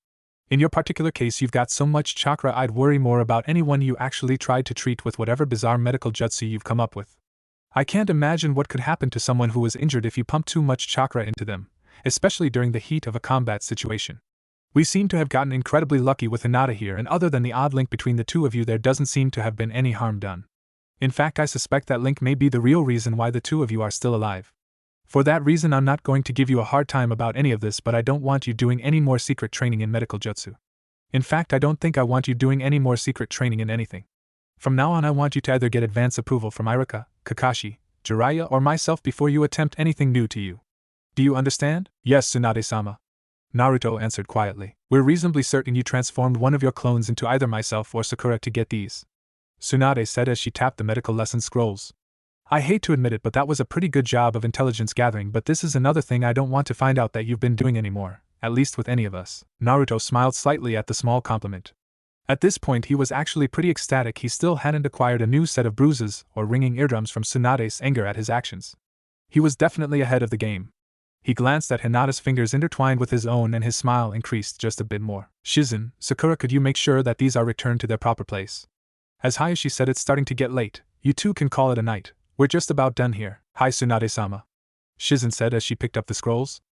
In your particular case, you've got so much chakra, I'd worry more about anyone you actually tried to treat with whatever bizarre medical jutsu you've come up with. I can't imagine what could happen to someone who was injured if you pumped too much chakra into them, especially during the heat of a combat situation. We seem to have gotten incredibly lucky with Hinata here, and other than the odd link between the 2 of you, there doesn't seem to have been any harm done. In fact, I suspect that link may be the real reason why the 2 of you are still alive. For that reason, I'm not going to give you a hard time about any of this, but I don't want you doing any more secret training in medical jutsu. In fact, I don't think I want you doing any more secret training in anything. From now on, I want you to either get advance approval from Iruka, Kakashi, Jiraiya, or myself before you attempt anything new to you. Do you understand? Yes, Tsunade-sama. Naruto answered quietly. We're reasonably certain you transformed one of your clones into either myself or Sakura to get these. Tsunade said as she tapped the medical lesson scrolls. I hate to admit it, but that was a pretty good job of intelligence gathering, but this is another thing I don't want to find out that you've been doing anymore, at least with any of us. Naruto smiled slightly at the small compliment. At this point he was actually pretty ecstatic. He still hadn't acquired a new set of bruises or ringing eardrums from Tsunade's anger at his actions. He was definitely ahead of the game. He glanced at Hinata's fingers intertwined with his own and his smile increased just a bit more. Shizen, Sakura, could you make sure that these are returned to their proper place? As Hayashi said, it's starting to get late. You two can call it a night. We're just about done here. Hi, Tsunade-sama. Shizen said as she picked up the scrolls.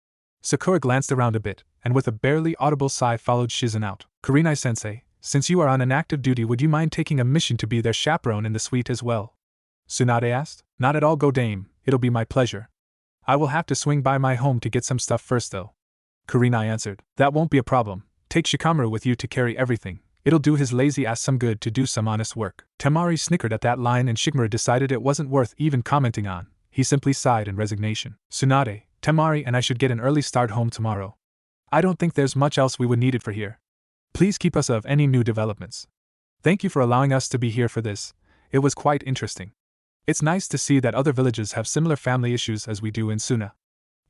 Sakura glanced around a bit, and with a barely audible sigh followed Shizen out. Kurenai-sensei, since you are on an active duty, would you mind taking a mission to be their chaperone in the suite as well? Tsunade asked. Not at all, Godame, it'll be my pleasure. I will have to swing by my home to get some stuff first though. Kurenai answered. That won't be a problem. Take Shikamaru with you to carry everything. It'll do his lazy ass some good to do some honest work. Temari snickered at that line and Shikamaru decided it wasn't worth even commenting on. He simply sighed in resignation. Tsunade, Temari and I should get an early start home tomorrow. I don't think there's much else we would need it for here. Please keep us of any new developments. Thank you for allowing us to be here for this. It was quite interesting. It's nice to see that other villages have similar family issues as we do in Suna.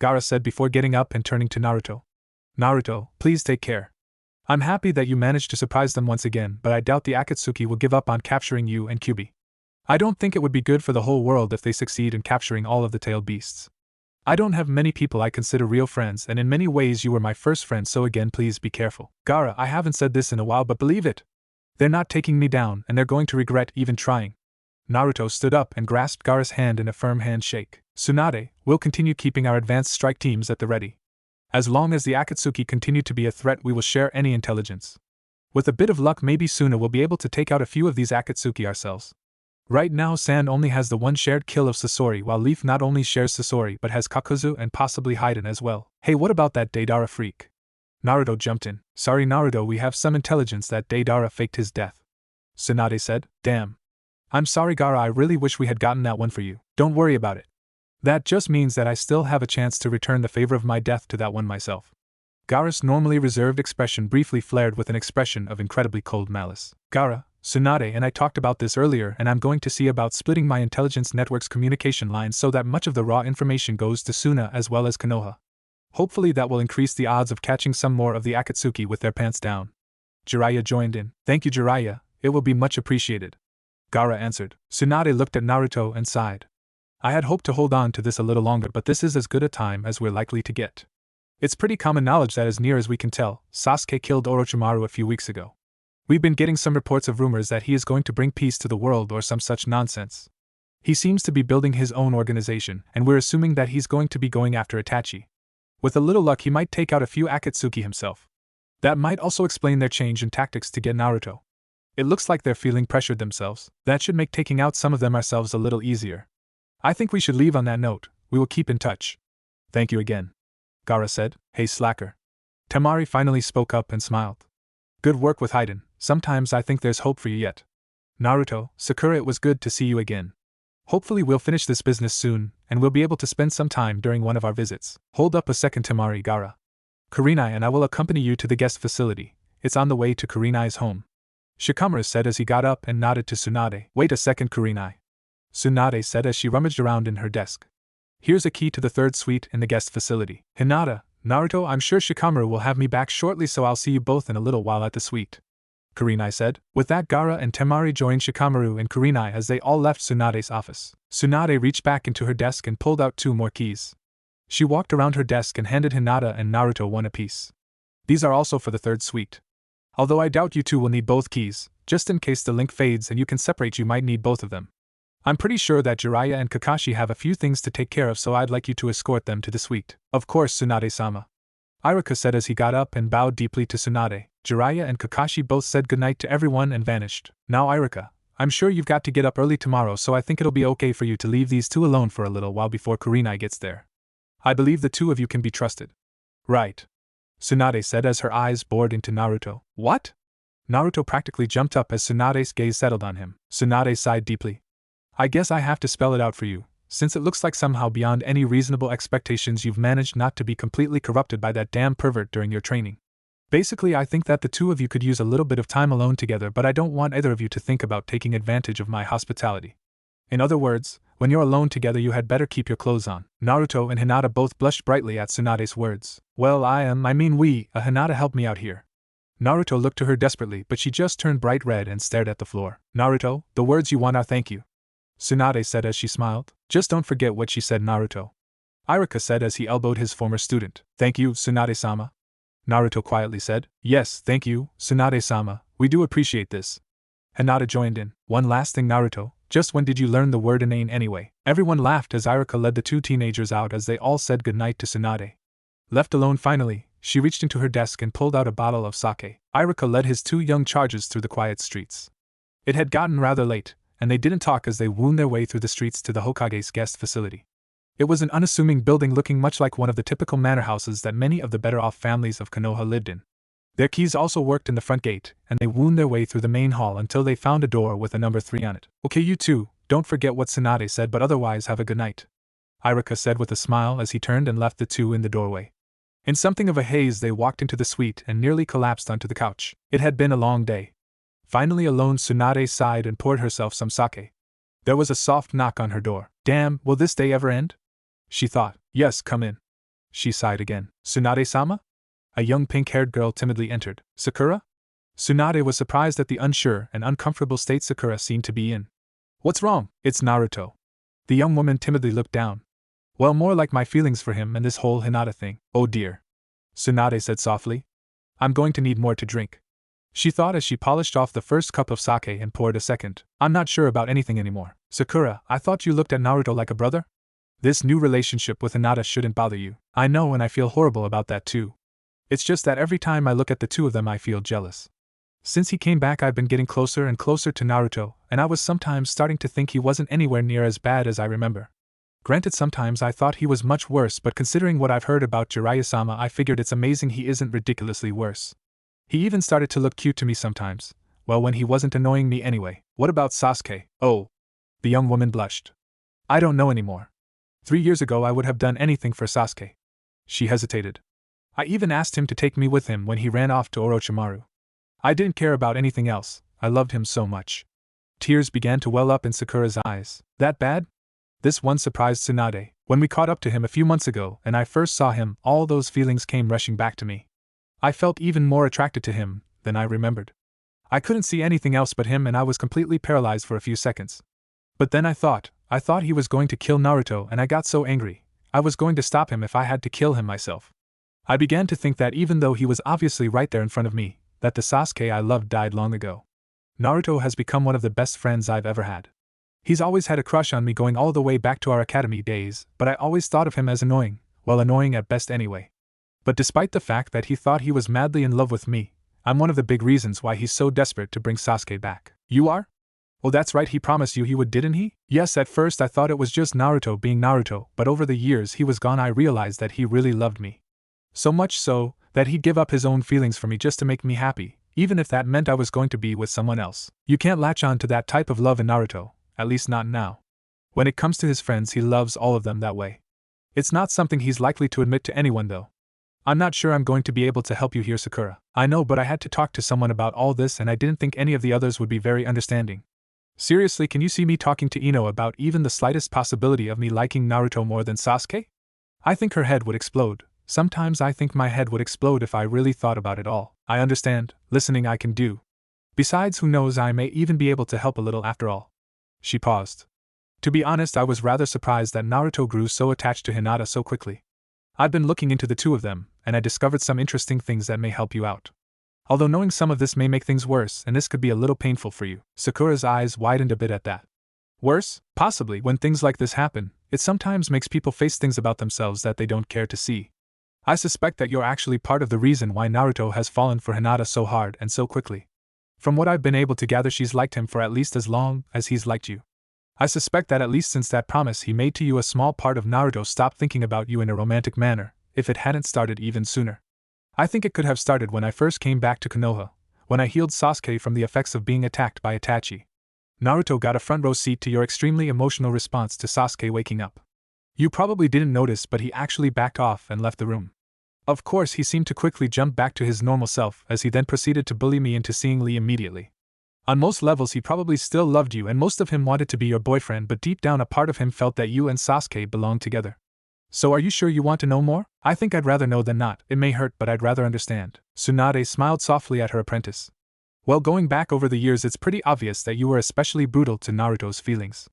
Gaara said before getting up and turning to Naruto. Naruto, please take care. I'm happy that you managed to surprise them once again, but I doubt the Akatsuki will give up on capturing you and Kyuubi. I don't think it would be good for the whole world if they succeed in capturing all of the tailed beasts. I don't have many people I consider real friends, and in many ways you were my first friend, so again please be careful. Gaara, I haven't said this in a while, but believe it. They're not taking me down, and they're going to regret even trying. Naruto stood up and grasped Gaara's hand in a firm handshake. Tsunade, we'll continue keeping our advanced strike teams at the ready. As long as the Akatsuki continue to be a threat, we will share any intelligence. With a bit of luck, maybe Suna will be able to take out a few of these Akatsuki ourselves. Right now, Sand only has the one shared kill of Sasori, while Leaf not only shares Sasori but has Kakuzu and possibly Haiden as well. Hey, what about that Deidara freak? Naruto jumped in. Sorry Naruto, we have some intelligence that Deidara faked his death. Tsunade said. Damn. I'm sorry Gaara, I really wish we had gotten that one for you. Don't worry about it. That just means that I still have a chance to return the favor of my death to that one myself. Gaara's normally reserved expression briefly flared with an expression of incredibly cold malice. Gaara, Tsunade and I talked about this earlier, and I'm going to see about splitting my intelligence network's communication lines so that much of the raw information goes to Suna as well as Konoha. Hopefully that will increase the odds of catching some more of the Akatsuki with their pants down. Jiraiya joined in. Thank you Jiraiya, it will be much appreciated. Gaara answered. Tsunade looked at Naruto and sighed. I had hoped to hold on to this a little longer, but this is as good a time as we're likely to get. It's pretty common knowledge that, as near as we can tell, Sasuke killed Orochimaru a few weeks ago. We've been getting some reports of rumors that he is going to bring peace to the world or some such nonsense. He seems to be building his own organization, and we're assuming that he's going to be going after Itachi. With a little luck, he might take out a few Akatsuki himself. That might also explain their change in tactics to get Naruto. It looks like they're feeling pressured themselves. That should make taking out some of them ourselves a little easier. I think we should leave on that note. We will keep in touch. Thank you again. Gaara said. Hey slacker. Temari finally spoke up and smiled. Good work with Haiden. Sometimes I think there's hope for you yet. Naruto, Sakura, it was good to see you again. Hopefully we'll finish this business soon, and we'll be able to spend some time during one of our visits. Hold up a second Temari, Gaara. Kurenai and I will accompany you to the guest facility. It's on the way to Kurenai's home. Shikamaru said as he got up and nodded to Tsunade. Wait a second Kurenai. Tsunade said as she rummaged around in her desk. Here's a key to the third suite in the guest facility. Hinata, Naruto, I'm sure Shikamaru will have me back shortly, so I'll see you both in a little while at the suite. Kurenai said. With that, Gaara and Temari joined Shikamaru and Kurenai as they all left Tsunade's office. Tsunade reached back into her desk and pulled out 2 more keys. She walked around her desk and handed Hinata and Naruto one apiece. These are also for the third suite. Although I doubt you two will need both keys, just in case the link fades and you can separate, you might need both of them. I'm pretty sure that Jiraiya and Kakashi have a few things to take care of, so I'd like you to escort them to the suite. Of course, Tsunade-sama. Iruka said as he got up and bowed deeply to Tsunade. Jiraiya and Kakashi both said goodnight to everyone and vanished. Now Iruka, I'm sure you've got to get up early tomorrow, so I think it'll be okay for you to leave these two alone for a little while before Kurenai gets there. I believe the two of you can be trusted. Right. Tsunade said as her eyes bored into Naruto. What? Naruto practically jumped up as Tsunade's gaze settled on him. Tsunade sighed deeply. I guess I have to spell it out for you, since it looks like somehow beyond any reasonable expectations you've managed not to be completely corrupted by that damn pervert during your training. Basically, I think that the two of you could use a little bit of time alone together, but I don't want either of you to think about taking advantage of my hospitality. In other words, when you're alone together you had better keep your clothes on. Naruto and Hinata both blushed brightly at Tsunade's words. Well, Hinata help me out here. Naruto looked to her desperately, but she just turned bright red and stared at the floor. Naruto, the words you want are thank you. Tsunade said as she smiled. Just don't forget what she said, Naruto. Iruka said as he elbowed his former student. Thank you, Tsunade-sama. Naruto quietly said. Yes, thank you, Tsunade-sama, we do appreciate this. Hinata joined in. One last thing, Naruto, just when did you learn the word inane anyway? Everyone laughed as Iruka led the two teenagers out as they all said goodnight to Tsunade. Left alone finally, she reached into her desk and pulled out a bottle of sake. Iruka led his 2 young charges through the quiet streets. It had gotten rather late, and they didn't talk as they wound their way through the streets to the Hokage's guest facility. It was an unassuming building looking much like one of the typical manor houses that many of the better-off families of Konoha lived in. Their keys also worked in the front gate, and they wound their way through the main hall until they found a door with a number 3 on it. Okay, you two, don't forget what Tsunade said, but otherwise have a good night. Iruka said with a smile as he turned and left the two in the doorway. In something of a haze they walked into the suite and nearly collapsed onto the couch. It had been a long day. Finally alone, Tsunade sighed and poured herself some sake. There was a soft knock on her door. Damn, will this day ever end? She thought. Yes, come in. She sighed again. Tsunade-sama? A young pink-haired girl timidly entered. Sakura? Tsunade was surprised at the unsure and uncomfortable state Sakura seemed to be in. What's wrong? It's Naruto. The young woman timidly looked down. Well, more like my feelings for him and this whole Hinata thing. Oh dear. Tsunade said softly. I'm going to need more to drink. She thought as she polished off the first cup of sake and poured a second. I'm not sure about anything anymore. Sakura, I thought you looked at Naruto like a brother? This new relationship with Hinata shouldn't bother you. I know, and I feel horrible about that too. It's just that every time I look at the two of them I feel jealous. Since he came back I've been getting closer and closer to Naruto, and I was sometimes starting to think he wasn't anywhere near as bad as I remember. Granted, sometimes I thought he was much worse, but considering what I've heard about Jiraiya-sama I figured it's amazing he isn't ridiculously worse. He even started to look cute to me sometimes, well, when he wasn't annoying me anyway. What about Sasuke? Oh. The young woman blushed. I don't know anymore. 3 years ago I would have done anything for Sasuke. She hesitated. I even asked him to take me with him when he ran off to Orochimaru. I didn't care about anything else, I loved him so much. Tears began to well up in Sakura's eyes. That bad? This one surprised Tsunade. When we caught up to him a few months ago and I first saw him, all those feelings came rushing back to me. I felt even more attracted to him than I remembered. I couldn't see anything else but him and I was completely paralyzed for a few seconds. But then I thought he was going to kill Naruto and I got so angry. I was going to stop him if I had to kill him myself. I began to think that even though he was obviously right there in front of me, that the Sasuke I loved died long ago. Naruto has become one of the best friends I've ever had. He's always had a crush on me going all the way back to our academy days, but I always thought of him as annoying, well, annoying at best anyway. But despite the fact that he thought he was madly in love with me, I'm one of the big reasons why he's so desperate to bring Sasuke back. You are? Oh, that's right, he promised you he would, didn't he? Yes, at first I thought it was just Naruto being Naruto, but over the years he was gone I realized that he really loved me. So much so, that he'd give up his own feelings for me just to make me happy, even if that meant I was going to be with someone else. You can't latch on to that type of love in Naruto, at least not now. When it comes to his friends he loves all of them that way. It's not something he's likely to admit to anyone though. I'm not sure I'm going to be able to help you here, Sakura. I know, but I had to talk to someone about all this and I didn't think any of the others would be very understanding. Seriously, can you see me talking to Ino about even the slightest possibility of me liking Naruto more than Sasuke? I think her head would explode. Sometimes I think my head would explode if I really thought about it all. I understand, listening I can do. Besides, who knows, I may even be able to help a little after all. She paused. To be honest, I was rather surprised that Naruto grew so attached to Hinata so quickly. I've been looking into the two of them, and I discovered some interesting things that may help you out. Although knowing some of this may make things worse, and this could be a little painful for you. Sakura's eyes widened a bit at that. Worse? Possibly. When things like this happen, it sometimes makes people face things about themselves that they don't care to see. I suspect that you're actually part of the reason why Naruto has fallen for Hinata so hard and so quickly. From what I've been able to gather, she's liked him for at least as long as he's liked you. I suspect that at least since that promise he made to you, a small part of Naruto stopped thinking about you in a romantic manner, if it hadn't started even sooner. I think it could have started when I first came back to Konoha, when I healed Sasuke from the effects of being attacked by Itachi. Naruto got a front row seat to your extremely emotional response to Sasuke waking up. You probably didn't notice, but he actually backed off and left the room. Of course, he seemed to quickly jump back to his normal self as he then proceeded to bully me into seeing Lee immediately. On most levels he probably still loved you and most of him wanted to be your boyfriend, but deep down a part of him felt that you and Sasuke belonged together. So are you sure you want to know more? I think I'd rather know than not. It may hurt, but I'd rather understand. Tsunade smiled softly at her apprentice. Well, going back over the years, it's pretty obvious that you were especially brutal to Naruto's feelings.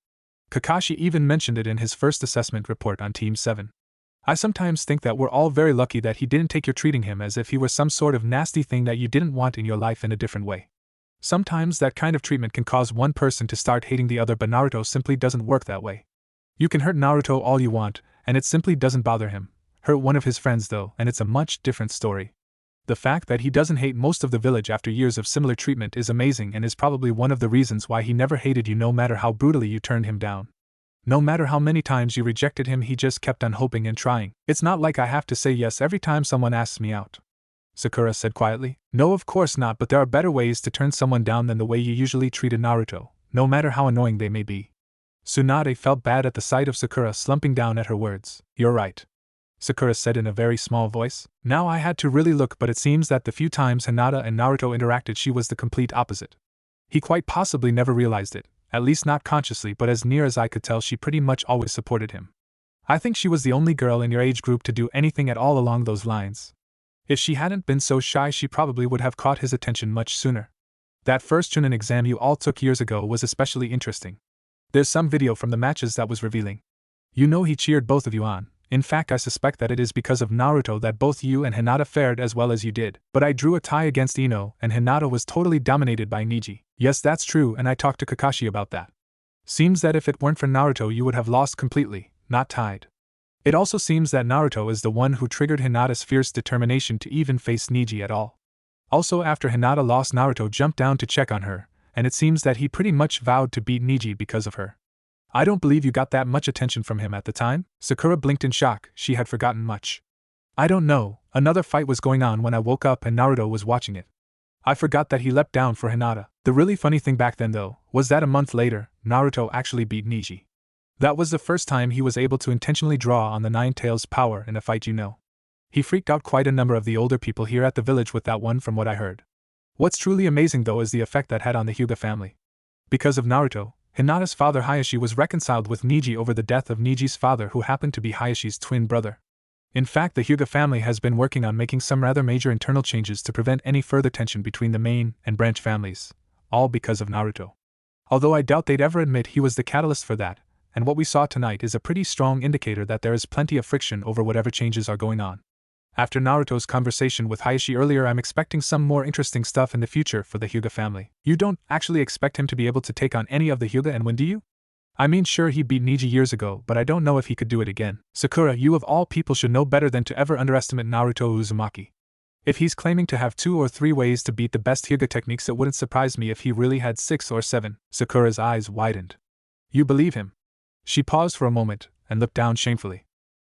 Kakashi even mentioned it in his first assessment report on Team 7. I sometimes think that we're all very lucky that he didn't take you treating him as if he were some sort of nasty thing that you didn't want in your life in a different way. Sometimes that kind of treatment can cause one person to start hating the other, but Naruto simply doesn't work that way. You can hurt Naruto all you want, and it simply doesn't bother him. Hurt one of his friends though, and it's a much different story. The fact that he doesn't hate most of the village after years of similar treatment is amazing and is probably one of the reasons why he never hated you, no matter how brutally you turned him down. No matter how many times you rejected him, he just kept on hoping and trying. It's not like I have to say yes every time someone asks me out. Sakura said quietly. No, of course not, but there are better ways to turn someone down than the way you usually treated Naruto, no matter how annoying they may be. Tsunade felt bad at the sight of Sakura slumping down at her words. You're right, Sakura said in a very small voice. Now I had to really look, but it seems that the few times Hinata and Naruto interacted, she was the complete opposite. He quite possibly never realized it. At least not consciously, but as near as I could tell, she pretty much always supported him. I think she was the only girl in your age group to do anything at all along those lines. If she hadn't been so shy, she probably would have caught his attention much sooner. That first Chunin exam you all took years ago was especially interesting. There's some video from the matches that was revealing. You know, he cheered both of you on. In fact, I suspect that it is because of Naruto that both you and Hinata fared as well as you did. But I drew a tie against Ino, and Hinata was totally dominated by Niji. Yes, that's true, and I talked to Kakashi about that. Seems that if it weren't for Naruto you would have lost completely. not tied. It also seems that Naruto is the one who triggered Hinata's fierce determination to even face Neji at all. Also, after Hinata lost, Naruto jumped down to check on her, and it seems that he pretty much vowed to beat Neji because of her. I don't believe you got that much attention from him at the time. Sakura blinked in shock, she had forgotten much. I don't know, another fight was going on when I woke up and Naruto was watching it. I forgot that he leapt down for Hinata. The really funny thing back then though, was that a month later, Naruto actually beat Neji. That was the first time he was able to intentionally draw on the Nine Tails' power in a fight, you know. He freaked out quite a number of the older people here at the village with that one from what I heard. What's truly amazing though is the effect that had on the Hyuga family. Because of Naruto, Hinata's father Hayashi was reconciled with Neji over the death of Neji's father, who happened to be Hayashi's twin brother. In fact, the Hyuga family has been working on making some rather major internal changes to prevent any further tension between the main and branch families, all because of Naruto. Although I doubt they'd ever admit he was the catalyst for that, and what we saw tonight is a pretty strong indicator that there is plenty of friction over whatever changes are going on. After Naruto's conversation with Hayashi earlier, I'm expecting some more interesting stuff in the future for the Hyuga family. You don't actually expect him to be able to take on any of the Hyuga and win, do you? I mean, sure, he beat Neji years ago, but I don't know if he could do it again. Sakura, you of all people should know better than to ever underestimate Naruto Uzumaki. If he's claiming to have 2 or 3 ways to beat the best Hyuga techniques, it wouldn't surprise me if he really had 6 or 7. Sakura's eyes widened. You believe him? She paused for a moment, and looked down shamefully.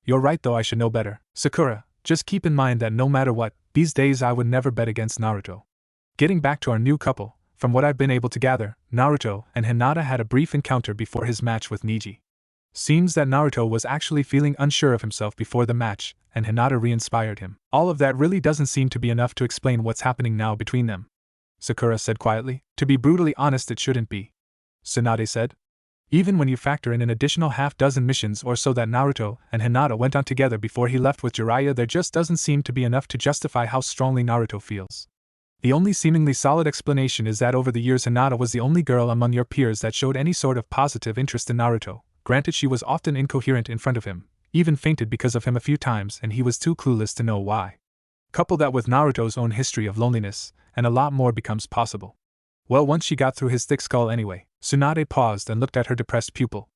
You're right though, I should know better. Sakura, just keep in mind that no matter what, these days I would never bet against Naruto. Getting back to our new couple, from what I've been able to gather, Naruto and Hinata had a brief encounter before his match with Neji. Seems that Naruto was actually feeling unsure of himself before the match, and Hinata re-inspired him. All of that really doesn't seem to be enough to explain what's happening now between them, Sakura said quietly. To be brutally honest, it shouldn't be, Tsunade said. Even when you factor in an additional half-dozen missions or so that Naruto and Hinata went on together before he left with Jiraiya, there just doesn't seem to be enough to justify how strongly Naruto feels. The only seemingly solid explanation is that over the years Hinata was the only girl among your peers that showed any sort of positive interest in Naruto. Granted, she was often incoherent in front of him, even fainted because of him a few times, and he was too clueless to know why. Couple that with Naruto's own history of loneliness, and a lot more becomes possible. Well, once she got through his thick skull anyway. Tsunade paused and looked at her depressed pupil.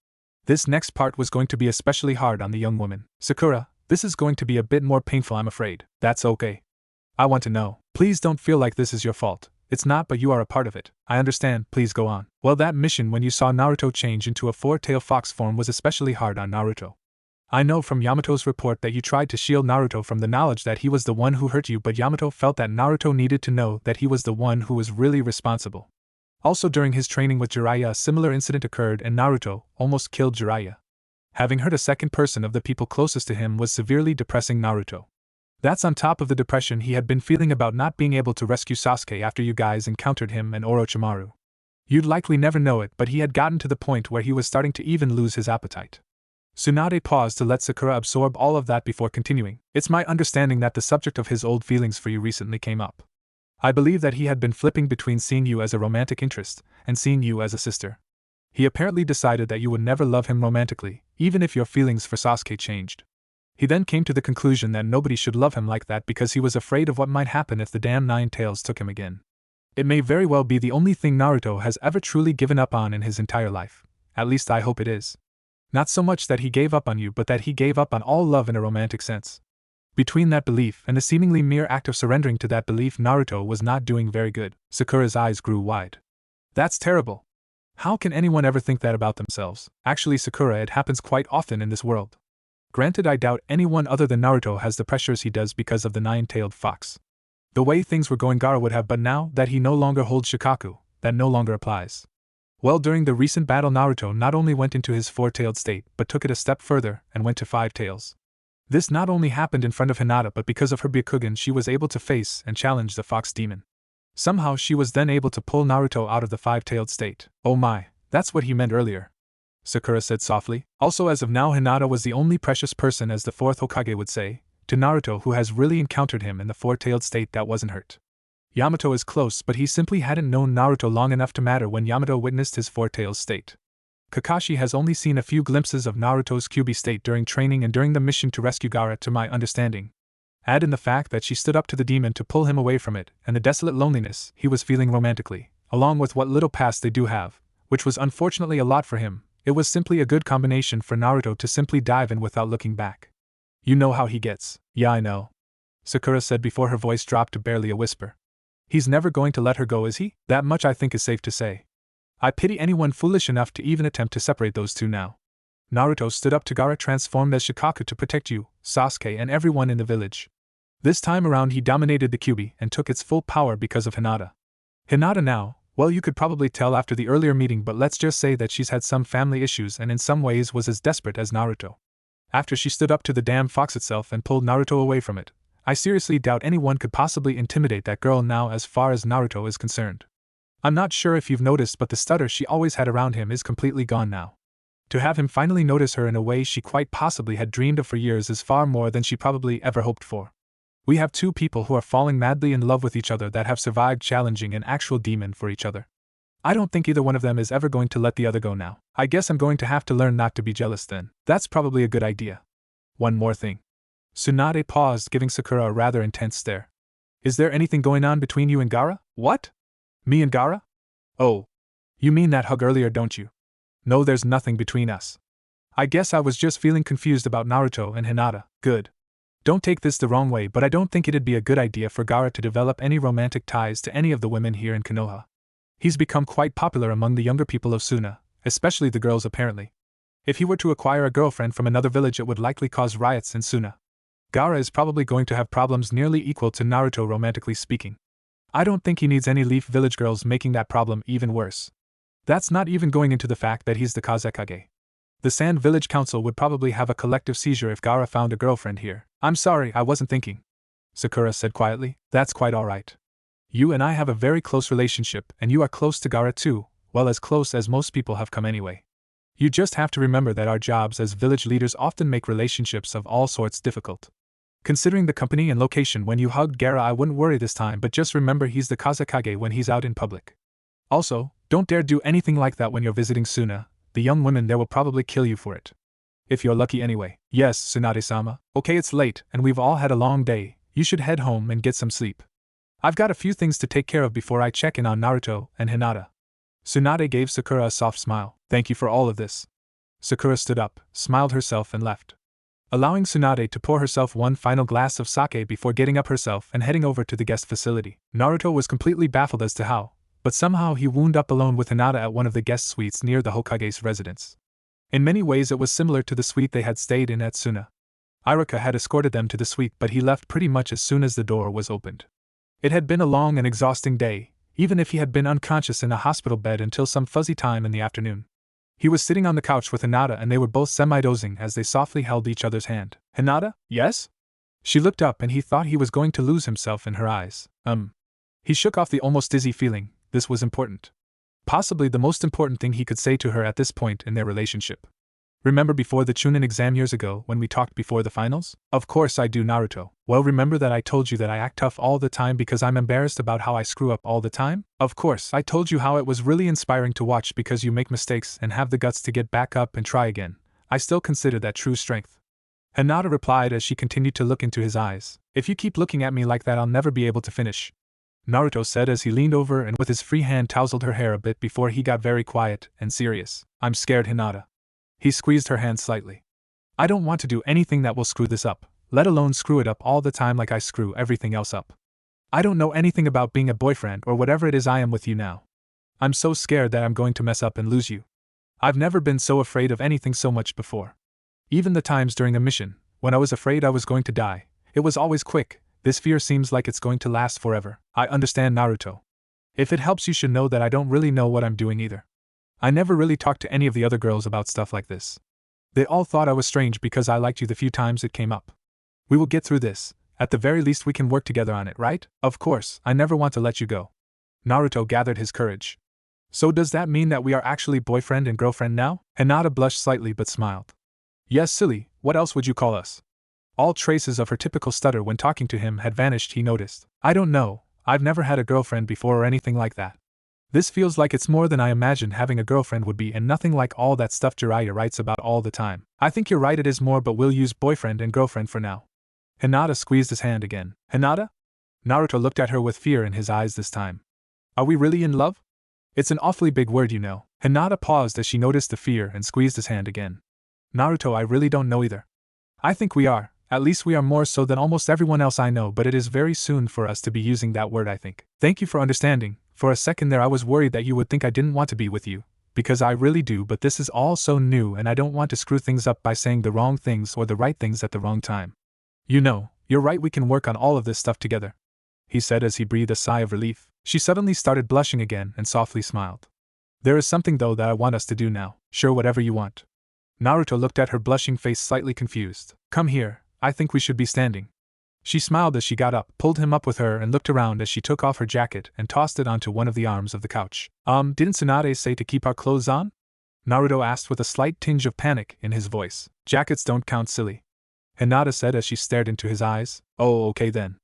This next part was going to be especially hard on the young woman. Sakura, this is going to be a bit more painful, I'm afraid. That's okay. I want to know. Please don't feel like this is your fault. It's not, but you are a part of it. I understand, please go on. Well, that mission when you saw Naruto change into a 4-tailed fox form was especially hard on Naruto. I know from Yamato's report that you tried to shield Naruto from the knowledge that he was the one who hurt you, but Yamato felt that Naruto needed to know that he was the one who was really responsible. Also, during his training with Jiraiya, a similar incident occurred and Naruto almost killed Jiraiya. Having hurt a second person of the people closest to him was severely depressing Naruto. That's on top of the depression he had been feeling about not being able to rescue Sasuke after you guys encountered him and Orochimaru. You'd likely never know it, but he had gotten to the point where he was starting to even lose his appetite. Tsunade paused to let Sakura absorb all of that before continuing. It's my understanding that the subject of his old feelings for you recently came up. I believe that he had been flipping between seeing you as a romantic interest and seeing you as a sister. He apparently decided that you would never love him romantically, even if your feelings for Sasuke changed. He then came to the conclusion that nobody should love him like that because he was afraid of what might happen if the damn Nine Tails took him again. It may very well be the only thing Naruto has ever truly given up on in his entire life. At least I hope it is. Not so much that he gave up on you, but that he gave up on all love in a romantic sense. Between that belief and the seemingly mere act of surrendering to that belief, Naruto was not doing very good. Sakura's eyes grew wide. That's terrible. How can anyone ever think that about themselves? Actually, Sakura, it happens quite often in this world. Granted, I doubt anyone other than Naruto has the pressures he does because of the nine-tailed fox. The way things were going, Gaara would have, but now that he no longer holds Shikaku, that no longer applies. Well, during the recent battle, Naruto not only went into his 4-tailed state, but took it a step further and went to 5 tails. This not only happened in front of Hinata, but because of her Byakugan she was able to face and challenge the fox demon. Somehow she was then able to pull Naruto out of the 5-tailed state. Oh my, that's what he meant earlier, Sakura said softly. Also, as of now, Hinata was the only precious person, as the 4th Hokage would say, to Naruto, who has really encountered him in the 4-tailed state that wasn't hurt. Yamato is close, but he simply hadn't known Naruto long enough to matter when Yamato witnessed his 4-tailed state. Kakashi has only seen a few glimpses of Naruto's Kyuubi state during training and during the mission to rescue Gaara, to my understanding. Add in the fact that she stood up to the demon to pull him away from it, and the desolate loneliness he was feeling romantically, along with what little past they do have, which was unfortunately a lot for him. It was simply a good combination for Naruto to simply dive in without looking back. You know how he gets. Yeah, I know, Sakura said before her voice dropped to barely a whisper. He's never going to let her go, is he? That much I think is safe to say. I pity anyone foolish enough to even attempt to separate those two now. Naruto stood up to Gaara, transformed as Shikaku to protect you, Sasuke, and everyone in the village. This time around he dominated the Kyuubi and took its full power because of Hinata. Hinata now, well, you could probably tell after the earlier meeting, but let's just say that she's had some family issues and in some ways was as desperate as Naruto. After she stood up to the damn fox itself and pulled Naruto away from it, I seriously doubt anyone could possibly intimidate that girl now as far as Naruto is concerned. I'm not sure if you've noticed, but the stutter she always had around him is completely gone now. To have him finally notice her in a way she quite possibly had dreamed of for years is far more than she probably ever hoped for. We have two people who are falling madly in love with each other that have survived challenging an actual demon for each other. I don't think either one of them is ever going to let the other go now. I guess I'm going to have to learn not to be jealous then. That's probably a good idea. One more thing. Tsunade paused, giving Sakura a rather intense stare. Is there anything going on between you and Gaara? What? Me and Gaara? Oh. You mean that hug earlier, don't you? No, there's nothing between us. I guess I was just feeling confused about Naruto and Hinata. Good. Don't take this the wrong way, but I don't think it'd be a good idea for Gaara to develop any romantic ties to any of the women here in Konoha. He's become quite popular among the younger people of Suna, especially the girls apparently. If he were to acquire a girlfriend from another village, it would likely cause riots in Suna. Gaara is probably going to have problems nearly equal to Naruto romantically speaking. I don't think he needs any Leaf Village girls, making that problem even worse. That's not even going into the fact that he's the Kazekage. The Sand Village Council would probably have a collective seizure if Gaara found a girlfriend here. I'm sorry, I wasn't thinking, Sakura said quietly. That's quite alright. You and I have a very close relationship, and you are close to Gaara too, well, as close as most people have come anyway. You just have to remember that our jobs as village leaders often make relationships of all sorts difficult. Considering the company and location when you hugged Gaara, I wouldn't worry this time, but just remember he's the Kazekage when he's out in public. Also, don't dare do anything like that when you're visiting Suna. The young women there will probably kill you for it. If you're lucky anyway. Yes, Tsunade-sama. Okay, it's late, and we've all had a long day. You should head home and get some sleep. I've got a few things to take care of before I check in on Naruto and Hinata. Tsunade gave Sakura a soft smile. Thank you for all of this. Sakura stood up, smiled herself and left, allowing Tsunade to pour herself one final glass of sake before getting up herself and heading over to the guest facility. Naruto was completely baffled as to how, but somehow he wound up alone with Hinata at one of the guest suites near the Hokage's residence. In many ways it was similar to the suite they had stayed in at Suna. Iruka had escorted them to the suite, but he left pretty much as soon as the door was opened. It had been a long and exhausting day, even if he had been unconscious in a hospital bed until some fuzzy time in the afternoon. He was sitting on the couch with Hinata and they were both semi-dozing as they softly held each other's hand. Hinata? Yes? She looked up and he thought he was going to lose himself in her eyes. He shook off the almost dizzy feeling. This was important. Possibly the most important thing he could say to her at this point in their relationship. Remember before the Chunin exam years ago when we talked before the finals? Of course I do, Naruto. Well, remember that I told you that I act tough all the time because I'm embarrassed about how I screw up all the time? Of course, I told you how it was really inspiring to watch because you make mistakes and have the guts to get back up and try again. I still consider that true strength. Hinata replied as she continued to look into his eyes. If you keep looking at me like that, I'll never be able to finish, Naruto said as he leaned over and with his free hand tousled her hair a bit before he got very quiet and serious. I'm scared, Hinata. He squeezed her hand slightly. I don't want to do anything that will screw this up, let alone screw it up all the time like I screw everything else up. I don't know anything about being a boyfriend or whatever it is I am with you now. I'm so scared that I'm going to mess up and lose you. I've never been so afraid of anything so much before. Even the times during a mission, when I was afraid I was going to die, it was always quick. This fear seems like it's going to last forever. I understand, Naruto. If it helps, you should know that I don't really know what I'm doing either. I never really talked to any of the other girls about stuff like this. They all thought I was strange because I liked you the few times it came up. We will get through this. At the very least we can work together on it, right? Of course, I never want to let you go. Naruto gathered his courage. So does that mean that we are actually boyfriend and girlfriend now? Hinata blushed slightly but smiled. Yes, silly, what else would you call us? All traces of her typical stutter when talking to him had vanished, he noticed. I don't know, I've never had a girlfriend before or anything like that. This feels like it's more than I imagined having a girlfriend would be and nothing like all that stuff Jiraiya writes about all the time. I think you're right, it is more, but we'll use boyfriend and girlfriend for now. Hinata squeezed his hand again. Hinata? Naruto looked at her with fear in his eyes this time. Are we really in love? It's an awfully big word, you know. Hinata paused as she noticed the fear and squeezed his hand again. Naruto, I really don't know either. I think we are, at least we are more so than almost everyone else I know, but it is very soon for us to be using that word, I think. Thank you for understanding. For a second there I was worried that you would think I didn't want to be with you, because I really do, but this is all so new and I don't want to screw things up by saying the wrong things or the right things at the wrong time. You know, you're right, we can work on all of this stuff together, he said as he breathed a sigh of relief. She suddenly started blushing again and softly smiled. There is something though that I want us to do now. Sure, whatever you want. Naruto looked at her blushing face slightly confused. Come here, I think we should be standing. She smiled as she got up, pulled him up with her and looked around as she took off her jacket and tossed it onto one of the arms of the couch. Didn't Tsunade say to keep our clothes on? Naruto asked with a slight tinge of panic in his voice. Jackets don't count, silly, Hinata said as she stared into his eyes. Oh, okay then,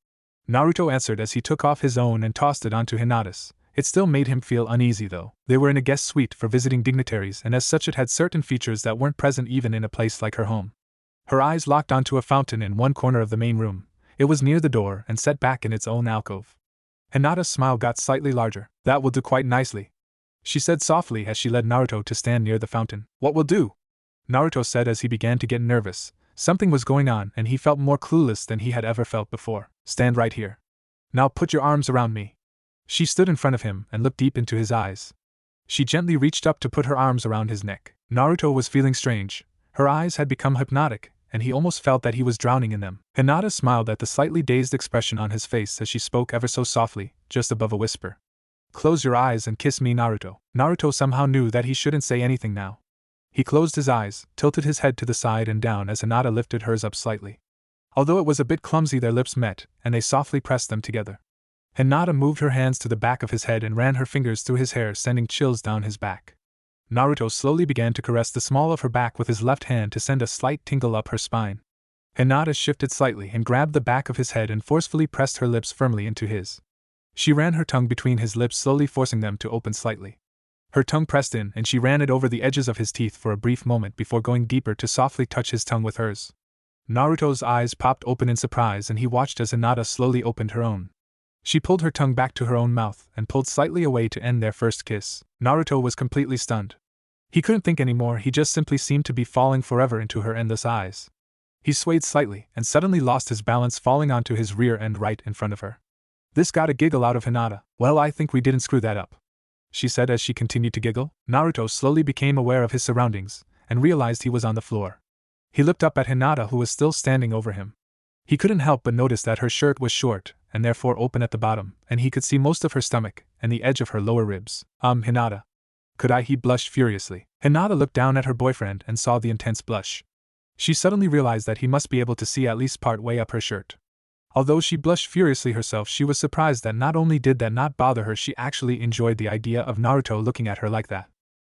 Naruto answered as he took off his own and tossed it onto Hinata's. It still made him feel uneasy though. They were in a guest suite for visiting dignitaries and as such it had certain features that weren't present even in a place like her home. Her eyes locked onto a fountain in one corner of the main room. It was near the door and set back in its own alcove. Hinata's smile got slightly larger. That will do quite nicely, she said softly as she led Naruto to stand near the fountain. What will do? Naruto said as he began to get nervous. Something was going on and he felt more clueless than he had ever felt before. Stand right here. Now put your arms around me. She stood in front of him and looked deep into his eyes. She gently reached up to put her arms around his neck. Naruto was feeling strange. Her eyes had become hypnotic, and he almost felt that he was drowning in them. Hinata smiled at the slightly dazed expression on his face as she spoke ever so softly, just above a whisper. Close your eyes and kiss me, Naruto. Naruto somehow knew that he shouldn't say anything now. He closed his eyes, tilted his head to the side and down as Hinata lifted hers up slightly. Although it was a bit clumsy, their lips met, and they softly pressed them together. Hinata moved her hands to the back of his head and ran her fingers through his hair, sending chills down his back. Naruto slowly began to caress the small of her back with his left hand to send a slight tingle up her spine. Hinata shifted slightly and grabbed the back of his head and forcefully pressed her lips firmly into his. She ran her tongue between his lips, slowly forcing them to open slightly. Her tongue pressed in and she ran it over the edges of his teeth for a brief moment before going deeper to softly touch his tongue with hers. Naruto's eyes popped open in surprise and he watched as Hinata slowly opened her own. She pulled her tongue back to her own mouth and pulled slightly away to end their first kiss. Naruto was completely stunned. He couldn't think anymore, he just simply seemed to be falling forever into her endless eyes. He swayed slightly and suddenly lost his balance, falling onto his rear end right in front of her. This got a giggle out of Hinata. Well, I think we didn't screw that up, she said as she continued to giggle. Naruto slowly became aware of his surroundings and realized he was on the floor. He looked up at Hinata, who was still standing over him. He couldn't help but notice that her shirt was short and therefore open at the bottom, and he could see most of her stomach and the edge of her lower ribs. Hinata. Could I? He blushed furiously. Hinata looked down at her boyfriend and saw the intense blush. She suddenly realized that he must be able to see at least part way up her shirt. Although she blushed furiously herself, she was surprised that not only did that not bother her, she actually enjoyed the idea of Naruto looking at her like that.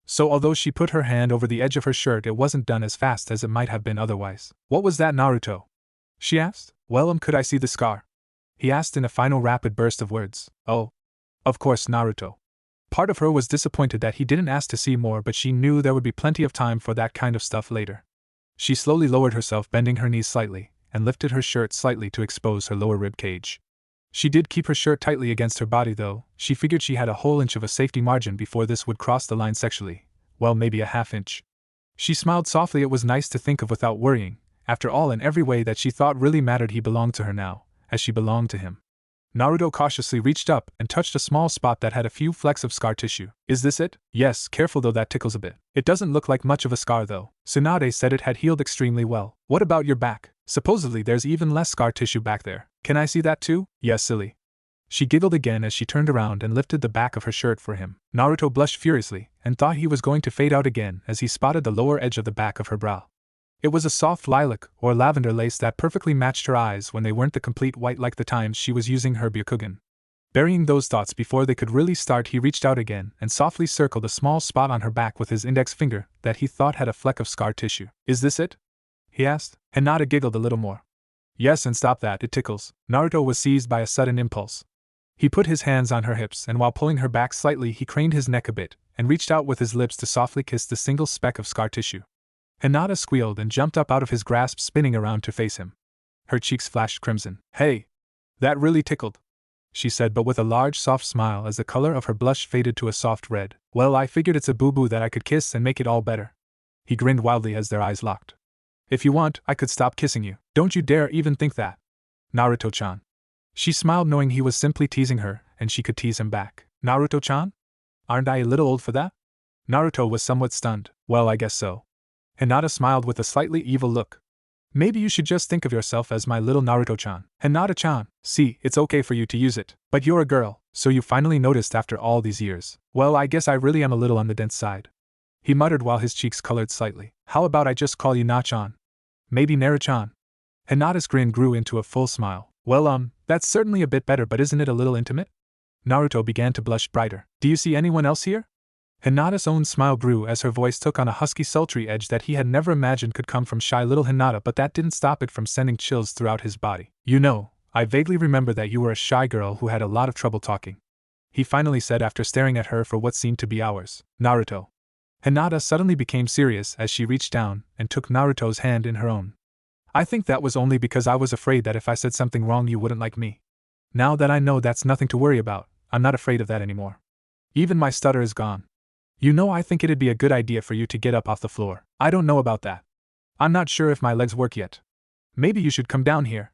So although she put her hand over the edge of her shirt, it wasn't done as fast as it might have been otherwise. What was that, Naruto? She asked. Well, could I see the scar? He asked in a final rapid burst of words. Oh. Of course, Naruto. Part of her was disappointed that he didn't ask to see more, but she knew there would be plenty of time for that kind of stuff later. She slowly lowered herself, bending her knees slightly, and lifted her shirt slightly to expose her lower rib cage. She did keep her shirt tightly against her body though. She figured she had a whole inch of a safety margin before this would cross the line sexually. Well, maybe a half inch. She smiled softly. It was nice to think of without worrying. After all, in every way that she thought really mattered, he belonged to her now, as she belonged to him. Naruto cautiously reached up and touched a small spot that had a few flecks of scar tissue. Is this it? Yes, careful though, that tickles a bit. It doesn't look like much of a scar though. Tsunade said it had healed extremely well. What about your back? Supposedly there's even less scar tissue back there. Can I see that too? Yes, silly. She giggled again as she turned around and lifted the back of her shirt for him. Naruto blushed furiously and thought he was going to fade out again as he spotted the lower edge of the back of her brow. It was a soft lilac or lavender lace that perfectly matched her eyes when they weren't the complete white like the times she was using her Byakugan. Burying those thoughts before they could really start, he reached out again and softly circled a small spot on her back with his index finger that he thought had a fleck of scar tissue. Is this it? He asked. Hinata giggled a little more. Yes, and stop that, it tickles. Naruto was seized by a sudden impulse. He put his hands on her hips and while pulling her back slightly, he craned his neck a bit and reached out with his lips to softly kiss the single speck of scar tissue. Hinata squealed and jumped up out of his grasp, spinning around to face him. Her cheeks flashed crimson. Hey! That really tickled. she said, but with a large soft smile as the color of her blush faded to a soft red. Well, I figured it's a boo-boo that I could kiss and make it all better. He grinned wildly as their eyes locked. If you want, I could stop kissing you. Don't you dare even think that. Naruto-chan. She smiled, knowing he was simply teasing her, and she could tease him back. Naruto-chan? Aren't I a little old for that? Naruto was somewhat stunned. Well, I guess so. Hinata smiled with a slightly evil look. Maybe you should just think of yourself as my little Naruto-chan. Hinata-chan, see, it's okay for you to use it. But you're a girl, so you finally noticed after all these years. Well, I guess I really am a little on the dense side. He muttered while his cheeks colored slightly. How about I just call you Na-chan? Maybe Naru-chan? Hinata's grin grew into a full smile. Well, that's certainly a bit better, but isn't it a little intimate? Naruto began to blush brighter. Do you see anyone else here? Hinata's own smile grew as her voice took on a husky, sultry edge that he had never imagined could come from shy little Hinata, but that didn't stop it from sending chills throughout his body. You know, I vaguely remember that you were a shy girl who had a lot of trouble talking. He finally said after staring at her for what seemed to be hours. Naruto. Hinata suddenly became serious as she reached down and took Naruto's hand in her own. I think that was only because I was afraid that if I said something wrong you wouldn't like me. Now that I know that's nothing to worry about, I'm not afraid of that anymore. Even my stutter is gone. You know, I think it'd be a good idea for you to get up off the floor. I don't know about that. I'm not sure if my legs work yet. Maybe you should come down here.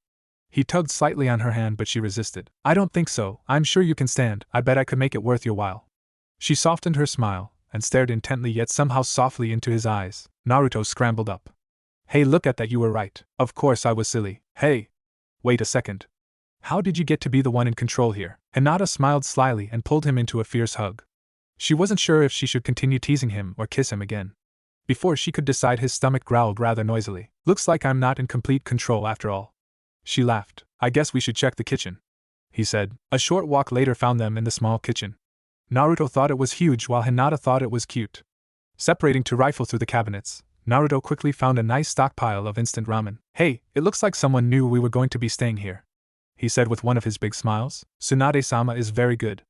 He tugged slightly on her hand, but she resisted. I don't think so. I'm sure you can stand. I bet I could make it worth your while. She softened her smile and stared intently yet somehow softly into his eyes. Naruto scrambled up. Hey, look at that, you were right. Of course I was silly. Hey! Wait a second. How did you get to be the one in control here? Hinata smiled slyly and pulled him into a fierce hug. She wasn't sure if she should continue teasing him or kiss him again. Before she could decide, his stomach growled rather noisily. Looks like I'm not in complete control after all. She laughed. I guess we should check the kitchen, he said. A short walk later found them in the small kitchen. Naruto thought it was huge while Hinata thought it was cute. Separating to rifle through the cabinets, Naruto quickly found a nice stockpile of instant ramen. Hey, it looks like someone knew we were going to be staying here, he said with one of his big smiles. Tsunade-sama is very good.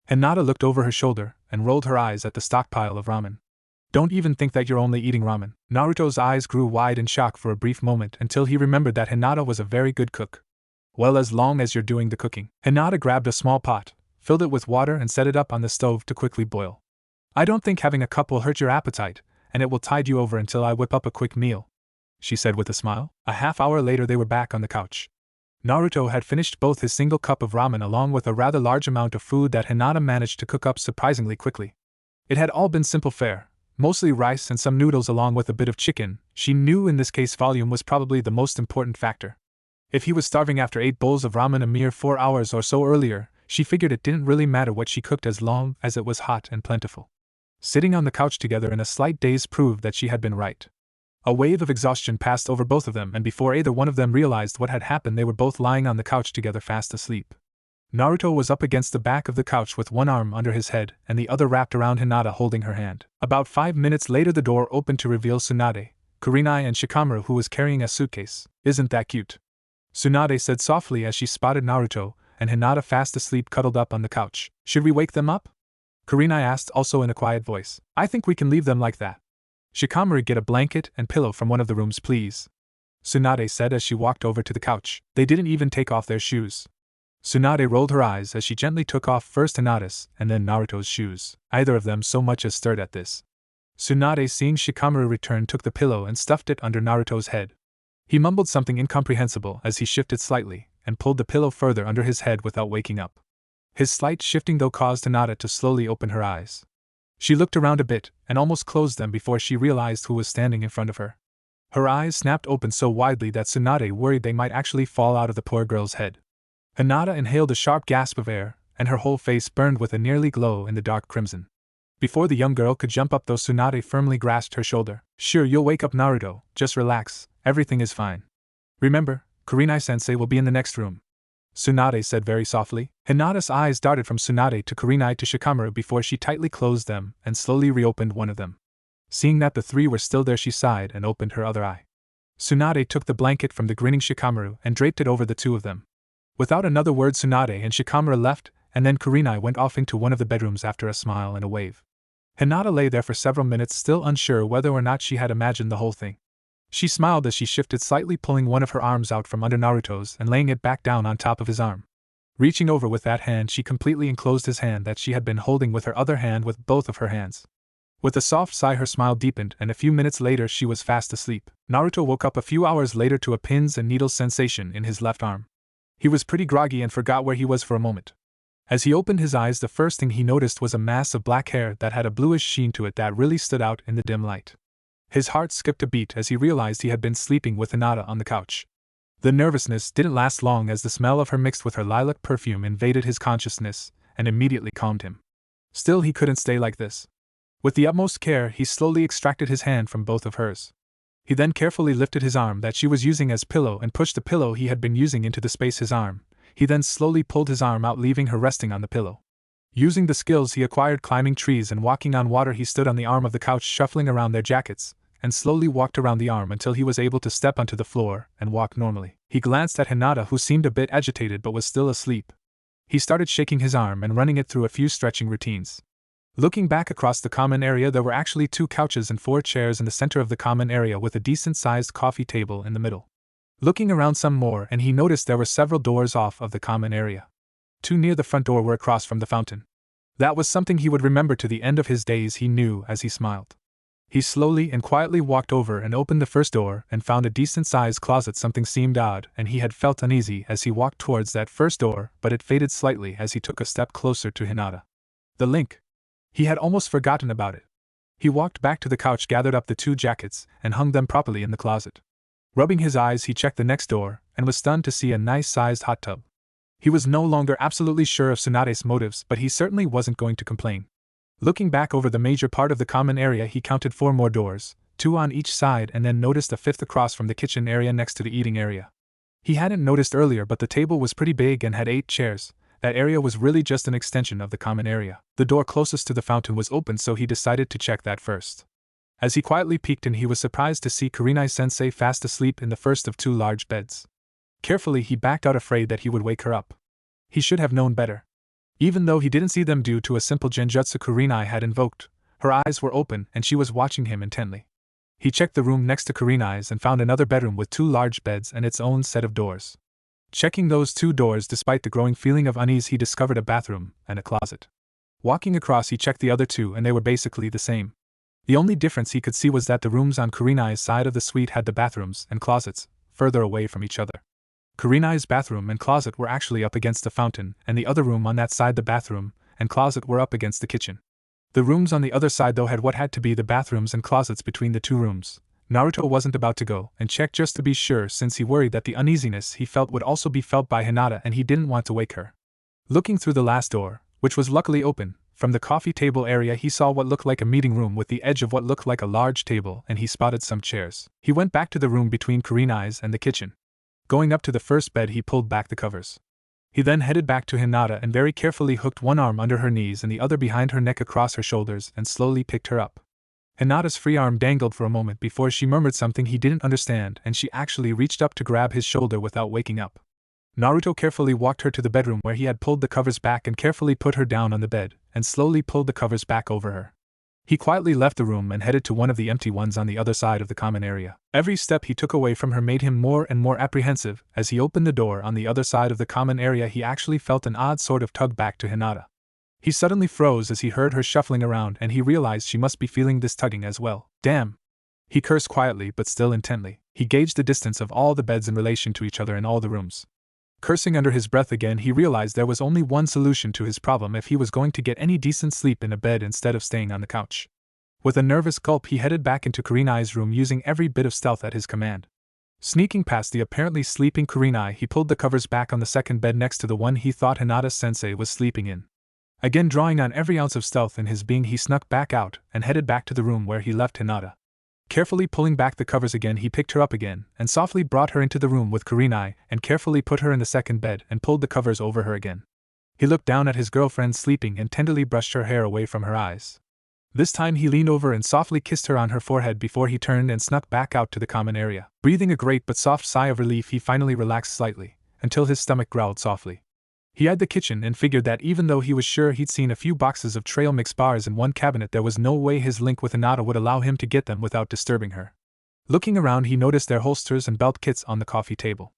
Hinata looked over her shoulder and rolled her eyes at the stockpile of ramen. Don't even think that you're only eating ramen. Naruto's eyes grew wide in shock for a brief moment until he remembered that Hinata was a very good cook. Well, as long as you're doing the cooking. Hinata grabbed a small pot, filled it with water and set it up on the stove to quickly boil. I don't think having a cup will hurt your appetite, and it will tide you over until I whip up a quick meal, she said with a smile. A half-hour later they were back on the couch. Naruto had finished both his single cup of ramen along with a rather large amount of food that Hinata managed to cook up surprisingly quickly. It had all been simple fare, mostly rice and some noodles along with a bit of chicken. She knew in this case volume was probably the most important factor. If he was starving after 8 bowls of ramen a mere 4 hours or so earlier, she figured it didn't really matter what she cooked as long as it was hot and plentiful. Sitting on the couch together in a slight daze proved that she had been right. A wave of exhaustion passed over both of them, and before either one of them realized what had happened, they were both lying on the couch together fast asleep. Naruto was up against the back of the couch with one arm under his head and the other wrapped around Hinata holding her hand. About 5 minutes later the door opened to reveal Tsunade, Kurenai and Shikamaru, who was carrying a suitcase. Isn't that cute? Tsunade said softly as she spotted Naruto and Hinata fast asleep cuddled up on the couch. Should we wake them up? Kurenai asked, also in a quiet voice. I think we can leave them like that. Shikamaru, get a blanket and pillow from one of the rooms, please, Tsunade said as she walked over to the couch. They didn't even take off their shoes. Tsunade rolled her eyes as she gently took off first Hinata's and then Naruto's shoes. Either of them so much as stirred at this. Tsunade, seeing Shikamaru return, took the pillow and stuffed it under Naruto's head. He mumbled something incomprehensible as he shifted slightly and pulled the pillow further under his head without waking up. His slight shifting though caused Hinata to slowly open her eyes. She looked around a bit and almost closed them before she realized who was standing in front of her. Her eyes snapped open so widely that Tsunade worried they might actually fall out of the poor girl's head. Hinata inhaled a sharp gasp of air, and her whole face burned with a nearly glow in the dark crimson. Before the young girl could jump up though, Tsunade firmly grasped her shoulder. Sure, you'll wake up Naruto, just relax, everything is fine. Remember, Kurenai-sensei will be in the next room, Tsunade said very softly. Hinata's eyes darted from Tsunade to Kurenai to Shikamaru before she tightly closed them and slowly reopened one of them. Seeing that the three were still there, she sighed and opened her other eye. Tsunade took the blanket from the grinning Shikamaru and draped it over the two of them. Without another word, Tsunade and Shikamaru left, and then Kurenai went off into one of the bedrooms after a smile and a wave. Hinata lay there for several minutes, still unsure whether or not she had imagined the whole thing. She smiled as she shifted slightly, pulling one of her arms out from under Naruto's and laying it back down on top of his arm. Reaching over with that hand, she completely enclosed his hand that she had been holding with her other hand with both of her hands. With a soft sigh, her smile deepened, and a few minutes later she was fast asleep. Naruto woke up a few hours later to a pins and needles sensation in his left arm. He was pretty groggy and forgot where he was for a moment. As he opened his eyes, the first thing he noticed was a mass of black hair that had a bluish sheen to it that really stood out in the dim light. His heart skipped a beat as he realized he had been sleeping with Hinata on the couch. The nervousness didn't last long as the smell of her mixed with her lilac perfume invaded his consciousness and immediately calmed him. Still, he couldn't stay like this. With the utmost care, he slowly extracted his hand from both of hers. He then carefully lifted his arm that she was using as pillow and pushed the pillow he had been using into the space his arm. He then slowly pulled his arm out, leaving her resting on the pillow. Using the skills he acquired climbing trees and walking on water, he stood on the arm of the couch shuffling around their jackets, and slowly walked around the arm until he was able to step onto the floor and walk normally. He glanced at Hinata, who seemed a bit agitated but was still asleep. He started shaking his arm and running it through a few stretching routines. Looking back across the common area, there were actually 2 couches and 4 chairs in the center of the common area with a decent-sized coffee table in the middle. Looking around some more, and he noticed there were several doors off of the common area. 2 near the front door were across from the fountain. That was something he would remember to the end of his days, he knew as he smiled. He slowly and quietly walked over and opened the first door and found a decent-sized closet. Something seemed odd, and he had felt uneasy as he walked towards that first door, but it faded slightly as he took a step closer to Hinata. The link. He had almost forgotten about it. He walked back to the couch, gathered up the 2 jackets, and hung them properly in the closet. Rubbing his eyes, he checked the next door, and was stunned to see a nice-sized hot tub. He was no longer absolutely sure of Tsunade's motives, but he certainly wasn't going to complain. Looking back over the major part of the common area, he counted 4 more doors, 2 on each side, and then noticed a 5th across from the kitchen area next to the eating area. He hadn't noticed earlier, but the table was pretty big and had 8 chairs. That area was really just an extension of the common area. The door closest to the fountain was open, so he decided to check that first. As he quietly peeked in, he was surprised to see Kurenai-sensei fast asleep in the first of 2 large beds. Carefully, he backed out, afraid that he would wake her up. He should have known better. Even though he didn't see them due to a simple genjutsu Kurenai had invoked, her eyes were open and she was watching him intently. He checked the room next to Kurenai's and found another bedroom with 2 large beds and its own set of doors. Checking those 2 doors, despite the growing feeling of unease, he discovered a bathroom and a closet. Walking across, he checked the other 2 and they were basically the same. The only difference he could see was that the rooms on Kurenai's side of the suite had the bathrooms and closets further away from each other. Kurenai's bathroom and closet were actually up against the fountain, and the other room on that side, the bathroom and closet, were up against the kitchen. The rooms on the other side, though, had what had to be the bathrooms and closets between the 2 rooms. Naruto wasn't about to go and check just to be sure, since he worried that the uneasiness he felt would also be felt by Hinata and he didn't want to wake her. Looking through the last door, which was luckily open, from the coffee table area, he saw what looked like a meeting room with the edge of what looked like a large table, and he spotted some chairs. He went back to the room between Kurenai's and the kitchen. Going up to the first bed, he pulled back the covers. He then headed back to Hinata and very carefully hooked one arm under her knees and the other behind her neck across her shoulders and slowly picked her up. Hinata's free arm dangled for a moment before she murmured something he didn't understand, and she actually reached up to grab his shoulder without waking up. Naruto carefully walked her to the bedroom where he had pulled the covers back and carefully put her down on the bed, and slowly pulled the covers back over her. He quietly left the room and headed to one of the empty ones on the other side of the common area. Every step he took away from her made him more and more apprehensive. As he opened the door on the other side of the common area, he actually felt an odd sort of tug back to Hinata. He suddenly froze as he heard her shuffling around, and he realized she must be feeling this tugging as well. Damn! He cursed quietly but still intently. He gauged the distance of all the beds in relation to each other in all the rooms. Cursing under his breath again, he realized there was only one solution to his problem if he was going to get any decent sleep in a bed instead of staying on the couch. With a nervous gulp, he headed back into Kurenai's room, using every bit of stealth at his command. Sneaking past the apparently sleeping Kurenai, he pulled the covers back on the second bed next to the one he thought Hinata-sensei was sleeping in. Again, drawing on every ounce of stealth in his being, he snuck back out and headed back to the room where he left Hinata. Carefully pulling back the covers again, he picked her up again and softly brought her into the room with Kurenai and carefully put her in the second bed and pulled the covers over her again. He looked down at his girlfriend sleeping and tenderly brushed her hair away from her eyes. This time he leaned over and softly kissed her on her forehead before he turned and snuck back out to the common area. Breathing a great but soft sigh of relief, he finally relaxed slightly, until his stomach growled softly. He eyed the kitchen and figured that even though he was sure he'd seen a few boxes of trail mix bars in one cabinet, there was no way his link with Hinata would allow him to get them without disturbing her. Looking around, he noticed their holsters and belt kits on the coffee table.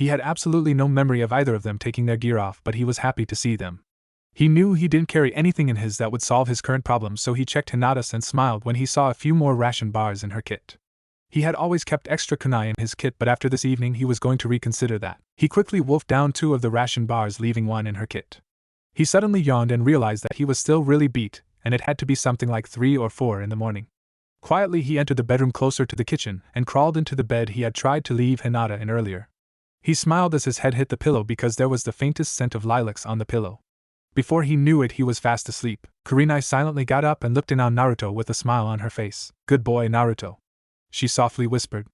He had absolutely no memory of either of them taking their gear off, but he was happy to see them. He knew he didn't carry anything in his that would solve his current problems, so he checked Hinata's and smiled when he saw a few more ration bars in her kit. He had always kept extra kunai in his kit, but after this evening he was going to reconsider that. He quickly wolfed down 2 of the ration bars, leaving 1 in her kit. He suddenly yawned and realized that he was still really beat, and it had to be something like 3 or 4 in the morning. Quietly he entered the bedroom closer to the kitchen and crawled into the bed he had tried to leave Hinata in earlier. He smiled as his head hit the pillow because there was the faintest scent of lilacs on the pillow. Before he knew it, he was fast asleep. Kurenai silently got up and looked in on Naruto with a smile on her face. "Good boy, Naruto," she softly whispered.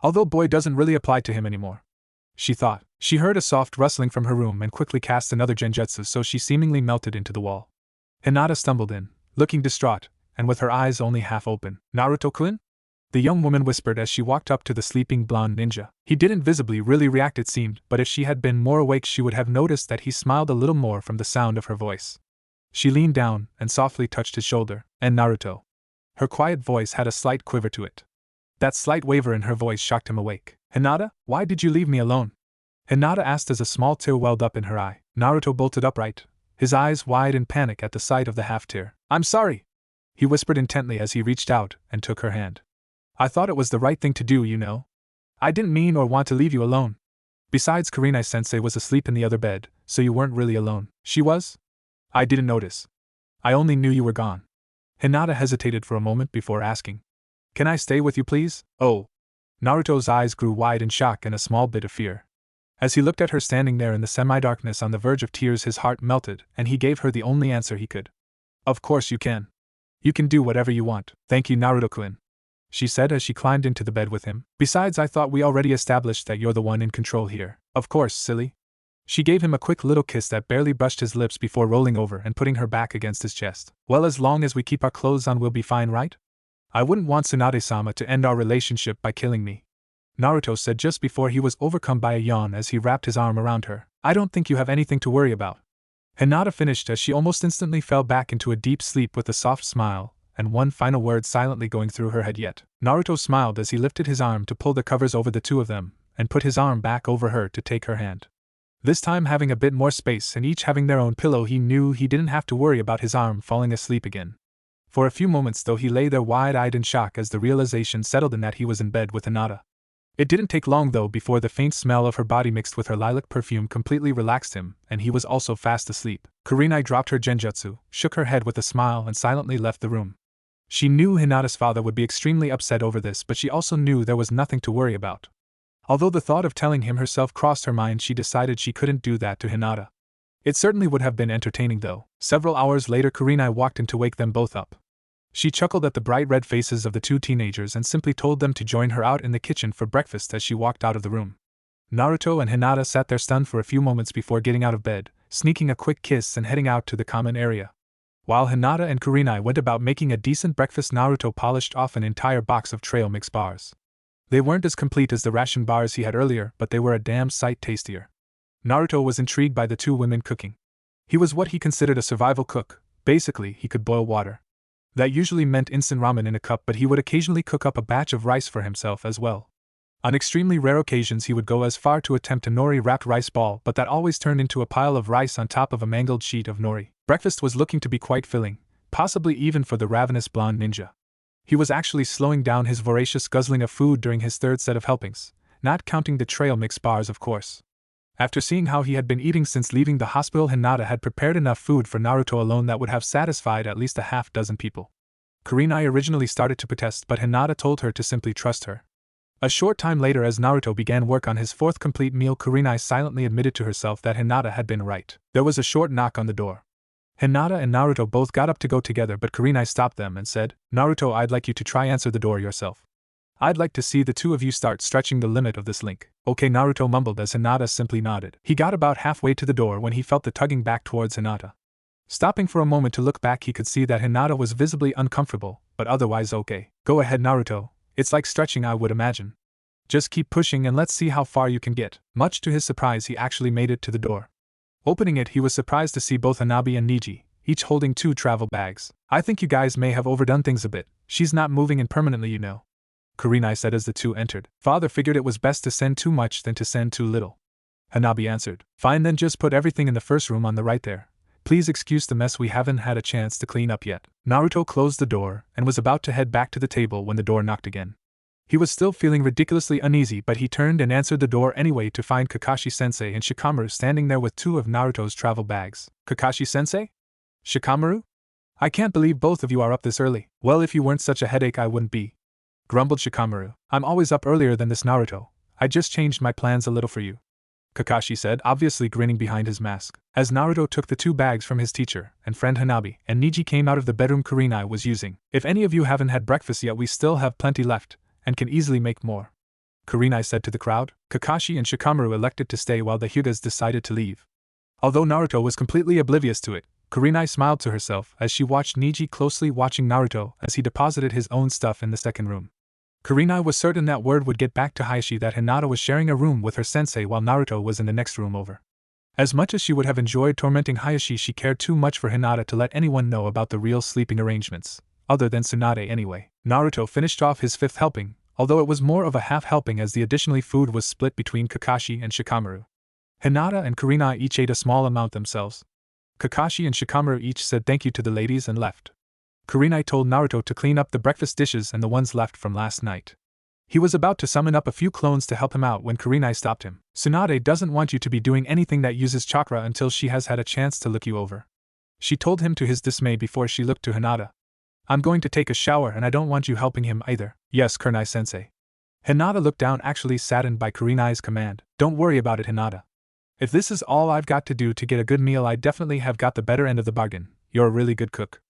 Although boy doesn't really apply to him anymore, she thought. She heard a soft rustling from her room and quickly cast another genjutsu, so she seemingly melted into the wall. Hinata stumbled in, looking distraught, and with her eyes only half open. "Naruto-kun?" the young woman whispered as she walked up to the sleeping blonde ninja. He didn't visibly really react, it seemed, but if she had been more awake she would have noticed that he smiled a little more from the sound of her voice. She leaned down and softly touched his shoulder. "And Naruto?" Her quiet voice had a slight quiver to it. That slight waver in her voice shocked him awake. "Hinata, why did you leave me alone?" Hinata asked as a small tear welled up in her eye. Naruto bolted upright, his eyes wide in panic at the sight of the half-tear. "I'm sorry," he whispered intently as he reached out and took her hand. "I thought it was the right thing to do, you know. I didn't mean or want to leave you alone. Besides, Kurenai-sensei was asleep in the other bed, so you weren't really alone." "She was? I didn't notice. I only knew you were gone." Hinata hesitated for a moment before asking, "Can I stay with you, please?" "Oh." Naruto's eyes grew wide in shock and a small bit of fear. As he looked at her standing there in the semi-darkness on the verge of tears, his heart melted, and he gave her the only answer he could. "Of course you can. You can do whatever you want." "Thank you, Naruto-kun," she said as she climbed into the bed with him. "Besides, I thought we already established that you're the one in control here." "Of course, silly." She gave him a quick little kiss that barely brushed his lips before rolling over and putting her back against his chest. "Well, as long as we keep our clothes on we'll be fine, right? I wouldn't want Tsunade-sama to end our relationship by killing me," Naruto said just before he was overcome by a yawn as he wrapped his arm around her. "I don't think you have anything to worry about." Hinata finished as she almost instantly fell back into a deep sleep with a soft smile, and one final word silently going through her head yet. Naruto smiled as he lifted his arm to pull the covers over the two of them, and put his arm back over her to take her hand. This time having a bit more space and each having their own pillow, he knew he didn't have to worry about his arm falling asleep again. For a few moments though he lay there wide-eyed in shock as the realization settled in that he was in bed with Hinata. It didn't take long though before the faint smell of her body mixed with her lilac perfume completely relaxed him, and he was also fast asleep. Kurenai dropped her genjutsu, shook her head with a smile and silently left the room. She knew Hinata's father would be extremely upset over this, but she also knew there was nothing to worry about. Although the thought of telling him herself crossed her mind, she decided she couldn't do that to Hinata. It certainly would have been entertaining though. Several hours later Kurenai walked in to wake them both up. She chuckled at the bright red faces of the two teenagers and simply told them to join her out in the kitchen for breakfast as she walked out of the room. Naruto and Hinata sat there stunned for a few moments before getting out of bed, sneaking a quick kiss and heading out to the common area. While Hinata and Kurenai went about making a decent breakfast, Naruto polished off an entire box of trail mix bars. They weren't as complete as the ration bars he had earlier, but they were a damn sight tastier. Naruto was intrigued by the two women cooking. He was what he considered a survival cook. Basically, he could boil water. That usually meant instant ramen in a cup, but he would occasionally cook up a batch of rice for himself as well. On extremely rare occasions he would go as far to attempt a nori-wrapped rice ball, but that always turned into a pile of rice on top of a mangled sheet of nori. Breakfast was looking to be quite filling, possibly even for the ravenous blonde ninja. He was actually slowing down his voracious guzzling of food during his third set of helpings, not counting the trail mix bars of course. After seeing how he had been eating since leaving the hospital, Hinata had prepared enough food for Naruto alone that would have satisfied at least a half-dozen people. Kurenai originally started to protest, but Hinata told her to simply trust her. A short time later, as Naruto began work on his fourth complete meal, Kurenai silently admitted to herself that Hinata had been right. There was a short knock on the door. Hinata and Naruto both got up to go together, but Kurenai stopped them and said, "Naruto, I'd like you to try answer the door yourself. I'd like to see the two of you start stretching the limit of this link." "Okay," Naruto mumbled as Hinata simply nodded. He got about halfway to the door when he felt the tugging back towards Hinata. Stopping for a moment to look back, he could see that Hinata was visibly uncomfortable, but otherwise okay. "Go ahead, Naruto. It's like stretching, I would imagine. Just keep pushing and let's see how far you can get." Much to his surprise, he actually made it to the door. Opening it, he was surprised to see both Hanabi and Niji, each holding 2 travel bags. "I think you guys may have overdone things a bit. She's not moving in permanently, you know," Kurenai said as the two entered. "Father figured it was best to send too much than to send too little." Hanabi answered. Fine, then just put everything in the first room on the right there. Please excuse the mess, we haven't had a chance to clean up yet. Naruto closed the door and was about to head back to the table when the door knocked again. He was still feeling ridiculously uneasy, but he turned and answered the door anyway to find Kakashi-sensei and Shikamaru standing there with two of Naruto's travel bags. Kakashi-sensei? Shikamaru? I can't believe both of you are up this early. Well, if you weren't such a headache I wouldn't be, grumbled Shikamaru. I'm always up earlier than this, Naruto. I just changed my plans a little for you, Kakashi said, obviously grinning behind his mask. As Naruto took the two bags from his teacher and friend Hanabi, and Niji came out of the bedroom Kurenai was using. If any of you haven't had breakfast yet, we still have plenty left, and can easily make more, Kurenai said to the crowd. Kakashi and Shikamaru elected to stay while the Hyugas decided to leave. Although Naruto was completely oblivious to it, Kurenai smiled to herself as she watched Niji closely watching Naruto as he deposited his own stuff in the second room. Kurenai was certain that word would get back to Hayashi that Hinata was sharing a room with her sensei while Naruto was in the next room over. As much as she would have enjoyed tormenting Hayashi, she cared too much for Hinata to let anyone know about the real sleeping arrangements, other than Tsunade anyway. Naruto finished off his fifth helping, although it was more of a half helping as the additionally food was split between Kakashi and Shikamaru. Hinata and Kurenai each ate a small amount themselves. Kakashi and Shikamaru each said thank you to the ladies and left. Kurenai told Naruto to clean up the breakfast dishes and the ones left from last night. He was about to summon up a few clones to help him out when Kurenai stopped him. Tsunade doesn't want you to be doing anything that uses chakra until she has had a chance to look you over, she told him to his dismay before she looked to Hinata. I'm going to take a shower and I don't want you helping him either. Yes, Kurenai-sensei. Hinata looked down, actually saddened by Kurenai's command. Don't worry about it, Hinata. If this is all I've got to do to get a good meal, I definitely have got the better end of the bargain. You're a really good cook.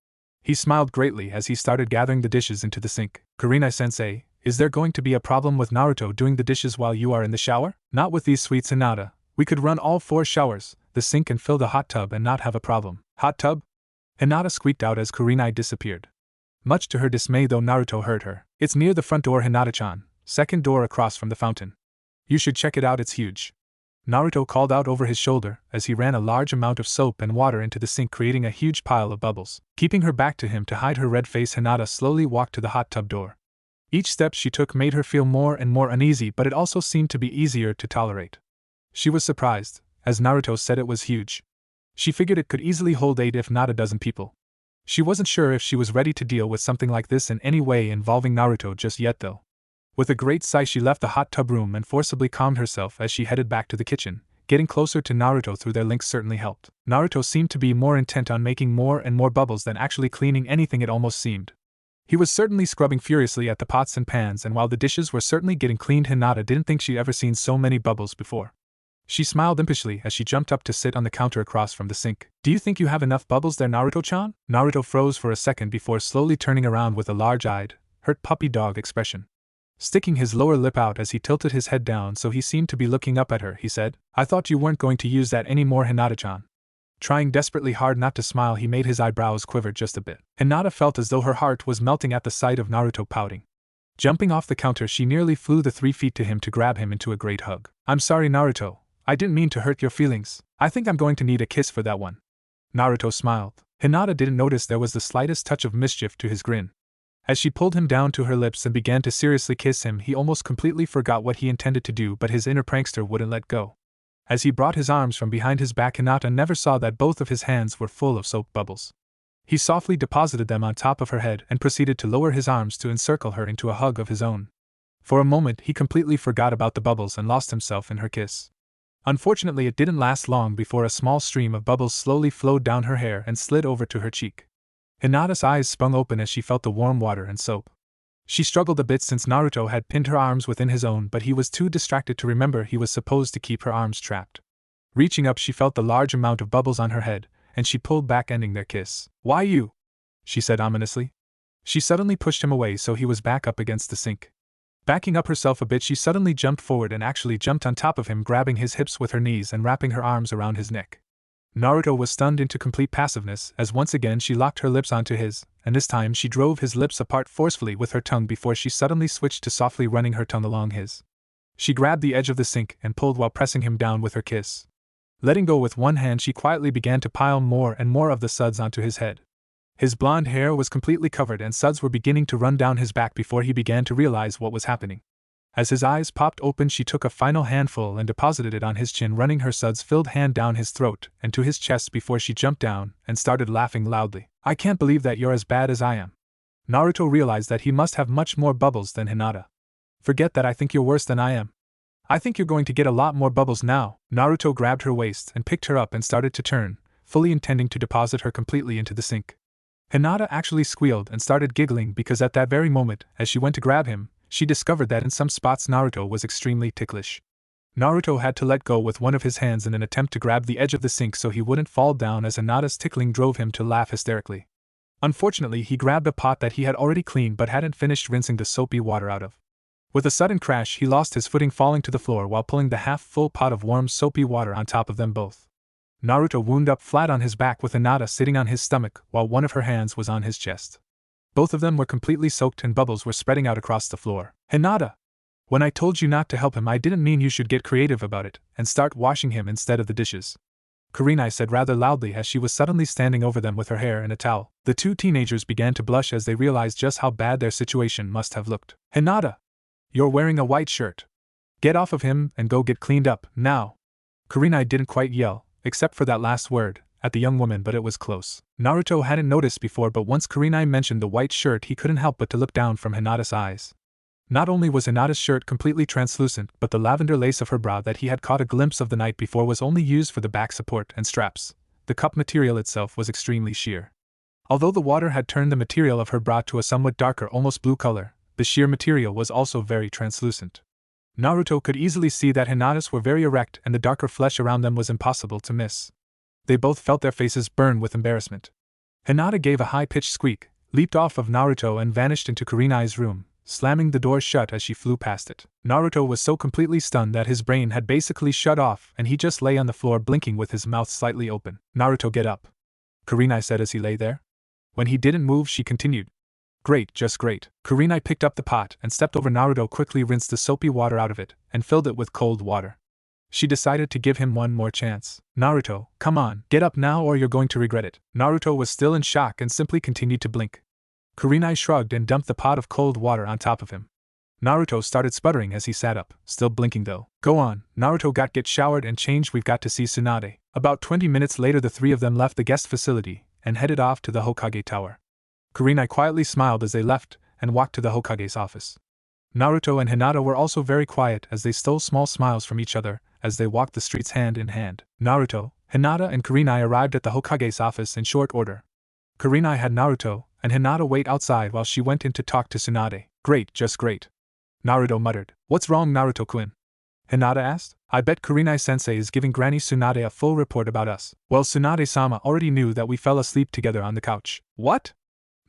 He smiled greatly as he started gathering the dishes into the sink. Kurenai-sensei, is there going to be a problem with Naruto doing the dishes while you are in the shower? Not with these sweets, Hinata. We could run all 4 showers, the sink and fill the hot tub and not have a problem. Hot tub? Hinata squeaked out as Kurenai disappeared. Much to her dismay though, Naruto heard her. It's near the front door, Hinata-chan. Second door across from the fountain. You should check it out, it's huge. Naruto called out over his shoulder as he ran a large amount of soap and water into the sink, creating a huge pile of bubbles. Keeping her back to him to hide her red face, Hinata slowly walked to the hot tub door. Each step she took made her feel more and more uneasy, but it also seemed to be easier to tolerate. She was surprised, as Naruto said it was huge. She figured it could easily hold 8 if not a dozen people. She wasn't sure if she was ready to deal with something like this in any way involving Naruto just yet though. With a great sigh she left the hot tub room and forcibly calmed herself as she headed back to the kitchen. Getting closer to Naruto through their links certainly helped. Naruto seemed to be more intent on making more and more bubbles than actually cleaning anything, it almost seemed. He was certainly scrubbing furiously at the pots and pans, and while the dishes were certainly getting cleaned, Hinata didn't think she'd ever seen so many bubbles before. She smiled impishly as she jumped up to sit on the counter across from the sink. Do you think you have enough bubbles there, Naruto-chan? Naruto froze for a second before slowly turning around with a large-eyed, hurt puppy dog expression. Sticking his lower lip out as he tilted his head down so he seemed to be looking up at her, he said, I thought you weren't going to use that anymore, Hinata-chan. Trying desperately hard not to smile, he made his eyebrows quiver just a bit. Hinata felt as though her heart was melting at the sight of Naruto pouting. Jumping off the counter, she nearly flew the 3 feet to him to grab him into a great hug. I'm sorry, Naruto. I didn't mean to hurt your feelings. I think I'm going to need a kiss for that one. Naruto smiled. Hinata didn't notice there was the slightest touch of mischief to his grin. As she pulled him down to her lips and began to seriously kiss him, he almost completely forgot what he intended to do, but his inner prankster wouldn't let go. As he brought his arms from behind his back, Hinata never saw that both of his hands were full of soap bubbles. He softly deposited them on top of her head and proceeded to lower his arms to encircle her into a hug of his own. For a moment he completely forgot about the bubbles and lost himself in her kiss. Unfortunately, it didn't last long before a small stream of bubbles slowly flowed down her hair and slid over to her cheek. Hinata's eyes sprung open as she felt the warm water and soap. She struggled a bit since Naruto had pinned her arms within his own, but he was too distracted to remember he was supposed to keep her arms trapped. Reaching up, she felt the large amount of bubbles on her head, and she pulled back, ending their kiss. Why you? She said ominously. She suddenly pushed him away so he was back up against the sink. Backing up herself a bit, she suddenly jumped forward and actually jumped on top of him, grabbing his hips with her knees and wrapping her arms around his neck. Naruto was stunned into complete passiveness as once again she locked her lips onto his, and this time she drove his lips apart forcefully with her tongue before she suddenly switched to softly running her tongue along his. She grabbed the edge of the sink and pulled while pressing him down with her kiss. Letting go with one hand, she quietly began to pile more and more of the suds onto his head. His blonde hair was completely covered and suds were beginning to run down his back before he began to realize what was happening. As his eyes popped open, she took a final handful and deposited it on his chin, running her suds-filled hand down his throat and to his chest before she jumped down and started laughing loudly. I can't believe that you're as bad as I am. Naruto realized that he must have much more bubbles than Hinata. Forget that, I think you're worse than I am. I think you're going to get a lot more bubbles now. Naruto grabbed her waist and picked her up and started to turn, fully intending to deposit her completely into the sink. Hinata actually squealed and started giggling because at that very moment, as she went to grab him, she discovered that in some spots Naruto was extremely ticklish. Naruto had to let go with one of his hands in an attempt to grab the edge of the sink so he wouldn't fall down, as Hinata's tickling drove him to laugh hysterically. Unfortunately, he grabbed a pot that he had already cleaned but hadn't finished rinsing the soapy water out of. With a sudden crash, he lost his footing, falling to the floor while pulling the half-full pot of warm soapy water on top of them both. Naruto wound up flat on his back with Hinata sitting on his stomach while one of her hands was on his chest. Both of them were completely soaked and bubbles were spreading out across the floor. Hinata! When I told you not to help him, I didn't mean you should get creative about it and start washing him instead of the dishes, Kurenai said rather loudly as she was suddenly standing over them with her hair in a towel. The two teenagers began to blush as they realized just how bad their situation must have looked. Hinata! You're wearing a white shirt. Get off of him and go get cleaned up, now! Kurenai didn't quite yell, except for that last word, at the young woman, but it was close. Naruto hadn't noticed before, but once Kurenai mentioned the white shirt, he couldn't help but to look down from Hinata's eyes. Not only was Hinata's shirt completely translucent, but the lavender lace of her bra that he had caught a glimpse of the night before was only used for the back support and straps. The cup material itself was extremely sheer. Although the water had turned the material of her bra to a somewhat darker, almost blue color, the sheer material was also very translucent. Naruto could easily see that Hinata's were very erect and the darker flesh around them was impossible to miss. They both felt their faces burn with embarrassment. Hinata gave a high-pitched squeak, leaped off of Naruto and vanished into Kurenai's room, slamming the door shut as she flew past it. Naruto was so completely stunned that his brain had basically shut off and he just lay on the floor blinking with his mouth slightly open. Naruto, get up, Kurenai said as he lay there. When he didn't move, she continued. Great, just great. Kurenai picked up the pot and stepped over Naruto, quickly rinsed the soapy water out of it and filled it with cold water. She decided to give him one more chance. Naruto, come on, get up now or you're going to regret it. Naruto was still in shock and simply continued to blink. Kurenai shrugged and dumped the pot of cold water on top of him. Naruto started sputtering as he sat up, still blinking though. Go on, Naruto, get showered and changed, we've got to see Tsunade. About 20 minutes later the three of them left the guest facility and headed off to the Hokage Tower. Kurenai quietly smiled as they left and walked to the Hokage's office. Naruto and Hinata were also very quiet as they stole small smiles from each other as they walked the streets hand in hand. Naruto, Hinata and Kurenai arrived at the Hokage's office in short order. Kurenai had Naruto and Hinata wait outside while she went in to talk to Tsunade. Great, just great, Naruto muttered. What's wrong, Naruto-kun? Hinata asked. I bet Kurenai-sensei is giving Granny Tsunade a full report about us. Well, Tsunade-sama already knew that we fell asleep together on the couch. What?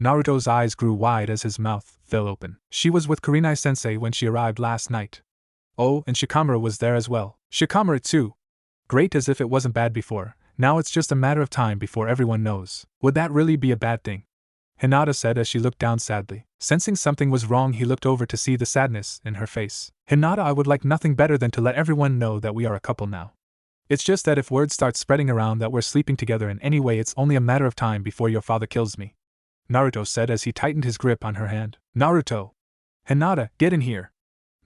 Naruto's eyes grew wide as his mouth fell open. She was with Kurenai-sensei when she arrived last night. Oh, and Shikamaru was there as well. Shikamaru too. Great, as if it wasn't bad before. Now it's just a matter of time before everyone knows. Would that really be a bad thing? Hinata said as she looked down sadly. Sensing something was wrong, he looked over to see the sadness in her face. Hinata, I would like nothing better than to let everyone know that we are a couple now. It's just that if word starts spreading around that we're sleeping together in any way, it's only a matter of time before your father kills me, Naruto said as he tightened his grip on her hand. Naruto! Hinata, get in here!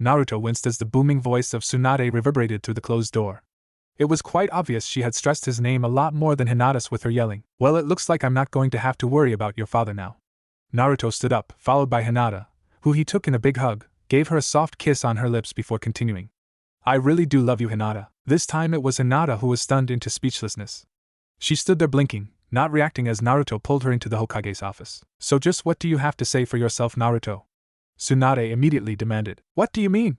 Naruto winced as the booming voice of Tsunade reverberated through the closed door. It was quite obvious she had stressed his name a lot more than Hinata's with her yelling. Well, it looks like I'm not going to have to worry about your father now. Naruto stood up, followed by Hinata, who he took in a big hug, gave her a soft kiss on her lips before continuing. I really do love you, Hinata. This time it was Hinata who was stunned into speechlessness. She stood there blinking, not reacting as Naruto pulled her into the Hokage's office. So just what do you have to say for yourself, Naruto? Tsunade immediately demanded. What do you mean?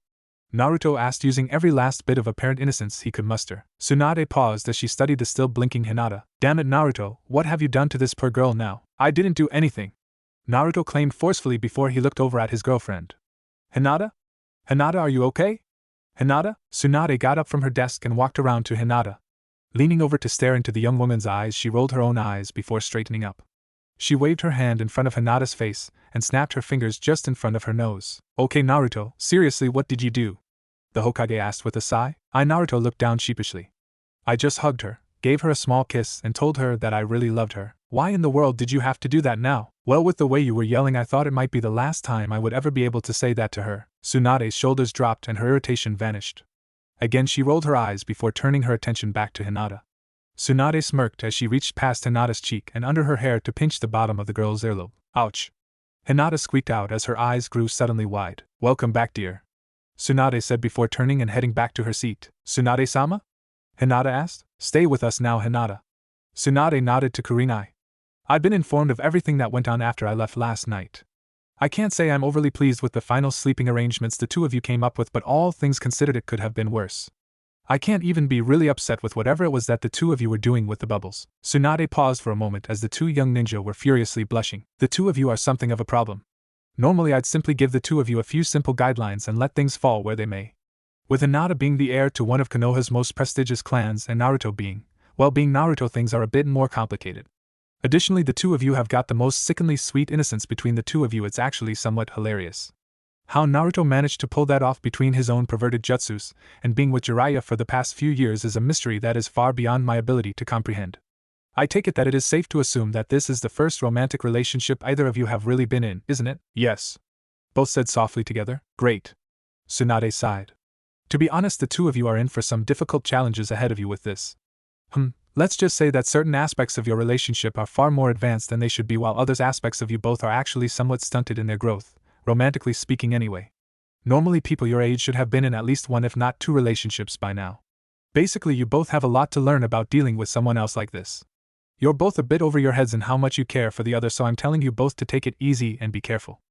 Naruto asked, using every last bit of apparent innocence he could muster. Tsunade paused as she studied the still blinking Hinata. Damn it, Naruto, what have you done to this poor girl now? I didn't do anything, Naruto claimed forcefully before he looked over at his girlfriend. Hinata? Hinata, are you okay? Hinata? Tsunade got up from her desk and walked around to Hinata. Leaning over to stare into the young woman's eyes, she rolled her own eyes before straightening up. She waved her hand in front of Hinata's face and snapped her fingers just in front of her nose. Okay, Naruto, seriously, what did you do? The Hokage asked with a sigh. Naruto looked down sheepishly. I just hugged her, gave her a small kiss and told her that I really loved her. Why in the world did you have to do that now? Well, with the way you were yelling, I thought it might be the last time I would ever be able to say that to her. Tsunade's shoulders dropped and her irritation vanished. Again she rolled her eyes before turning her attention back to Hinata. Tsunade smirked as she reached past Hinata's cheek and under her hair to pinch the bottom of the girl's earlobe. Ouch! Hinata squeaked out as her eyes grew suddenly wide. Welcome back, dear, Tsunade said before turning and heading back to her seat. Tsunade-sama? Hinata asked. Stay with us now, Hinata. Tsunade nodded to Kurenai. I'd been informed of everything that went on after I left last night. I can't say I'm overly pleased with the final sleeping arrangements the two of you came up with, but all things considered it could have been worse. I can't even be really upset with whatever it was that the two of you were doing with the bubbles. Tsunade paused for a moment as the two young ninja were furiously blushing. The two of you are something of a problem. Normally I'd simply give the two of you a few simple guidelines and let things fall where they may. With Hinata being the heir to one of Konoha's most prestigious clans and Naruto being Naruto, things are a bit more complicated. Additionally, the two of you have got the most sickeningly sweet innocence between the two of you. It's actually somewhat hilarious. How Naruto managed to pull that off between his own perverted jutsus and being with Jiraiya for the past few years is a mystery that is far beyond my ability to comprehend. I take it that it is safe to assume that this is the first romantic relationship either of you have really been in, isn't it? Yes. Both said softly together. Great. Tsunade sighed. To be honest, the two of you are in for some difficult challenges ahead of you with this. Let's just say that certain aspects of your relationship are far more advanced than they should be, while other aspects of you both are actually somewhat stunted in their growth, romantically speaking anyway. Normally people your age should have been in at least one if not two relationships by now. Basically, you both have a lot to learn about dealing with someone else like this. You're both a bit over your heads in how much you care for the other, so I'm telling you both to take it easy and be careful.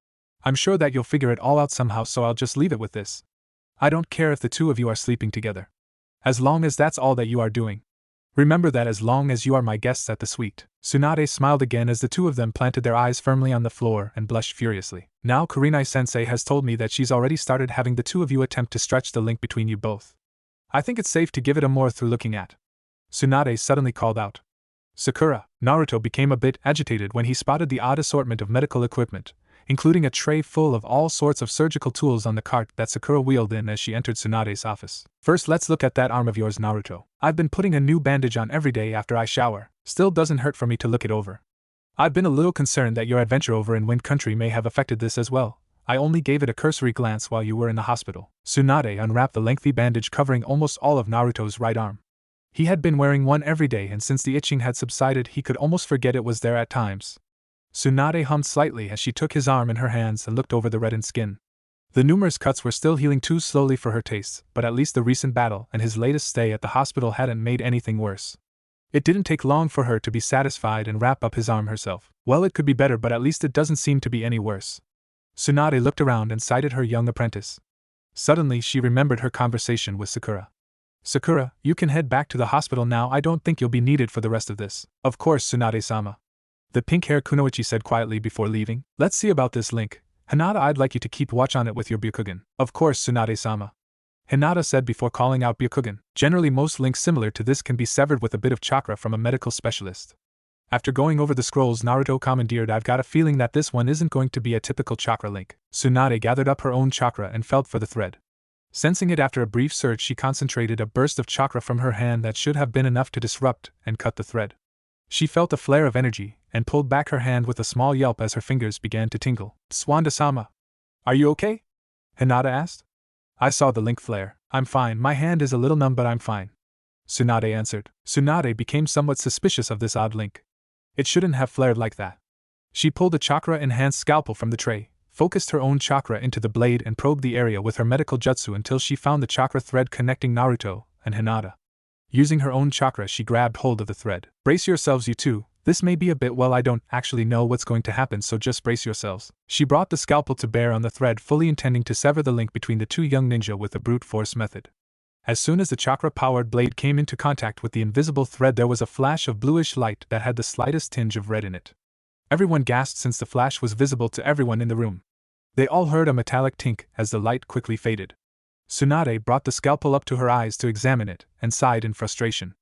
I'm sure that you'll figure it all out somehow, so I'll just leave it with this. I don't care if the two of you are sleeping together. As long as that's all that you are doing. Remember that as long as you are my guests at the suite. Tsunade smiled again as the two of them planted their eyes firmly on the floor and blushed furiously. Now Kurenai-sensei has told me that she's already started having the two of you attempt to stretch the link between you both. I think it's safe to give it a more through looking at. Tsunade suddenly called out. Sakura. Naruto became a bit agitated when he spotted the odd assortment of medical equipment, including a tray full of all sorts of surgical tools on the cart that Sakura wheeled in as she entered Tsunade's office. First, let's look at that arm of yours, Naruto. I've been putting a new bandage on every day after I shower. Still doesn't hurt for me to look it over. I've been a little concerned that your adventure over in Wind Country may have affected this as well. I only gave it a cursory glance while you were in the hospital. Tsunade unwrapped the lengthy bandage covering almost all of Naruto's right arm. He had been wearing one every day, and since the itching had subsided he could almost forget it was there at times. Tsunade hummed slightly as she took his arm in her hands and looked over the reddened skin. The numerous cuts were still healing too slowly for her tastes, but at least the recent battle and his latest stay at the hospital hadn't made anything worse. It didn't take long for her to be satisfied and wrap up his arm herself. Well, it could be better, but at least it doesn't seem to be any worse. Tsunade looked around and sighted her young apprentice. Suddenly she remembered her conversation with Sakura. Sakura, you can head back to the hospital now. I don't think you'll be needed for the rest of this. Of course, Tsunade-sama. The pink-haired Kunoichi said quietly before leaving. Let's see about this link. Hinata, I'd like you to keep watch on it with your Byakugan. Of course, Tsunade-sama. Hinata said before calling out Byakugan. Generally, most links similar to this can be severed with a bit of chakra from a medical specialist. After going over the scrolls Naruto commandeered, I've got a feeling that this one isn't going to be a typical chakra link. Tsunade gathered up her own chakra and felt for the thread. Sensing it after a brief search, she concentrated a burst of chakra from her hand that should have been enough to disrupt and cut the thread. She felt a flare of energy, and pulled back her hand with a small yelp as her fingers began to tingle. Swanda-sama. Are you okay? Hinata asked. I saw the link flare. I'm fine, my hand is a little numb but I'm fine. Tsunade answered. Tsunade became somewhat suspicious of this odd link. It shouldn't have flared like that. She pulled a chakra-enhanced scalpel from the tray, focused her own chakra into the blade and probed the area with her medical jutsu until she found the chakra thread connecting Naruto and Hinata. Using her own chakra, she grabbed hold of the thread. Brace yourselves, you two. This may be a bit, well, I don't actually know what's going to happen, so just brace yourselves. She brought the scalpel to bear on the thread, fully intending to sever the link between the two young ninja with a brute force method. As soon as the chakra-powered blade came into contact with the invisible thread, there was a flash of bluish light that had the slightest tinge of red in it. Everyone gasped since the flash was visible to everyone in the room. They all heard a metallic tink as the light quickly faded. Tsunade brought the scalpel up to her eyes to examine it, and sighed in frustration.